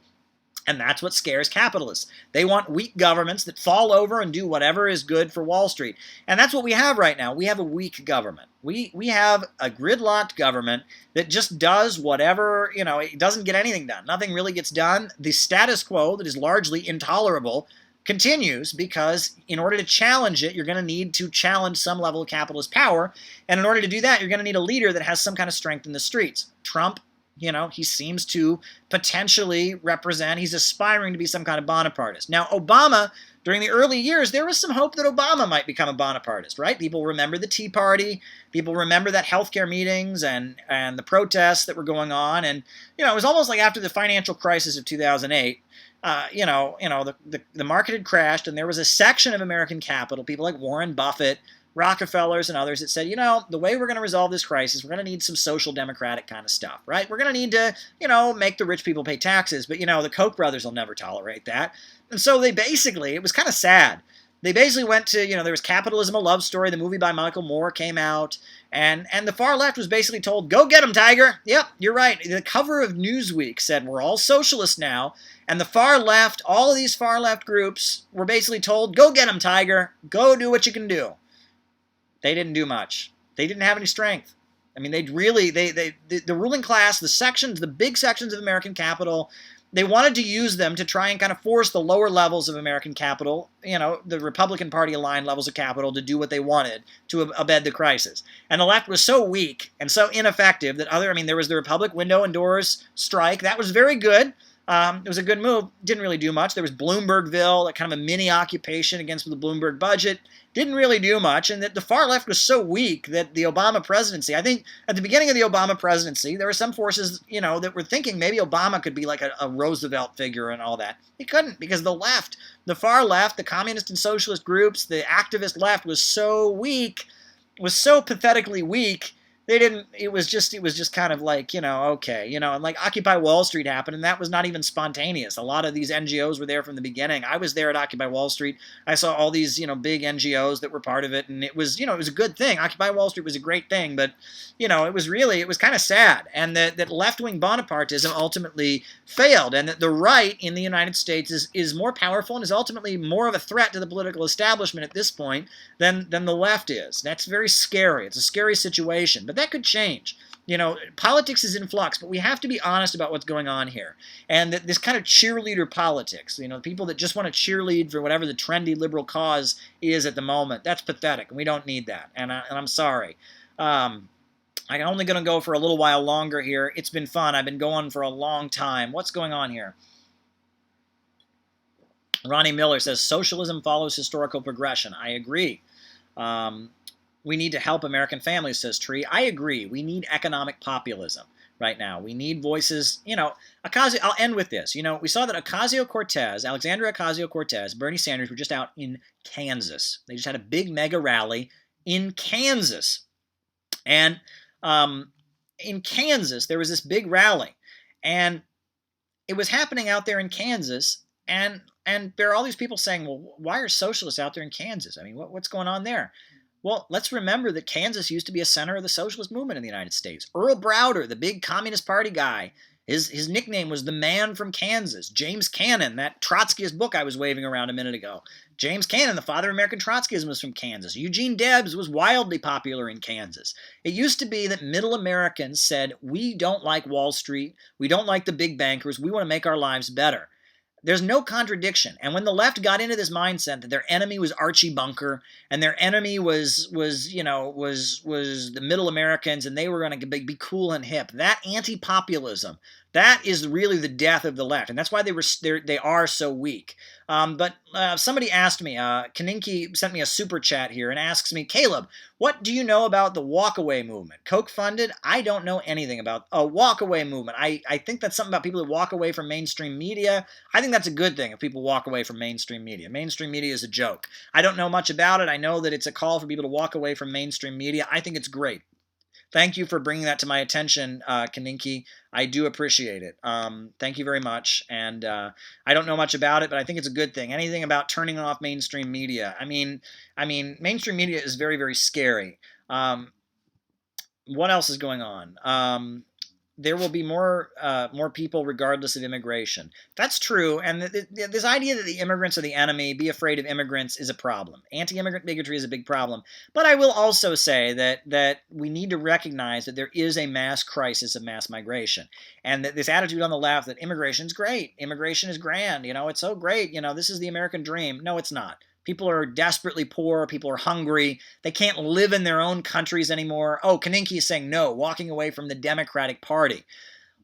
And that's what scares capitalists. They want weak governments that fall over and do whatever is good for Wall Street. And that's what we have right now. We have a weak government. We have a gridlocked government that just does whatever, you know, it doesn't get anything done. Nothing really gets done. The status quo that is largely intolerable continues because in order to challenge it, you're going to need to challenge some level of capitalist power. And in order to do that, you're going to need a leader that has some kind of strength in the streets. Trump, you know, he seems to potentially represent, he's aspiring to be some kind of Bonapartist. Now, Obama, during the early years, there was some hope that Obama might become a Bonapartist, right? People remember the Tea Party. People remember that healthcare meetings and the protests that were going on. And, you know, it was almost like after the financial crisis of 2008, the market had crashed and there was a section of American capital, people like Warren Buffett, Rockefellers and others that said, you know, the way we're going to resolve this crisis, we're going to need some social democratic kind of stuff, right? We're going to need to, you know, make the rich people pay taxes, but, you know, the Koch brothers will never tolerate that. And so they basically, it was kind of sad. They basically went to, you know, there was Capitalism, a Love Story, the movie by Michael Moore came out, and the far left was basically told, go get 'em, Tiger. Yep, you're right. The cover of Newsweek said, we're all socialists now, and the far left, all of these far left groups were basically told, go get 'em, Tiger. Go do what you can do. They didn't do much. They didn't have any strength. I mean, the ruling class, the big sections of American capital, they wanted to use them to try and kind of force the lower levels of American capital, the Republican Party aligned levels of capital, to do what they wanted to abet the crisis. And the left was so weak and so ineffective that there was the Republic window and doors strike. That was very good. It was a good move. Didn't really do much. There was Bloombergville, kind of a mini occupation against the Bloomberg budget. Didn't really do much. And that the far left was so weak that the Obama presidency, I think at the beginning of the Obama presidency, there were some forces, that were thinking maybe Obama could be like a Roosevelt figure and all that. He couldn't, because the left, the far left, the communist and socialist groups, the activist left was so weak, was so pathetically weak. It was just kind of like, okay, and like Occupy Wall Street happened, and that was not even spontaneous. A lot of these NGOs were there from the beginning. I was there at Occupy Wall Street. I saw all these, big NGOs that were part of it, and it was, it was a good thing. Occupy Wall Street was a great thing, but, it was kind of sad. And that left-wing bonapartism ultimately failed, and that the right in the United States is more powerful and is ultimately more of a threat to the political establishment at this point than the left is. That's very scary. It's a scary situation, but that could change. Politics is in flux, but we have to be honest about what's going on here. And that this kind of cheerleader politics, people that just want to cheerlead for whatever the trendy liberal cause is at the moment, that's pathetic, and we don't need that. And I'm sorry. I'm only going to go for a little while longer here. It's been fun. I've been going for a long time. What's going on here? Ronnie Miller says, socialism follows historical progression. I agree. We need to help American families, says Tree. I agree. We need economic populism right now. We need voices. I'll end with this. We saw that Alexandria Ocasio-Cortez, Bernie Sanders were just out in Kansas. They just had a big mega rally in Kansas. And in Kansas, there was this big rally. And it was happening out there in Kansas. And there are all these people saying, well, why are socialists out there in Kansas? I mean, what's going on there? Well, let's remember that Kansas used to be a center of the socialist movement in the United States. Earl Browder, the big Communist Party guy, his nickname was the man from Kansas. James Cannon, that Trotskyist book I was waving around a minute ago. James Cannon, the father of American Trotskyism, was from Kansas. Eugene Debs was wildly popular in Kansas. It used to be that middle Americans said, we don't like Wall Street, we don't like the big bankers, we want to make our lives better. There's no contradiction. And when the left got into this mindset that their enemy was Archie Bunker and their enemy was the middle Americans and they were going to be cool and hip, that anti-populism, that is really the death of the left. And that's why they are so weak. But somebody asked me, Kaninki sent me a super chat here and asks me, Caleb, what do you know about the walkaway movement? Koch funded? I don't know anything about a walkaway movement. I think that's something about people that walk away from mainstream media. I think that's a good thing if people walk away from mainstream media. Mainstream media is a joke. I don't know much about it. I know that it's a call for people to walk away from mainstream media. I think it's great. Thank you for bringing that to my attention, Kaninki. I do appreciate it. Thank you very much. And I don't know much about it, but I think it's a good thing. Anything about turning off mainstream media. I mean, mainstream media is very, very scary. What else is going on? There will be more people regardless of immigration. That's true, and this idea that the immigrants are the enemy, be afraid of immigrants, is a problem. Anti-immigrant bigotry is a big problem. But I will also say that we need to recognize that there is a mass crisis of mass migration, and that this attitude on the left that immigration is great, immigration is grand, it's so great, this is the American dream. No, it's not. People are desperately poor. People are hungry. They can't live in their own countries anymore. Oh, Kaninki is saying no, walking away from the Democratic Party.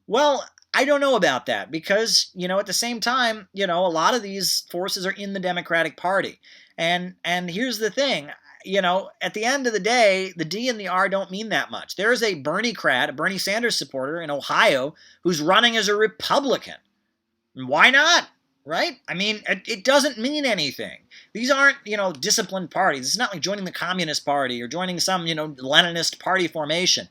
Well, I don't know about that because, at the same time, a lot of these forces are in the Democratic Party. And here's the thing, at the end of the day, the D and the R don't mean that much. There is a Bernie-crat, a Bernie Sanders supporter in Ohio who's running as a Republican. Why not? Right? I mean, it doesn't mean anything. These aren't, disciplined parties. It's not like joining the Communist Party or joining some, Leninist party formation.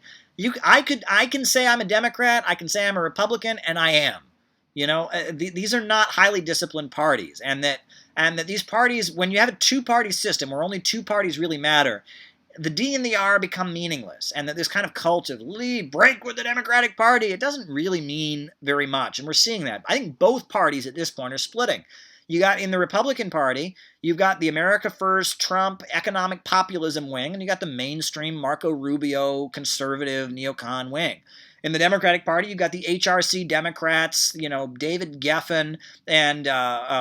I can say I'm a Democrat, I can say I'm a Republican, and I am. These are not highly disciplined parties, and that these parties, when you have a two-party system where only two parties really matter, the D and the R become meaningless, and that this kind of cult of break with the Democratic Party, it doesn't really mean very much, and we're seeing that. I think both parties at this point are splitting. You got in the Republican Party, you've got the America First, Trump, economic populism wing, and you got the mainstream Marco Rubio, conservative, neocon wing. In the Democratic Party, you've got the HRC Democrats, David Geffen, and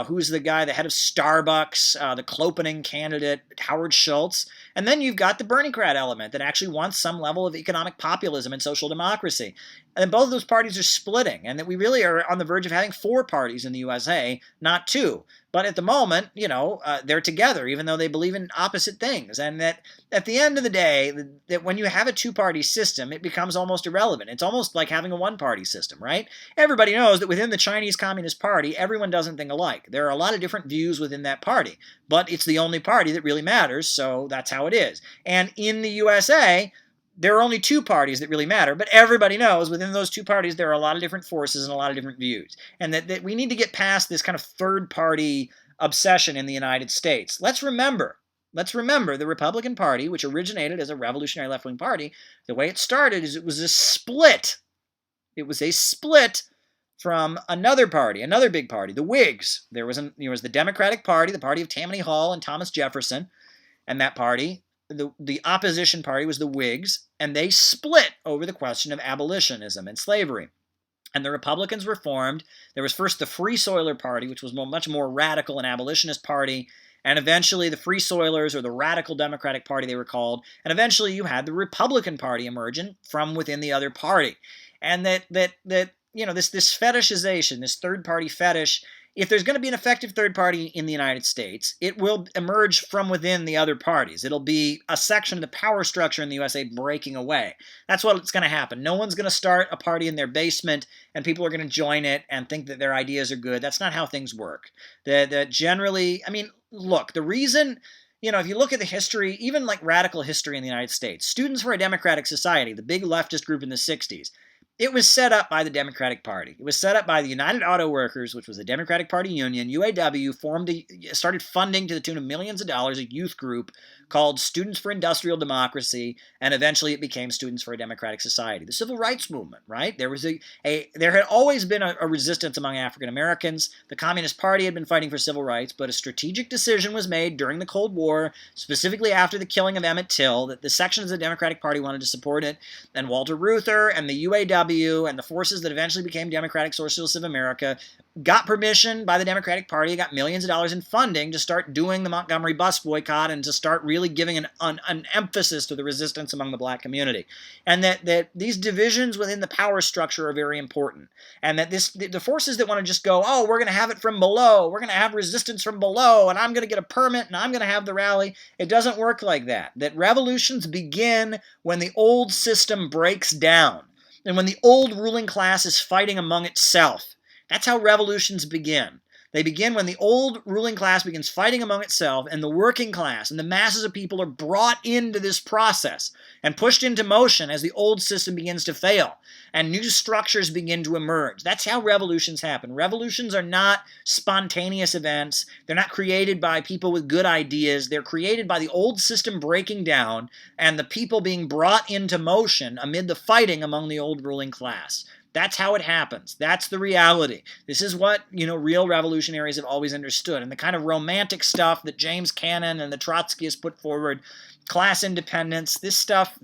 who's the guy, the head of Starbucks, the Klopening candidate, Howard Schultz. And then you've got the Bernie-crat element that actually wants some level of economic populism and social democracy. And both of those parties are splitting, and that we really are on the verge of having 4 parties in the USA, not 2. But at the moment, they're together, even though they believe in opposite things. And that at the end of the day, that when you have a 2-party system, it becomes almost irrelevant. It's almost like having a 1-party system, right? Everybody knows that within the Chinese Communist Party, everyone doesn't think alike. There are a lot of different views within that party, but it's the only party that really matters, so that's how it is. And in the USA, there are only 2 parties that really matter, but everybody knows within those 2 parties there are a lot of different forces and a lot of different views. And that we need to get past this kind of third-party obsession in the United States. Let's remember the Republican Party, which originated as a revolutionary left-wing party, the way it started is it was a split. It was a split from another party, another big party, the Whigs. There was the Democratic Party, the party of Tammany Hall and Thomas Jefferson, and that party, the opposition party was the Whigs, and they split over the question of abolitionism and slavery. And the Republicans were formed. There was first the Free Soiler Party, which was much more radical and abolitionist party, and eventually the Free Soilers, or the Radical Democratic Party they were called, and eventually you had the Republican Party emerging from within the other party. And this fetishization, this third-party fetish, if there's going to be an effective third party in the United States, it will emerge from within the other parties. It'll be a section of the power structure in the USA breaking away. That's what's going to happen. No one's going to start a party in their basement and people are going to join it and think that their ideas are good. That's not how things work. That generally, look, the reason, if you look at the history, even like radical history in the United States, Students for a Democratic Society, the big leftist group in the 60s, it was set up by the Democratic Party. It was set up by the United Auto Workers, which was a Democratic Party union. UAW started funding to the tune of millions of dollars a youth group called Students for Industrial Democracy, and eventually it became Students for a Democratic Society. The Civil Rights Movement, right? There had always been a resistance among African Americans. The Communist Party had been fighting for civil rights, but a strategic decision was made during the Cold War, specifically after the killing of Emmett Till, that the sections of the Democratic Party wanted to support it, and Walter Reuther and the UAW and the forces that eventually became Democratic Socialists of America got permission by the Democratic Party, got millions of dollars in funding to start doing the Montgomery bus boycott and to start really giving an emphasis to the resistance among the black community. And that these divisions within the power structure are very important. And that the forces that want to just go, oh, we're going to have it from below, we're going to have resistance from below, and I'm going to get a permit, and I'm going to have the rally. It doesn't work like that. That revolutions begin when the old system breaks down. And when the old ruling class is fighting among itself. That's how revolutions begin. They begin when the old ruling class begins fighting among itself, and the working class and the masses of people are brought into this process and pushed into motion as the old system begins to fail and new structures begin to emerge. That's how revolutions happen. Revolutions are not spontaneous events. They're not created by people with good ideas. They're created by the old system breaking down and the people being brought into motion amid the fighting among the old ruling class. That's how it happens. That's the reality. This is what, real revolutionaries have always understood. And the kind of romantic stuff that James Cannon and the Trotskyists put forward, class independence, this stuff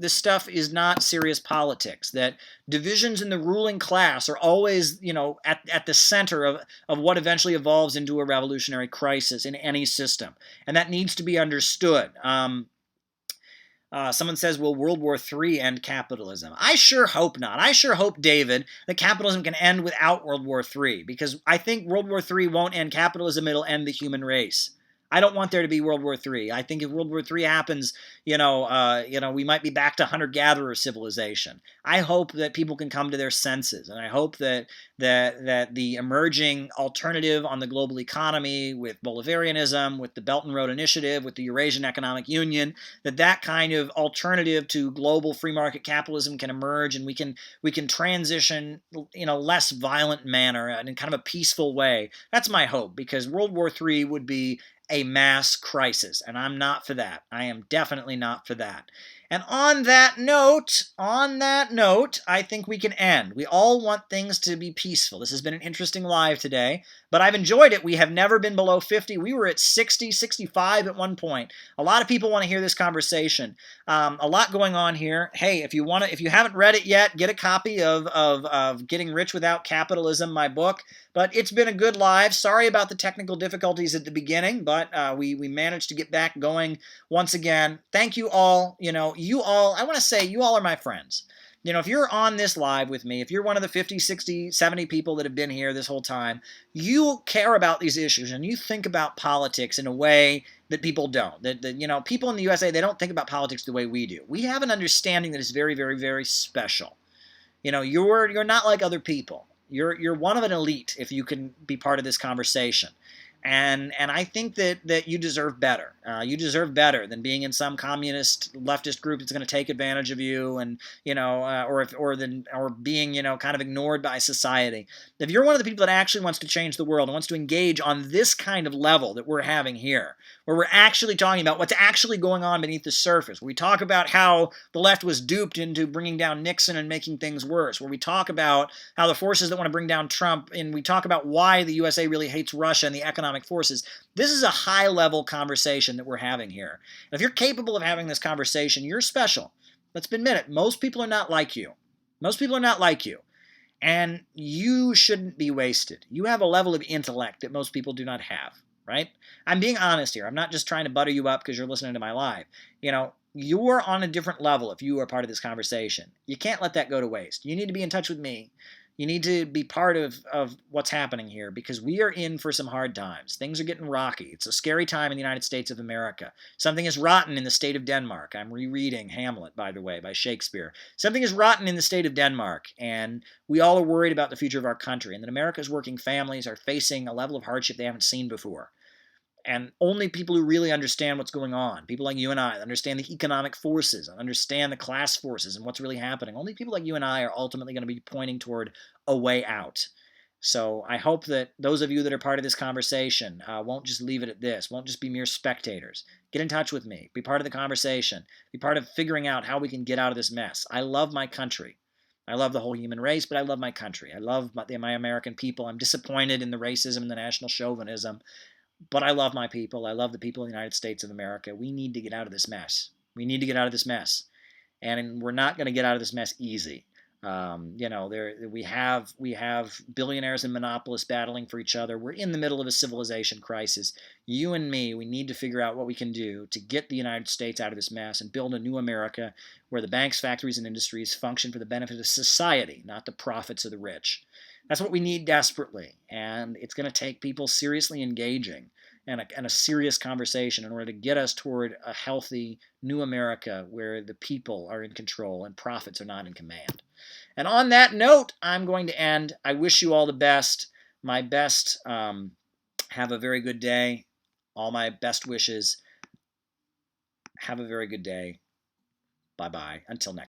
is not serious politics. That divisions in the ruling class are always, at the center of what eventually evolves into a revolutionary crisis in any system. And that needs to be understood. Someone says, will World War III end capitalism? I sure hope not. I sure hope, David, that capitalism can end without World War III, because I think World War III won't end capitalism, it'll end the human race. I don't want there to be World War III. I think if World War III happens, we might be back to hunter-gatherer civilization. I hope that people can come to their senses, and I hope that the emerging alternative on the global economy with Bolivarianism, with the Belt and Road Initiative, with the Eurasian Economic Union, that kind of alternative to global free market capitalism can emerge, and we can transition in a less violent manner and in kind of a peaceful way. That's my hope, because World War III would be a mass crisis, and I'm not for that. I am definitely not for that. And on that note, I think we can end. We all want things to be peaceful. This has been an interesting live today, but I've enjoyed it. We have never been below 50. We were at 60, 65 at one point. A lot of people want to hear this conversation. A lot going on here. Hey, if you haven't read it yet, get a copy of Getting Rich Without Capitalism, my book. But it's been a good live. Sorry about the technical difficulties at the beginning, but we managed to get back going once again. Thank you all. I want to say you all are my friends. If you're on this live with me, if you're one of the 50, 60, 70 people that have been here this whole time, you care about these issues and you think about politics in a way that people don't. That people in the USA, they don't think about politics the way we do. We have an understanding that is very, very, very special. You're not like other people. You're one of an elite if you can be part of this conversation. And I think that you deserve better. You deserve better than being in some communist leftist group that's going to take advantage of you, and or being kind of ignored by society. If you're one of the people that actually wants to change the world and wants to engage on this kind of level that we're having here, where we're actually talking about what's actually going on beneath the surface, where we talk about how the left was duped into bringing down Nixon and making things worse, where we talk about how the forces that want to bring down Trump, and we talk about why the USA really hates Russia and the economic forces. This is a high-level conversation that we're having here. And if you're capable of having this conversation, you're special. Let's admit it. Most people are not like you. Most people are not like you. And you shouldn't be wasted. You have a level of intellect that most people do not have, right? I'm being honest here. I'm not just trying to butter you up because you're listening to my live. You're on a different level if you are part of this conversation. You can't let that go to waste. You need to be in touch with me. You need to be part of what's happening here, because we are in for some hard times. Things are getting rocky. It's a scary time in the United States of America. Something is rotten in the state of Denmark. I'm rereading Hamlet, by the way, by Shakespeare. Something is rotten in the state of Denmark, and we all are worried about the future of our country, and that America's working families are facing a level of hardship they haven't seen before. And only people who really understand what's going on, people like you and I, understand the economic forces, understand the class forces and what's really happening, only people like you and I are ultimately going to be pointing toward a way out. So I hope that those of you that are part of this conversation won't just leave it at this, won't just be mere spectators. Get in touch with me. Be part of the conversation. Be part of figuring out how we can get out of this mess. I love my country. I love the whole human race, but I love my country. I love my American people. I'm disappointed in the racism and the national chauvinism. But I love my people. I love the people in the United States of America. We need to get out of this mess. We need to get out of this mess. And we're not going to get out of this mess easy. We have billionaires and monopolists battling for each other. We're in the middle of a civilization crisis. You and me, we need to figure out what we can do to get the United States out of this mess and build a new America where the banks, factories, and industries function for the benefit of society, not the profits of the rich. That's what we need desperately, and it's going to take people seriously engaging and a serious conversation in order to get us toward a healthy new America where the people are in control and profits are not in command. And on that note, I'm going to end. I wish you all the best. My best. Have a very good day. All my best wishes. Have a very good day. Bye-bye. Until next time.